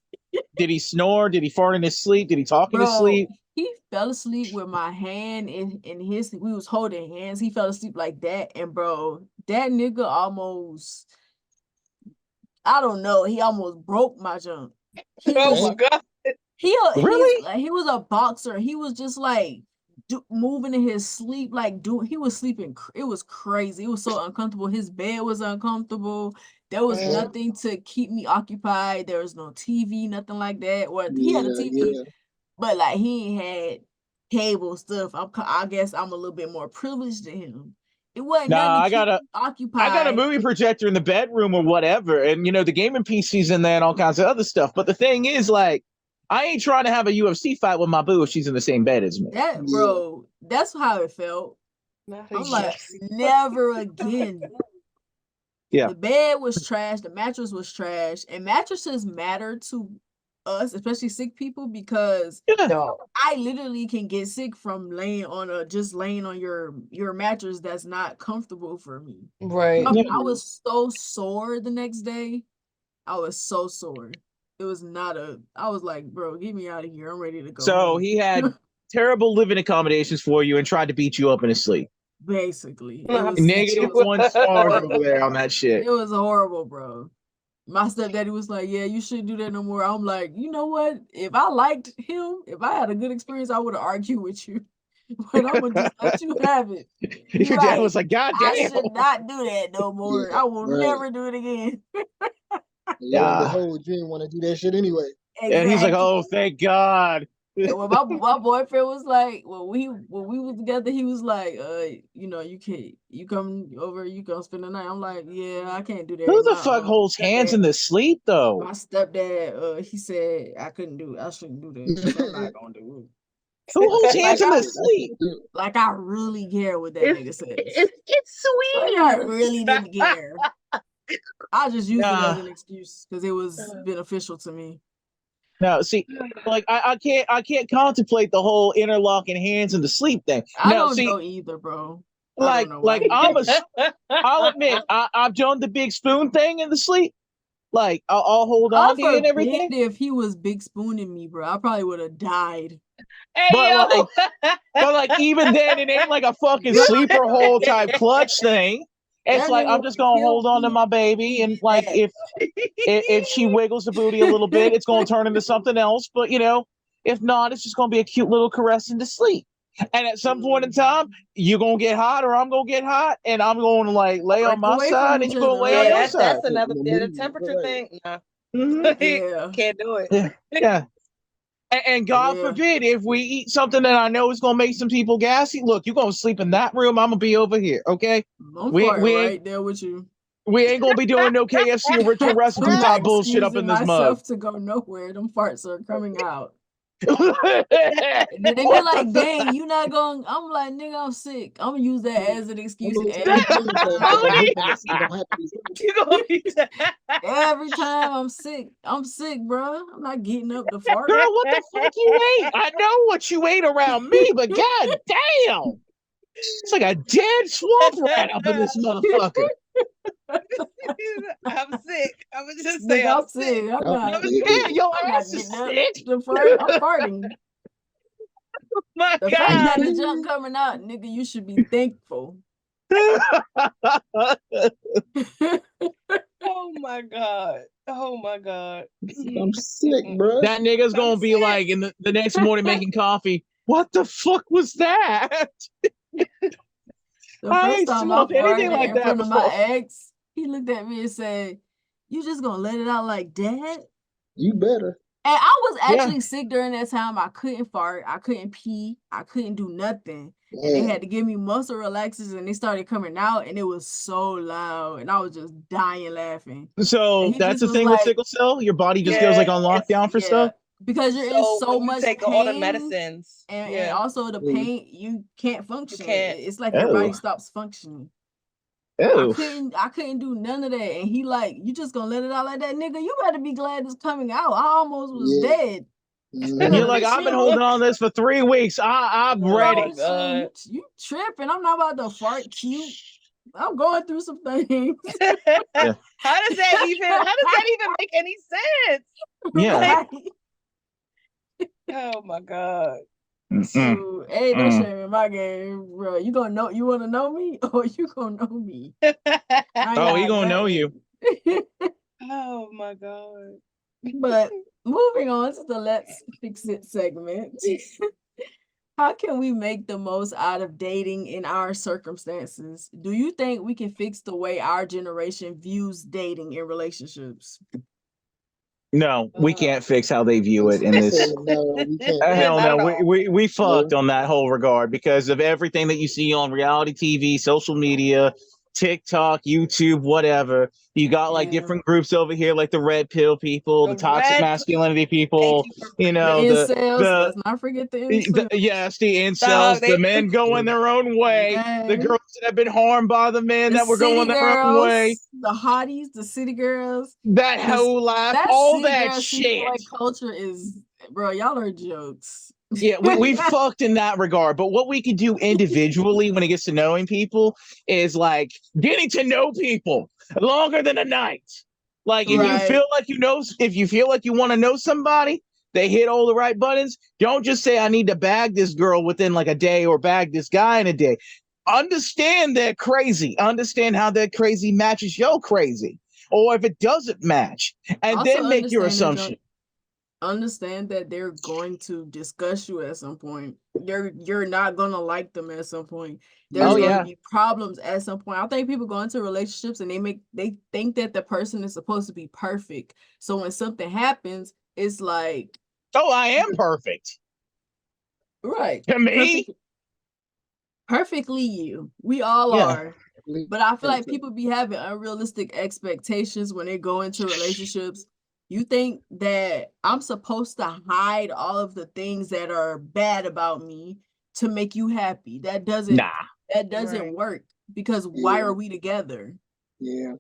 [SPEAKER 4] Did he snore? Did he fart in his sleep? Did he talk in his
[SPEAKER 3] bro.
[SPEAKER 4] sleep?
[SPEAKER 3] He fell asleep with my hand in his. We was holding hands. He fell asleep like that, and bro, that nigga almost. I don't know. He almost broke my junk. He
[SPEAKER 1] Oh
[SPEAKER 3] was
[SPEAKER 1] my
[SPEAKER 2] Dang.
[SPEAKER 1] god.
[SPEAKER 3] he's
[SPEAKER 4] Really?
[SPEAKER 3] like he was a boxer. He was just like moving in his sleep, like he was sleeping. It was crazy. It was so uncomfortable. His bed was uncomfortable. There was
[SPEAKER 1] Mm.
[SPEAKER 2] Mhm.
[SPEAKER 3] nothing to keep me occupied. There was no TV, nothing like that. Or he had a
[SPEAKER 2] Yeah,
[SPEAKER 3] TV,
[SPEAKER 2] yeah,
[SPEAKER 3] but like he ain't had cable stuff. I guess I'm a little bit more privileged than him. It wasn't nothing
[SPEAKER 4] Nah,
[SPEAKER 3] to
[SPEAKER 4] I
[SPEAKER 3] keep
[SPEAKER 4] got a
[SPEAKER 3] me
[SPEAKER 4] I got a
[SPEAKER 3] occupied.
[SPEAKER 4] movie projector in the bedroom or whatever, and the gaming PC's in there and all kinds of other stuff. But the thing is, like, I ain't trying to have a UFC fight with my boo if she's in the same bed as me.
[SPEAKER 3] That
[SPEAKER 2] yeah.
[SPEAKER 3] bro, that's how it felt.
[SPEAKER 1] Not a
[SPEAKER 3] I'm like,
[SPEAKER 1] UFC.
[SPEAKER 3] never again.
[SPEAKER 4] Yeah.
[SPEAKER 3] The bed was trash. The mattress was trash. And mattresses matter to us, especially sick people, because
[SPEAKER 4] Yeah.
[SPEAKER 1] No.
[SPEAKER 3] I literally can get sick from laying on your mattress that's not comfortable for me.
[SPEAKER 1] Right.
[SPEAKER 3] I was so sore the next day. I was so sore. It was not I was like, bro, get me out of here. I'm ready to go
[SPEAKER 4] So
[SPEAKER 3] home.
[SPEAKER 4] he had terrible living accommodations for you and tried to beat you up in his sleep.
[SPEAKER 3] Basically.
[SPEAKER 4] Negative 1 stars over there on that shit.
[SPEAKER 3] It was horrible, bro. My stepdaddy was like, yeah, you shouldn't do that no more. I'm like, you know what? If I liked him, if I had a good experience, I would have argued with you. But I'm going to just let you have it.
[SPEAKER 4] Your dad was like, God damn.
[SPEAKER 3] I should not do that no more.
[SPEAKER 2] Yeah,
[SPEAKER 3] I will
[SPEAKER 2] right.
[SPEAKER 3] never do it again.
[SPEAKER 2] Yeah, the whole dream want to do that shit anyway.
[SPEAKER 3] Exactly.
[SPEAKER 4] And he's like, oh, thank God.
[SPEAKER 3] And when my boyfriend was like, when we was together, he was like, you know, you come over, you gonna spend the night. I'm like, yeah, I can't do that.
[SPEAKER 4] Who the fuck holds hands in the sleep though?
[SPEAKER 3] My stepdad, he said I shouldn't do that. So I'm not gonna do it.
[SPEAKER 4] Who holds hands in the sleep?
[SPEAKER 3] Like I really care what that nigga says.
[SPEAKER 1] It's sweet.
[SPEAKER 3] Like, I really didn't care. I just used it as an excuse because it was beneficial to me.
[SPEAKER 4] No, see, like I can't contemplate the whole interlocking hands in the sleep thing.
[SPEAKER 3] I don't know either, bro.
[SPEAKER 4] I'll admit, I've done the big spoon thing in the sleep. Like I'll hold on to you and everything.
[SPEAKER 3] If he was big spooning me, bro, I probably would have died.
[SPEAKER 1] Hey,
[SPEAKER 4] but like even then, it ain't like a fucking sleeper hold type clutch thing. It's like I'm just gonna hold on to my baby, and like if she wiggles the booty a little bit, it's gonna turn into something else. But you know, if not, it's just gonna be a cute little caress into sleep. And at some point in time, you're gonna get hot, or I'm gonna get hot, and I'm gonna like lay on my side, and you're gonna lay on your side.
[SPEAKER 1] That's another the temperature thing. Nah. Can't do it.
[SPEAKER 4] Yeah. And God forbid if we eat something that I know is gonna make some people gassy. Look, you're gonna sleep in that room. I'm gonna be over here. Okay.
[SPEAKER 3] We right there with you.
[SPEAKER 4] We ain't gonna be doing no KFC original recipe type bullshit up in this mug.
[SPEAKER 3] To go nowhere. Them farts are coming out. And they be like, dang, you not going. I'm like, nigga, I'm sick. I'm gonna use that as an excuse every time I'm sick, bro. I'm not getting up to fart.
[SPEAKER 4] Girl, what the fuck you ate? I know what you ate around me, but god damn, it's like a dead swamp rat up in this motherfucker.
[SPEAKER 1] I'm sick. I was just saying, I'm sick.
[SPEAKER 3] I'm not.
[SPEAKER 4] Yeah, your ass is sick.
[SPEAKER 3] I'm farting.
[SPEAKER 1] My
[SPEAKER 3] the
[SPEAKER 1] God.
[SPEAKER 3] fact that the junk coming out, nigga, you should be thankful.
[SPEAKER 1] Oh my God. Oh my God.
[SPEAKER 2] I'm sick, bro.
[SPEAKER 4] That nigga's gonna be like in the next morning making coffee. What the fuck was that?
[SPEAKER 3] The first time I farted like in front of my ex, he looked at me and said, "You just gonna let it out like that?"
[SPEAKER 2] You better.
[SPEAKER 3] And I was actually sick during that time. I couldn't fart. I couldn't pee. I couldn't do nothing. Yeah. And they had to give me muscle relaxers, and they started coming out, and it was so loud, and I was just dying laughing.
[SPEAKER 4] So that's the thing with sickle cell. Your body just goes like on lockdown for stuff.
[SPEAKER 3] Because you're in so much
[SPEAKER 1] take
[SPEAKER 3] pain,
[SPEAKER 1] all the medicines,
[SPEAKER 3] and also the pain, you can't function. It's like your body stops functioning. I couldn't do none of that. And he like, you just gonna let it out like that, nigga? You better be glad it's coming out. I almost was dead.
[SPEAKER 4] And you're like, I've been holding on to this for 3 weeks. I'm ready.
[SPEAKER 3] You tripping? I'm not about to fart cute. I'm going through some things.
[SPEAKER 1] How does that even make any sense?
[SPEAKER 4] Yeah.
[SPEAKER 1] Oh my God.
[SPEAKER 3] So, ain't no shame in my game, bro. You want to know me, or you gonna know me?
[SPEAKER 4] Oh, he gonna know you.
[SPEAKER 1] Oh my God.
[SPEAKER 3] But moving on to the Let's Fix It segment. How can we make the most out of dating in our circumstances? Do you think we can fix the way our generation views dating in relationships?
[SPEAKER 4] No, we can't fix how they view it in this. Hell no, we fucked on that whole regard because of everything that you see on reality TV, social media, TikTok, YouTube, whatever. You got like
[SPEAKER 3] Yeah.
[SPEAKER 4] different groups over here, like the red pill people, the
[SPEAKER 1] The
[SPEAKER 4] toxic
[SPEAKER 1] red.
[SPEAKER 4] masculinity
[SPEAKER 1] Thank
[SPEAKER 4] people,
[SPEAKER 1] you for
[SPEAKER 4] you
[SPEAKER 3] The
[SPEAKER 4] know,
[SPEAKER 3] incels.
[SPEAKER 4] the
[SPEAKER 3] Let's not forget the
[SPEAKER 4] the,
[SPEAKER 3] incels.
[SPEAKER 4] yes, the
[SPEAKER 1] Dog,
[SPEAKER 4] incels, the
[SPEAKER 1] they
[SPEAKER 4] men going their own way, the
[SPEAKER 3] Yeah.
[SPEAKER 4] girls that have been harmed by the men
[SPEAKER 3] The
[SPEAKER 4] that were
[SPEAKER 3] city
[SPEAKER 4] going their own way,
[SPEAKER 3] girls, the hotties, the city girls.
[SPEAKER 4] that
[SPEAKER 3] This
[SPEAKER 4] whole life,
[SPEAKER 3] that
[SPEAKER 4] all
[SPEAKER 3] city
[SPEAKER 4] that
[SPEAKER 3] girl, city
[SPEAKER 4] shit.
[SPEAKER 3] boy culture is, bro. Y'all are jokes.
[SPEAKER 4] Yeah, we fucked in that regard. But what we can do individually when it gets to knowing people is like getting to know people longer than a night. Like if you
[SPEAKER 3] Right.
[SPEAKER 4] feel like you know, if you feel like you want to know somebody, they hit all the right buttons. Don't just say I need to bag this girl within like a day or bag this guy in a day. Understand they're crazy. Understand how that crazy matches your crazy, or if it doesn't match, and
[SPEAKER 3] Also
[SPEAKER 4] then make your
[SPEAKER 3] understand that
[SPEAKER 4] assumption.
[SPEAKER 3] they're going to discuss you at some point. You're not gonna like them at some point. There's
[SPEAKER 4] Oh
[SPEAKER 3] gonna
[SPEAKER 4] yeah.
[SPEAKER 3] be problems at some point. I think people go into relationships and they think that the person is supposed to be perfect. So when something happens, it's like,
[SPEAKER 4] Oh, I am perfect.
[SPEAKER 3] right,
[SPEAKER 4] To me,
[SPEAKER 3] perfect, perfectly you. We all
[SPEAKER 4] yeah.
[SPEAKER 3] are. But I feel like
[SPEAKER 2] Perfect.
[SPEAKER 3] people be having unrealistic expectations when they go into relationships. You think that I'm supposed to hide all of the things that are bad about me to make you happy.
[SPEAKER 4] Nah.
[SPEAKER 3] That doesn't
[SPEAKER 1] right.
[SPEAKER 3] work, because why
[SPEAKER 2] Yeah,
[SPEAKER 3] are we together?
[SPEAKER 2] yeah.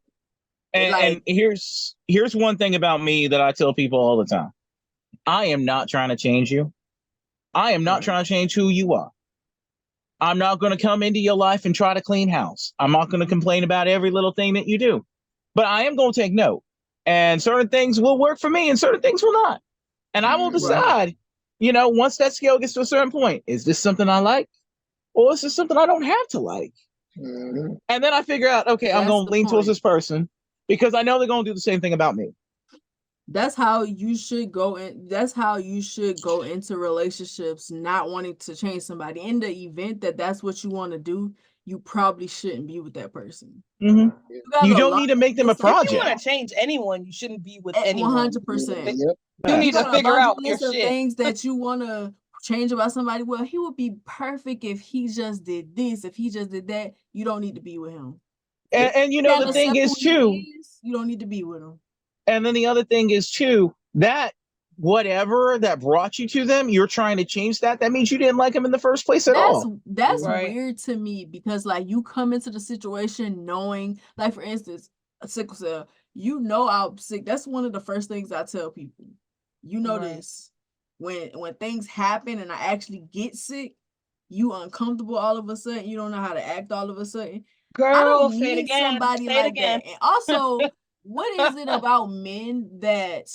[SPEAKER 4] And
[SPEAKER 3] Like,
[SPEAKER 4] here's one thing about me that I tell people all the time. I am not trying to change you. I am not
[SPEAKER 3] right.
[SPEAKER 4] trying to change who you are. I'm not going to come into your life and try to clean house. I'm not going to complain about every little thing that you do. But I am going to take note. And certain things will work for me and certain things will not. And I will
[SPEAKER 2] Mhm.
[SPEAKER 3] Right.
[SPEAKER 4] decide, once that scale gets to a certain point, is this something I like? Or is this something I don't have to like?
[SPEAKER 2] Mhm.
[SPEAKER 4] And then I figure out, okay, I'm
[SPEAKER 3] That's
[SPEAKER 4] going to
[SPEAKER 3] the
[SPEAKER 4] lean towards
[SPEAKER 3] point.
[SPEAKER 4] this person because I know they're going to do the same thing about me.
[SPEAKER 3] That's how you should go in. That's how you should go into relationships, not wanting to change somebody. In the event that that's what you want to do, you probably shouldn't be with that person.
[SPEAKER 4] Mm-hmm.
[SPEAKER 2] Yeah.
[SPEAKER 3] You gotta
[SPEAKER 4] You don't
[SPEAKER 3] learn
[SPEAKER 4] need to make
[SPEAKER 3] your
[SPEAKER 4] them a
[SPEAKER 1] If
[SPEAKER 3] stuff
[SPEAKER 1] you
[SPEAKER 4] project.
[SPEAKER 1] want to change anyone, you shouldn't be with
[SPEAKER 3] at
[SPEAKER 1] anyone.
[SPEAKER 2] Yeah.
[SPEAKER 3] 100%.
[SPEAKER 2] Yep.
[SPEAKER 1] You
[SPEAKER 4] Yeah.
[SPEAKER 3] You
[SPEAKER 1] need to
[SPEAKER 3] got a
[SPEAKER 1] figure
[SPEAKER 3] laundry
[SPEAKER 1] out your
[SPEAKER 3] list of
[SPEAKER 1] shit.
[SPEAKER 3] things that you want to change about somebody. Well, he would be perfect if he just did this, if he just did that. You don't need to be with him.
[SPEAKER 4] And
[SPEAKER 3] You can't
[SPEAKER 4] the thing
[SPEAKER 3] accept
[SPEAKER 4] is
[SPEAKER 3] who he
[SPEAKER 4] too,
[SPEAKER 3] is. You don't need to be with him.
[SPEAKER 4] and then the other thing is too, that whatever that brought you to them, you're trying to change that. That means you didn't like them in the first place at all.
[SPEAKER 3] That's
[SPEAKER 1] Right.
[SPEAKER 3] weird to me, because like you come into the situation knowing, like, for instance, a sickle cell, I'm sick. That's one of the first things I tell people. You know
[SPEAKER 1] Right.
[SPEAKER 3] this. When things happen and I actually get sick, you uncomfortable all of a sudden, you don't know how to act all of a sudden. I
[SPEAKER 1] Girl,
[SPEAKER 3] don't
[SPEAKER 1] say it
[SPEAKER 3] need
[SPEAKER 1] again.
[SPEAKER 3] somebody
[SPEAKER 1] Say it
[SPEAKER 3] like
[SPEAKER 1] again.
[SPEAKER 3] that. And also, what is it about men that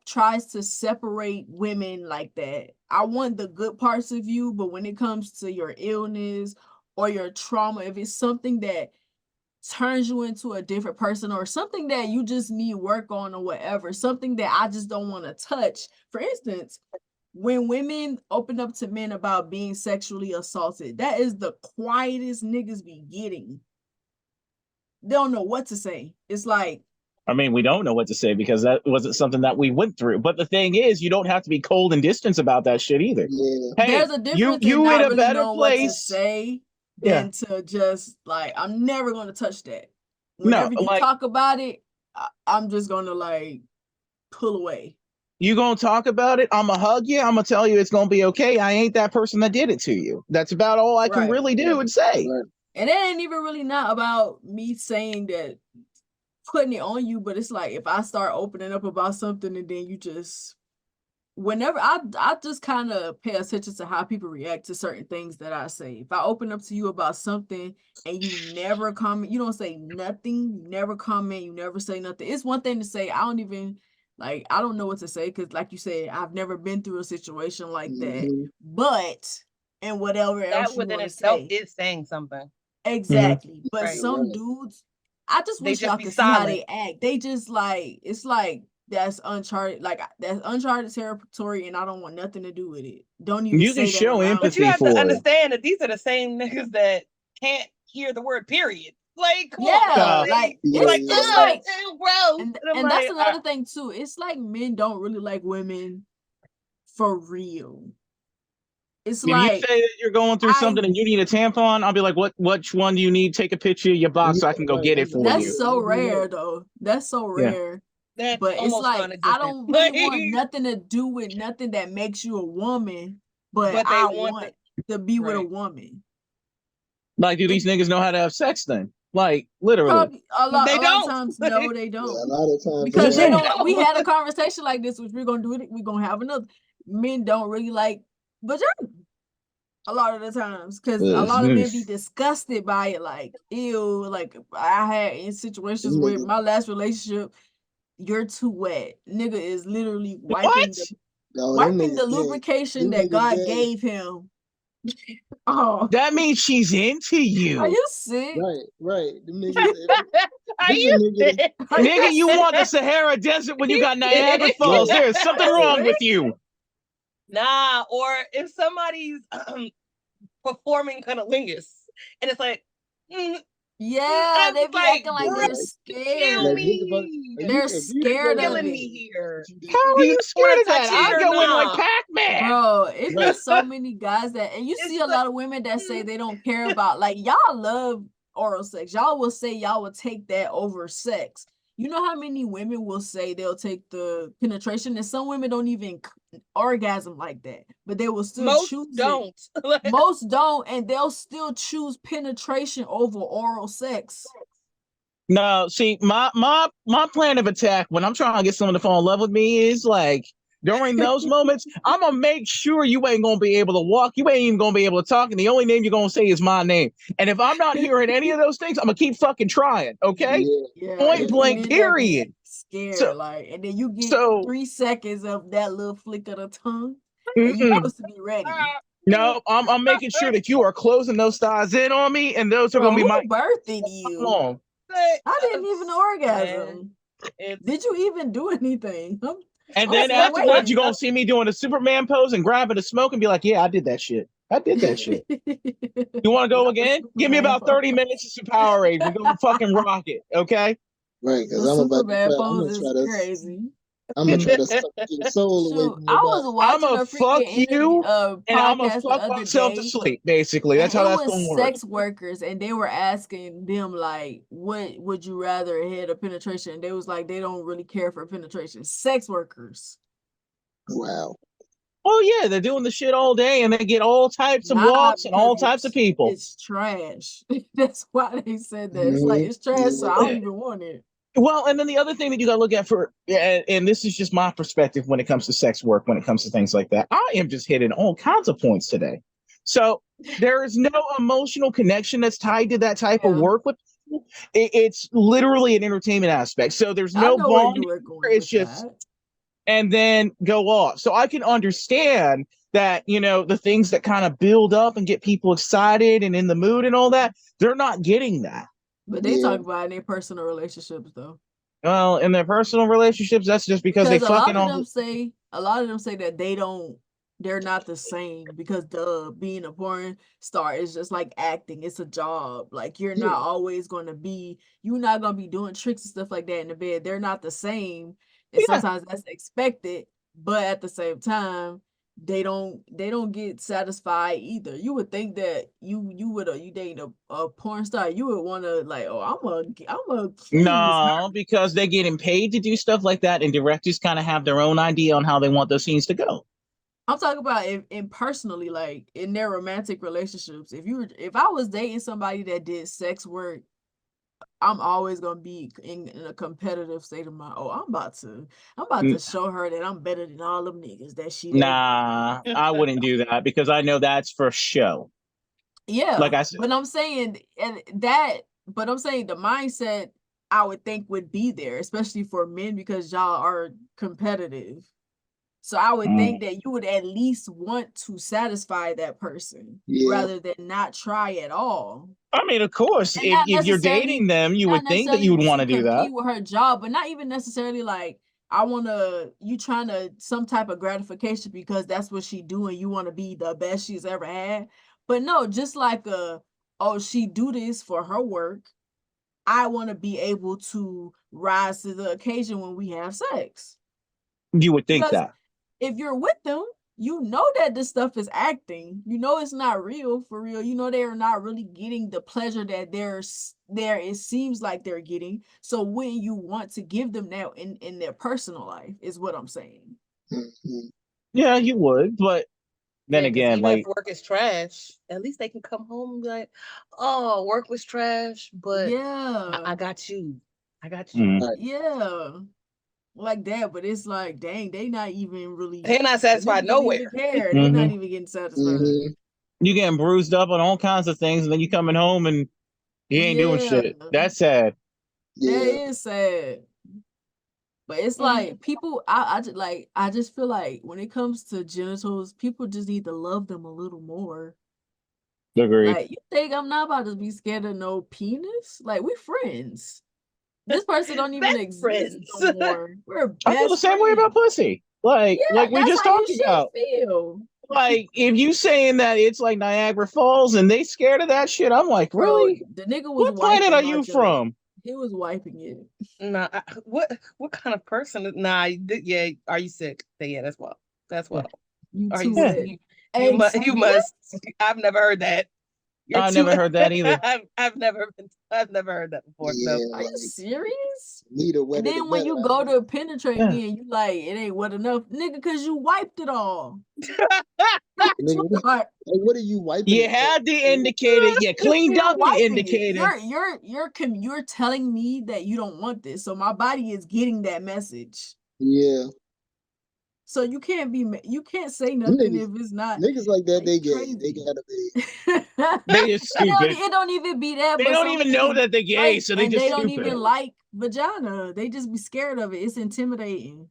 [SPEAKER 3] tries to separate women like that? I want the good parts of you, but when it comes to your illness or your trauma, if it's something that turns you into a different person, or something that you just need work on, or whatever, something that I just don't want to touch. For instance, when women open up to men about being sexually assaulted, that is the quietest niggas be getting. They don't know what to say. It's like,
[SPEAKER 4] I mean, we don't know what to say because that wasn't something that we went through. But the thing is, you don't have to be cold and distant about that shit either.
[SPEAKER 2] Yeah.
[SPEAKER 4] Hey,
[SPEAKER 3] there's a
[SPEAKER 4] you
[SPEAKER 3] difference in
[SPEAKER 4] you in
[SPEAKER 3] not
[SPEAKER 4] a
[SPEAKER 3] really
[SPEAKER 4] better
[SPEAKER 3] knowing what to
[SPEAKER 4] place.
[SPEAKER 3] say
[SPEAKER 4] Yeah.
[SPEAKER 3] than to just like, I'm never going to touch that.
[SPEAKER 4] No,
[SPEAKER 3] Whenever you
[SPEAKER 4] like
[SPEAKER 3] talk about it, I'm just going to like pull away.
[SPEAKER 4] you gonna talk about it. I'm gonna hug you. I'm gonna tell you it's gonna be okay. I ain't that person that did it to you. That's about all I can
[SPEAKER 3] Right.
[SPEAKER 4] really do and say.
[SPEAKER 2] Right.
[SPEAKER 3] And it ain't even really not about me saying that, putting it on you, but it's like if I start opening up about something and then you just, whenever I just kind of pay attention to how people react to certain things that I say. If I open up to you about something and you never comment, you don't say nothing, you never comment, you never say nothing. It's one thing to say, I don't even, like, I don't know what to say, because like you said, I've never been through a situation like that.
[SPEAKER 2] Mhm.
[SPEAKER 3] But, and whatever
[SPEAKER 1] That
[SPEAKER 3] else you
[SPEAKER 1] within
[SPEAKER 3] want to
[SPEAKER 1] itself
[SPEAKER 3] say.
[SPEAKER 1] is saying something.
[SPEAKER 4] Mhm.
[SPEAKER 3] Exactly. But
[SPEAKER 1] Right.
[SPEAKER 3] some
[SPEAKER 2] Right.
[SPEAKER 3] dudes, I just
[SPEAKER 1] They
[SPEAKER 3] wish
[SPEAKER 1] just
[SPEAKER 3] y'all
[SPEAKER 1] be
[SPEAKER 3] could see how
[SPEAKER 1] silent.
[SPEAKER 3] they act. They just like, it's like that's uncharted, like that's uncharted territory, and I don't want nothing to do with it. Don't even
[SPEAKER 4] You can
[SPEAKER 3] say that
[SPEAKER 4] show
[SPEAKER 3] around
[SPEAKER 1] But you
[SPEAKER 3] me.
[SPEAKER 4] empathy
[SPEAKER 1] have to
[SPEAKER 4] for it.
[SPEAKER 1] understand that these are the same niggas that can't hear the word period. Like, come on now.
[SPEAKER 3] Yeah,
[SPEAKER 4] Uh,
[SPEAKER 3] like
[SPEAKER 1] They
[SPEAKER 2] Yeah.
[SPEAKER 1] like,
[SPEAKER 3] it's
[SPEAKER 1] oh,
[SPEAKER 3] like,
[SPEAKER 2] Yeah.
[SPEAKER 1] it's so gross. And I'm
[SPEAKER 3] and that's
[SPEAKER 1] like,
[SPEAKER 3] another thing too. It's like men don't really like women for real. It's
[SPEAKER 4] If you
[SPEAKER 3] like
[SPEAKER 4] say that you're going through
[SPEAKER 3] I
[SPEAKER 4] something and you need a tampon, I'll be like, which one do you need? Take a picture of your box
[SPEAKER 2] Yeah,
[SPEAKER 4] so I can go
[SPEAKER 2] right.
[SPEAKER 4] get it for you.
[SPEAKER 3] that's so
[SPEAKER 2] I'll do
[SPEAKER 3] rare
[SPEAKER 2] that.
[SPEAKER 3] though. That's so
[SPEAKER 4] Yeah.
[SPEAKER 3] rare.
[SPEAKER 1] That's
[SPEAKER 3] But it's
[SPEAKER 1] almost
[SPEAKER 3] like I
[SPEAKER 1] non-existent.
[SPEAKER 3] don't really want nothing to do with nothing that makes you a woman, but
[SPEAKER 1] But they
[SPEAKER 3] I
[SPEAKER 1] want
[SPEAKER 3] want to be with a
[SPEAKER 1] right.
[SPEAKER 3] woman.
[SPEAKER 4] Like, do these niggas know how to have sex then? Like, literally.
[SPEAKER 3] Probably
[SPEAKER 1] They
[SPEAKER 3] a lot of
[SPEAKER 1] don't.
[SPEAKER 3] times no, they
[SPEAKER 2] Yeah,
[SPEAKER 3] don't.
[SPEAKER 2] a lot of times they
[SPEAKER 3] Because they
[SPEAKER 1] They
[SPEAKER 2] don't.
[SPEAKER 3] don't we
[SPEAKER 1] don't.
[SPEAKER 3] had a conversation like this, which we're gonna do it, we're gonna have another. Men don't really like vagina a lot of the times because a lot of men be disgusted by it, like ew. Like I had in situations
[SPEAKER 2] Them
[SPEAKER 3] with
[SPEAKER 2] niggas,
[SPEAKER 3] my last relationship, you're too wet. Nigga is literally
[SPEAKER 4] What?
[SPEAKER 2] no, them
[SPEAKER 3] wiping the
[SPEAKER 2] niggas gay.
[SPEAKER 3] lubrication
[SPEAKER 2] Them
[SPEAKER 3] that
[SPEAKER 2] niggas
[SPEAKER 3] God
[SPEAKER 2] gay.
[SPEAKER 3] gave him. Oh,
[SPEAKER 4] That means she's into
[SPEAKER 3] are
[SPEAKER 4] you.
[SPEAKER 3] you sick?
[SPEAKER 2] Right, right. Them niggas.
[SPEAKER 1] Are
[SPEAKER 2] This is a
[SPEAKER 1] you
[SPEAKER 2] nigga.
[SPEAKER 1] sick?
[SPEAKER 3] Are you
[SPEAKER 4] Nigga, you want the
[SPEAKER 3] sick?
[SPEAKER 4] Sahara Desert when you got Niagara Falls.
[SPEAKER 2] Right,
[SPEAKER 4] There's something
[SPEAKER 3] Are you
[SPEAKER 4] wrong
[SPEAKER 2] right.
[SPEAKER 4] with
[SPEAKER 3] sick?
[SPEAKER 4] you.
[SPEAKER 1] Nah, or if somebody's performing cunnilingus and it's like,
[SPEAKER 3] Yeah,
[SPEAKER 1] I'm
[SPEAKER 3] they be
[SPEAKER 1] like,
[SPEAKER 3] acting like
[SPEAKER 1] bro,
[SPEAKER 3] they're
[SPEAKER 2] Like,
[SPEAKER 1] kill
[SPEAKER 2] like
[SPEAKER 3] scared.
[SPEAKER 2] what the fuck?
[SPEAKER 1] me.
[SPEAKER 3] They're
[SPEAKER 2] If you didn't
[SPEAKER 3] scared
[SPEAKER 2] go
[SPEAKER 3] of
[SPEAKER 1] Killing
[SPEAKER 2] down,
[SPEAKER 1] me
[SPEAKER 3] it.
[SPEAKER 1] here.
[SPEAKER 2] what you
[SPEAKER 4] How
[SPEAKER 2] do?
[SPEAKER 1] Do
[SPEAKER 4] are
[SPEAKER 1] you
[SPEAKER 4] you
[SPEAKER 1] want
[SPEAKER 4] scared
[SPEAKER 1] to
[SPEAKER 4] of that?
[SPEAKER 1] touch it
[SPEAKER 4] I
[SPEAKER 1] or
[SPEAKER 4] go in like
[SPEAKER 1] not?
[SPEAKER 4] Pac-Man.
[SPEAKER 3] Bro, it be
[SPEAKER 2] Right.
[SPEAKER 3] so many guys that, and you see
[SPEAKER 1] It's
[SPEAKER 3] a
[SPEAKER 1] like,
[SPEAKER 3] lot of women that say they don't care about, like, y'all love oral sex. Y'all will say y'all will take that over sex. You know how many women will say they'll take the penetration, and some women don't even orgasm like that, but they will still
[SPEAKER 1] most
[SPEAKER 3] choose it.
[SPEAKER 1] don't. Like,
[SPEAKER 3] Most don't, and they'll still choose penetration over oral sex.
[SPEAKER 4] No, see, my plan of attack when I'm trying to get someone to fall in love with me is like during those moments, I'm gonna make sure you ain't gonna be able to walk, you ain't even gonna be able to talk, and the only name you're gonna say is my name. And if I'm not hearing any of those things, I'm gonna keep fucking trying. Okay,
[SPEAKER 2] Yeah,
[SPEAKER 3] Yeah,
[SPEAKER 4] point
[SPEAKER 3] it's the
[SPEAKER 2] yeah.
[SPEAKER 4] blank.
[SPEAKER 3] men that be
[SPEAKER 4] Period.
[SPEAKER 3] scared,
[SPEAKER 4] So,
[SPEAKER 3] like, and then you get
[SPEAKER 4] so
[SPEAKER 3] 3 seconds of that little flick of the tongue, and you
[SPEAKER 4] mm-mm.
[SPEAKER 3] supposed to be ready.
[SPEAKER 4] No, I'm making sure that you are closing those thighs in on me, and those are
[SPEAKER 3] Bro,
[SPEAKER 4] gonna be
[SPEAKER 3] who
[SPEAKER 4] my
[SPEAKER 3] birthed
[SPEAKER 4] how
[SPEAKER 3] you?
[SPEAKER 4] long.
[SPEAKER 3] I didn't even
[SPEAKER 1] man,
[SPEAKER 3] orgasm.
[SPEAKER 1] it's
[SPEAKER 3] Did you even do anything?
[SPEAKER 4] And
[SPEAKER 3] I'm
[SPEAKER 4] then
[SPEAKER 3] still
[SPEAKER 4] afterwards, you're
[SPEAKER 3] waiting.
[SPEAKER 4] gonna see me doing a Superman pose and grabbing a smoke and be like, "Yeah, I did that shit. I did that shit." You want to go
[SPEAKER 3] Not the
[SPEAKER 4] again? Give me
[SPEAKER 3] Superman
[SPEAKER 4] about 30
[SPEAKER 3] pose.
[SPEAKER 4] minutes of some Powerade. We're gonna fucking rock it, okay?
[SPEAKER 2] Right. Because
[SPEAKER 3] The
[SPEAKER 2] I'm about to
[SPEAKER 3] Superman
[SPEAKER 2] try.
[SPEAKER 3] pose is crazy.
[SPEAKER 2] I'm gonna try to suck your soul away
[SPEAKER 3] Shoot,
[SPEAKER 2] from
[SPEAKER 3] I
[SPEAKER 2] your
[SPEAKER 3] was
[SPEAKER 2] body.
[SPEAKER 4] I'm
[SPEAKER 3] watching
[SPEAKER 4] a
[SPEAKER 3] a
[SPEAKER 4] fuck
[SPEAKER 3] freaking interview,
[SPEAKER 4] you, and I'm a
[SPEAKER 3] podcast the
[SPEAKER 4] fuck
[SPEAKER 3] other
[SPEAKER 4] myself to
[SPEAKER 3] day,
[SPEAKER 4] sleep. Basically,
[SPEAKER 3] and
[SPEAKER 4] that's how
[SPEAKER 3] it
[SPEAKER 4] that's
[SPEAKER 3] was
[SPEAKER 4] gonna work.
[SPEAKER 3] sex workers, and they were asking them like, what would you rather, head or penetration? And they was like, they don't really care for penetration. Sex workers.
[SPEAKER 2] Wow.
[SPEAKER 4] Oh yeah, they're doing the shit all day, and they get all types of
[SPEAKER 3] Nah,
[SPEAKER 4] walks and
[SPEAKER 3] because
[SPEAKER 4] all types of people.
[SPEAKER 3] it's trash. That's why they said that. It's like
[SPEAKER 2] Hmm.
[SPEAKER 3] it's trash, so
[SPEAKER 2] Yeah.
[SPEAKER 3] I don't even want it.
[SPEAKER 4] Well, and then the other thing that you got to look at for, and this is just my perspective when it comes to sex work, when it comes to things like that. I am just hitting all kinds of points today. So there is no emotional connection that's tied to that type of
[SPEAKER 3] Yeah,
[SPEAKER 4] work with people. It's literally an entertainment aspect. So there's
[SPEAKER 3] I
[SPEAKER 4] no
[SPEAKER 3] know where
[SPEAKER 4] bond.
[SPEAKER 3] you were going
[SPEAKER 4] It's
[SPEAKER 3] with
[SPEAKER 4] just,
[SPEAKER 3] that.
[SPEAKER 4] and then go off. So I can understand that, the things that kind of build up and get people excited and in the mood and all that, they're not getting that.
[SPEAKER 3] But they
[SPEAKER 2] Yeah.
[SPEAKER 3] talk about it in their personal relationships though.
[SPEAKER 4] Well, in their personal relationships, that's just because they
[SPEAKER 3] Because
[SPEAKER 4] fucking all.
[SPEAKER 3] a lot of them say that they're not the same because being a porn star is just like acting. It's a job. Like
[SPEAKER 2] Yeah.
[SPEAKER 3] you're not gonna be doing tricks and stuff like that in the bed. They're not the same. And
[SPEAKER 4] Yeah.
[SPEAKER 3] sometimes that's expected, but at the same time, they don't get satisfied either. You would think that you dating a porn star, you would want to like, oh, I'm a please her.
[SPEAKER 4] No, because they're getting paid to do stuff like that, and directors kind of have their own idea on how they want those scenes to go.
[SPEAKER 3] I'm talking about in personally, like in their romantic relationships. If I was dating somebody that did sex work, I'm always gonna be in a competitive state of mind. Oh, I'm about to
[SPEAKER 4] N-
[SPEAKER 3] show her that I'm better than all them niggas that she done.
[SPEAKER 4] Nah, I wouldn't do that because I know that's for show. Like
[SPEAKER 3] Yeah,
[SPEAKER 4] I said,
[SPEAKER 3] but I'm saying the mindset I would think would be there, especially for men because y'all are competitive. So I would
[SPEAKER 4] mm,
[SPEAKER 3] think that you would at least want to satisfy that person
[SPEAKER 2] Yeah.
[SPEAKER 3] rather than not try at all.
[SPEAKER 4] I mean, of course,
[SPEAKER 3] And
[SPEAKER 4] if you're dating them, you
[SPEAKER 3] not
[SPEAKER 4] would think that you
[SPEAKER 3] necessarily
[SPEAKER 4] would want
[SPEAKER 3] to
[SPEAKER 4] to do that.
[SPEAKER 3] compete with her job, but not even necessarily like I wanna you trying to some type of gratification because that's what she do and you want to be the best she's ever had. But no, just like oh, she do this for her work. I want to be able to rise to the occasion when we have sex.
[SPEAKER 4] You would think
[SPEAKER 3] Because
[SPEAKER 4] that.
[SPEAKER 3] if you're with them, you know that this stuff is acting. You know it's not real for real. You know they are not really getting the pleasure that it seems like they're getting. So when you want to give them that in their personal life is what I'm saying.
[SPEAKER 2] Mm-hmm.
[SPEAKER 4] Yeah, you would, but then
[SPEAKER 1] Yeah, because
[SPEAKER 4] again,
[SPEAKER 1] even if
[SPEAKER 4] like,
[SPEAKER 1] work is trash, at least they can come home and be like, "Oh, work was trash, but
[SPEAKER 3] Yeah.
[SPEAKER 1] I got you. I got you."
[SPEAKER 4] mm,
[SPEAKER 2] Right.
[SPEAKER 3] Yeah. Like that, but it's like, dang, they not even really
[SPEAKER 1] They're not
[SPEAKER 3] the
[SPEAKER 1] satisfied
[SPEAKER 3] nigga don't
[SPEAKER 1] nowhere.
[SPEAKER 3] even care. They not
[SPEAKER 4] mhm.
[SPEAKER 3] even getting satisfied.
[SPEAKER 2] Mm-hmm.
[SPEAKER 4] You getting bruised up on all kinds of things, and then you coming home and you ain't doing
[SPEAKER 3] Yeah,
[SPEAKER 4] shit. That's sad.
[SPEAKER 3] that
[SPEAKER 2] Yeah.
[SPEAKER 3] is sad. But it's
[SPEAKER 1] Mhm.
[SPEAKER 3] like people, I just feel like when it comes to genitals, people just need to love them a little more.
[SPEAKER 4] Agreed.
[SPEAKER 3] Like, you think I'm not about to be scared of no penis? Like, we friends. This person don't even
[SPEAKER 1] Best
[SPEAKER 3] exist
[SPEAKER 1] friends.
[SPEAKER 3] no more. We're
[SPEAKER 4] I feel the
[SPEAKER 3] best
[SPEAKER 4] same way about
[SPEAKER 3] friends.
[SPEAKER 4] pussy. Like
[SPEAKER 3] Yeah,
[SPEAKER 4] we
[SPEAKER 3] that's
[SPEAKER 4] just
[SPEAKER 3] how you
[SPEAKER 4] talked
[SPEAKER 3] should
[SPEAKER 4] about.
[SPEAKER 3] feel.
[SPEAKER 4] Like, if you saying that it's like Niagara Falls and they scared of that shit, I'm like,
[SPEAKER 3] Bro,
[SPEAKER 4] really?
[SPEAKER 3] the nigga was
[SPEAKER 4] What planet
[SPEAKER 3] wiping
[SPEAKER 4] are
[SPEAKER 3] my
[SPEAKER 4] you
[SPEAKER 3] junk.
[SPEAKER 4] from?
[SPEAKER 3] He was wiping it.
[SPEAKER 1] Nah, what kind of person? Nah, yeah. Are you sick? Yeah, that's wild. That's wild.
[SPEAKER 3] You
[SPEAKER 1] Are you
[SPEAKER 3] too
[SPEAKER 4] Yeah,
[SPEAKER 3] wet.
[SPEAKER 1] sick? You
[SPEAKER 3] Hey,
[SPEAKER 1] must.
[SPEAKER 3] see
[SPEAKER 1] You
[SPEAKER 3] what?
[SPEAKER 1] must. I've never heard that. You're
[SPEAKER 4] I
[SPEAKER 1] too.
[SPEAKER 4] never heard that either.
[SPEAKER 1] I've never been. I've never heard that before. No.
[SPEAKER 2] Yeah.
[SPEAKER 3] Are you
[SPEAKER 2] Like
[SPEAKER 3] serious?
[SPEAKER 2] neither
[SPEAKER 3] And
[SPEAKER 2] wetter the
[SPEAKER 3] then when
[SPEAKER 2] better.
[SPEAKER 3] you
[SPEAKER 2] I
[SPEAKER 3] go
[SPEAKER 2] heard.
[SPEAKER 3] to penetrate
[SPEAKER 4] Yeah.
[SPEAKER 3] me and you like, it ain't wet enough, nigga, cause you wiped it all.
[SPEAKER 2] Nigga,
[SPEAKER 3] Like,
[SPEAKER 2] like, what are you wiping
[SPEAKER 4] You
[SPEAKER 2] it for?
[SPEAKER 4] had the indicator. You
[SPEAKER 3] you
[SPEAKER 4] cleaned
[SPEAKER 3] still
[SPEAKER 4] up the
[SPEAKER 3] wiping it.
[SPEAKER 4] indicator.
[SPEAKER 3] You're telling me that you don't want this. So my body is getting that message.
[SPEAKER 2] Yeah.
[SPEAKER 3] So you can't say
[SPEAKER 2] Them
[SPEAKER 3] nothing if it's not
[SPEAKER 2] niggas like that,
[SPEAKER 3] like
[SPEAKER 2] they gay. They
[SPEAKER 3] crazy.
[SPEAKER 2] gotta be.
[SPEAKER 4] They just stupid.
[SPEAKER 3] It don't even be that,
[SPEAKER 4] They
[SPEAKER 3] but
[SPEAKER 4] don't
[SPEAKER 3] some
[SPEAKER 4] even know
[SPEAKER 3] niggas
[SPEAKER 4] that they're gay,
[SPEAKER 3] like,
[SPEAKER 4] so they
[SPEAKER 3] and
[SPEAKER 4] just
[SPEAKER 3] they don't
[SPEAKER 4] stupid.
[SPEAKER 3] even like vagina. They just be scared of it. It's intimidating.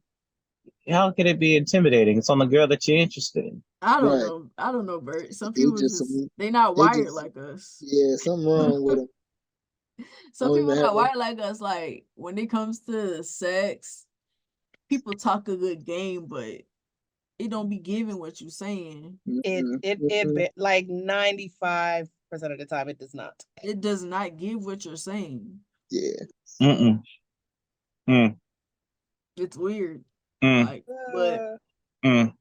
[SPEAKER 4] How can it be intimidating? It's on the girl that you're interested in.
[SPEAKER 3] I don't
[SPEAKER 2] Right.
[SPEAKER 3] know. I don't know, Bert. Some
[SPEAKER 2] They
[SPEAKER 3] people
[SPEAKER 2] just
[SPEAKER 3] just
[SPEAKER 2] some.
[SPEAKER 3] they not
[SPEAKER 2] They
[SPEAKER 3] wired
[SPEAKER 2] just.
[SPEAKER 3] like us.
[SPEAKER 2] Yeah. Something wrong with them.
[SPEAKER 3] Some
[SPEAKER 2] Don't
[SPEAKER 3] people
[SPEAKER 2] even have
[SPEAKER 3] not wired like us. Like when it comes to sex, people talk a good game, but it don't be giving what you saying.
[SPEAKER 1] Like 95% of the time it does not.
[SPEAKER 3] It does not give what you're saying.
[SPEAKER 2] Yeah.
[SPEAKER 4] Mm-mm. Mm,
[SPEAKER 3] It's weird.
[SPEAKER 4] mm,
[SPEAKER 3] Like, but
[SPEAKER 4] mm.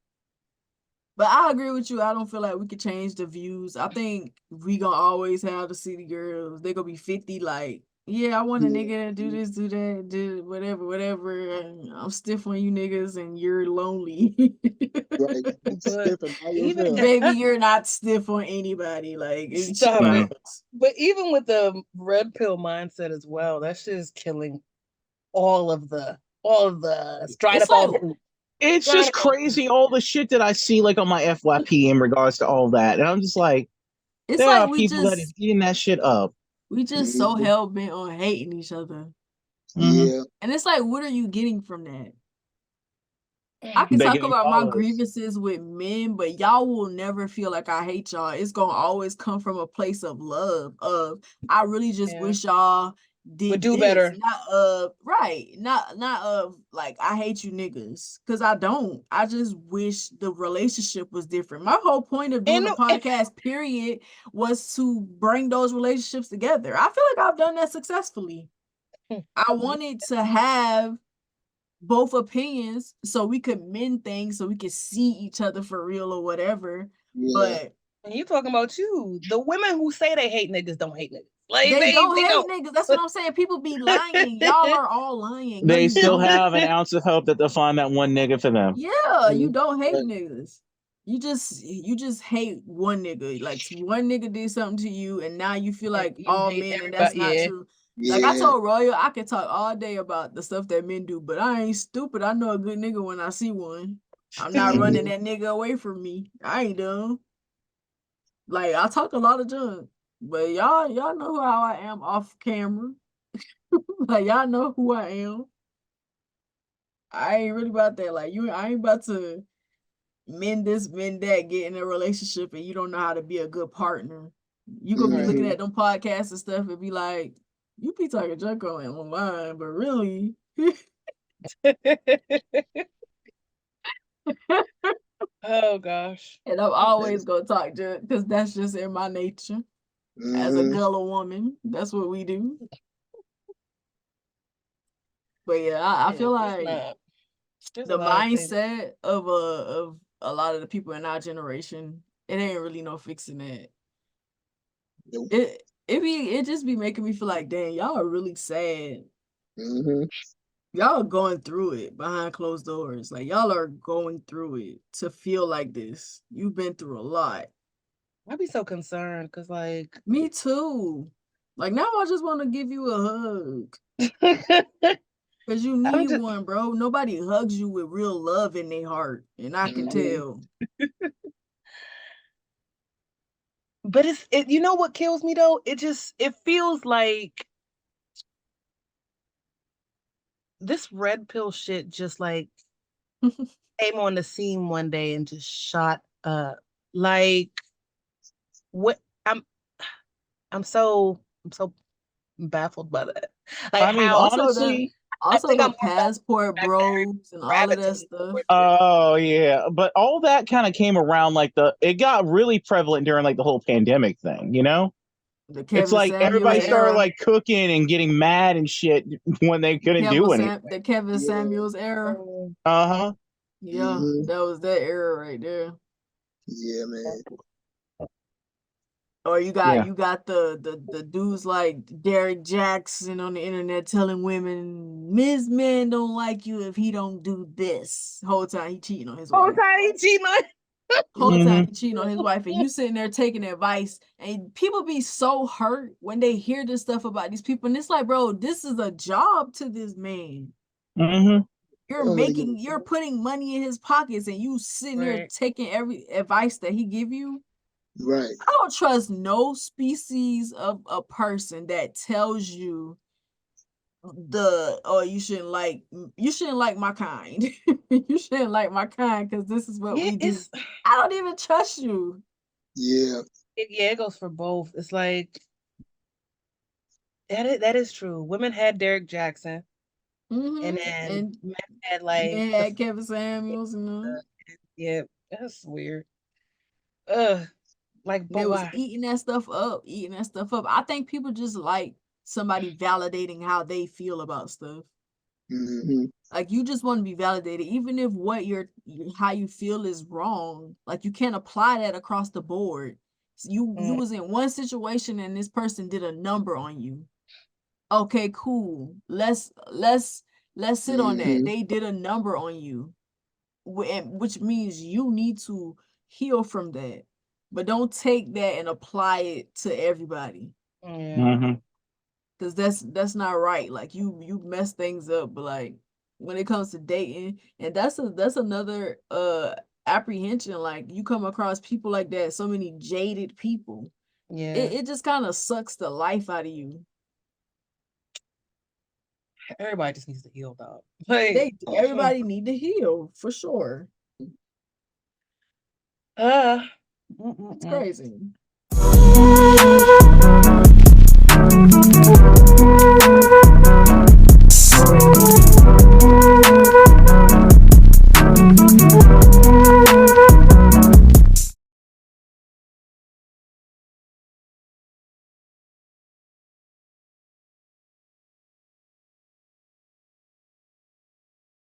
[SPEAKER 3] I agree with you. I don't feel like we could change the views. I think we gonna always have the city girls. They gonna be 50 like, yeah, I want a
[SPEAKER 2] Yeah.
[SPEAKER 3] nigga to do this, do that, do whatever. And I'm stiff on you niggas and you're lonely.
[SPEAKER 2] Right. You
[SPEAKER 1] But
[SPEAKER 2] stiffing by
[SPEAKER 1] even
[SPEAKER 2] yourself.
[SPEAKER 3] Baby, you're not stiff on anybody. Like, chill
[SPEAKER 1] stop
[SPEAKER 3] out.
[SPEAKER 1] it. But even with the red pill mindset as well, that shit is killing all of the trying to
[SPEAKER 3] It's
[SPEAKER 1] fall
[SPEAKER 3] like
[SPEAKER 1] asleep.
[SPEAKER 4] It's
[SPEAKER 1] Trying
[SPEAKER 4] just
[SPEAKER 1] to fall asleep.
[SPEAKER 4] crazy all the shit that I see like on my FYP in regards to all that. And I'm just like,
[SPEAKER 3] it's
[SPEAKER 4] there
[SPEAKER 3] like
[SPEAKER 4] are people that is eating that shit up.
[SPEAKER 3] we just so
[SPEAKER 2] Mhm.
[SPEAKER 3] hell bent on hating each other.
[SPEAKER 4] Mm-hmm.
[SPEAKER 2] Yeah.
[SPEAKER 3] And it's like, what are you getting from that? I can
[SPEAKER 4] They
[SPEAKER 3] talk
[SPEAKER 4] getting
[SPEAKER 3] about my
[SPEAKER 4] followers.
[SPEAKER 3] grievances with men, but y'all will never feel like I hate y'all. It's gonna always come from a place of love. Of I really just
[SPEAKER 1] Yeah.
[SPEAKER 3] wish y'all
[SPEAKER 1] Would
[SPEAKER 3] did
[SPEAKER 1] do
[SPEAKER 3] this,
[SPEAKER 1] better.
[SPEAKER 3] not right, not of like I hate you niggas, because I don't. I just wish the relationship was different. My whole point of doing
[SPEAKER 1] And
[SPEAKER 3] the podcast, period, was to bring those relationships together. I feel like I've done that successfully. I wanted to have both opinions so we could mend things so we could see each other for real or whatever.
[SPEAKER 2] Yeah.
[SPEAKER 3] But
[SPEAKER 1] and you talking about you. The women who say they hate niggas don't hate niggas. Like
[SPEAKER 3] they don't
[SPEAKER 1] they
[SPEAKER 3] hate
[SPEAKER 1] don't.
[SPEAKER 3] niggas. That's what I'm saying. People be lying. Y'all are all lying. No,
[SPEAKER 4] They
[SPEAKER 3] you
[SPEAKER 4] still
[SPEAKER 3] don't.
[SPEAKER 4] have an ounce of hope that they'll find that one nigga for them.
[SPEAKER 3] Yeah, you
[SPEAKER 2] Mhm.
[SPEAKER 3] don't hate
[SPEAKER 2] Right.
[SPEAKER 3] niggas. You just hate one nigga. Like one nigga did something to you, and now you feel like
[SPEAKER 1] You
[SPEAKER 3] all
[SPEAKER 1] hate
[SPEAKER 3] men, and that's
[SPEAKER 1] everybody.
[SPEAKER 3] not
[SPEAKER 1] Yeah.
[SPEAKER 3] true. Like I
[SPEAKER 2] Yeah.
[SPEAKER 3] told Royal, I could talk all day about the stuff that men do, but I ain't stupid. I know a good nigga when I see one. I'm not running
[SPEAKER 4] Mhm.
[SPEAKER 3] that nigga away from me. I ain't dumb. Like I talk a lot of junk, but y'all know how I am off camera. Like y'all know who I am. I ain't really about that. Like I ain't about to mend this, mend that, get in a relationship, and you don't know how to be a good partner. You gonna be
[SPEAKER 1] Right.
[SPEAKER 3] looking
[SPEAKER 2] Mhm.
[SPEAKER 3] at them podcasts and stuff and be like, you be talking junk online, but really.
[SPEAKER 1] Oh gosh.
[SPEAKER 3] And I'm
[SPEAKER 2] That
[SPEAKER 3] always
[SPEAKER 2] is.
[SPEAKER 3] gonna talk junk because that's just in my nature. As a
[SPEAKER 2] Mhm.
[SPEAKER 3] gullah woman, that's what we do. But yeah, I
[SPEAKER 1] Yeah,
[SPEAKER 3] feel
[SPEAKER 1] there's
[SPEAKER 3] like
[SPEAKER 1] not. There's a
[SPEAKER 3] the
[SPEAKER 1] lot of things.
[SPEAKER 3] mindset of a lot of the people in our generation, it ain't really no fixing that.
[SPEAKER 2] Nope.
[SPEAKER 3] It just be making me feel like, dang, y'all are really sad.
[SPEAKER 2] Mm-hmm.
[SPEAKER 3] Y'all are going through it behind closed doors. Like y'all are going through it to feel like this. You've been through a lot.
[SPEAKER 1] I'd be so concerned because, like,
[SPEAKER 3] Me too. Like now I just want to give you a hug. Cause you
[SPEAKER 1] I'm
[SPEAKER 3] need
[SPEAKER 1] just,
[SPEAKER 3] one, bro. Nobody hugs you with real love in their heart. And I can
[SPEAKER 2] Mm-hmm.
[SPEAKER 3] tell.
[SPEAKER 1] but you know what kills me though? It feels like this red pill shit just like came on the scene one day and just shot up. Like, what I'm so baffled by that. Like
[SPEAKER 4] I mean,
[SPEAKER 1] how
[SPEAKER 3] Also the
[SPEAKER 4] honestly,
[SPEAKER 1] I
[SPEAKER 3] also
[SPEAKER 1] think I'm
[SPEAKER 3] the
[SPEAKER 1] more baffled by
[SPEAKER 3] passport
[SPEAKER 1] the fact that everybody
[SPEAKER 3] bros and all of that
[SPEAKER 1] gravitating
[SPEAKER 3] stuff.
[SPEAKER 1] towards it.
[SPEAKER 4] oh yeah, but all that kind of came around like it got really prevalent during like the whole pandemic thing, you know?
[SPEAKER 3] The
[SPEAKER 4] It's
[SPEAKER 3] Kevin
[SPEAKER 4] like everybody
[SPEAKER 3] Samuels
[SPEAKER 1] Yeah.
[SPEAKER 4] started
[SPEAKER 3] era.
[SPEAKER 4] like cooking and getting mad and shit when they couldn't do anything.
[SPEAKER 3] The Kevin
[SPEAKER 2] Yeah.
[SPEAKER 3] Samuels era.
[SPEAKER 4] Uh-huh.
[SPEAKER 3] Yeah,
[SPEAKER 2] Mm-hmm.
[SPEAKER 3] that was that era right there.
[SPEAKER 2] Yeah, man.
[SPEAKER 3] Or you
[SPEAKER 4] Yeah.
[SPEAKER 3] got the dudes like Derek Jackson on the internet telling women, Ms. Man don't like you if he don't do this. Whole time he cheating on his
[SPEAKER 1] Oh,
[SPEAKER 3] wife.
[SPEAKER 1] tiny Gina.
[SPEAKER 3] Whole time
[SPEAKER 4] Mm-hmm.
[SPEAKER 3] he cheating on his wife, and you sitting there taking advice, and people be so hurt when they hear this stuff about these people, and it's like, bro, this is a job to this man.
[SPEAKER 4] Mm-hmm.
[SPEAKER 3] You're putting money in his pockets, and you sitting there
[SPEAKER 1] Right.
[SPEAKER 3] taking every advice that he give you.
[SPEAKER 2] Right.
[SPEAKER 3] I don't trust no species of a person that tells you you shouldn't like my kind. You shouldn't like my kind because this is what
[SPEAKER 1] Yeah,
[SPEAKER 3] we do. I don't even trust you.
[SPEAKER 2] Yeah.
[SPEAKER 1] it goes for both. It's like that is true. Women had Derek Jackson,
[SPEAKER 3] Mm-hmm.
[SPEAKER 1] and then
[SPEAKER 3] And
[SPEAKER 1] men had like
[SPEAKER 3] man
[SPEAKER 1] the
[SPEAKER 3] had Kevin Samuels,
[SPEAKER 1] yeah, that's weird. Ugh, like,
[SPEAKER 3] they
[SPEAKER 1] but
[SPEAKER 3] was
[SPEAKER 1] why?
[SPEAKER 3] eating that stuff up. I think people just like somebody validating how they feel about stuff.
[SPEAKER 2] Mm-hmm.
[SPEAKER 3] Like you just want to be validated, even if how you feel is wrong. Like you can't apply that across the board. So you
[SPEAKER 1] Mm,
[SPEAKER 3] was in one situation and this person did a number on you. Okay, cool. Let's sit on that.
[SPEAKER 2] Mm-hmm.
[SPEAKER 3] They did a number on you, which means you need to heal from that. But don't take that and apply it to everybody.
[SPEAKER 1] yeah,
[SPEAKER 4] Mm-hmm.
[SPEAKER 3] Because that's not right. Like you mess things up, but like when it comes to dating, and that's another apprehension. Like you come across people like that, so many jaded people.
[SPEAKER 1] yeah.
[SPEAKER 3] It just kind of sucks the life out of you.
[SPEAKER 1] Everybody just needs to heal, dog. Like,
[SPEAKER 3] Everybody need to heal for sure.
[SPEAKER 1] uh,
[SPEAKER 3] It's
[SPEAKER 1] mm-mm-mm.
[SPEAKER 3] crazy.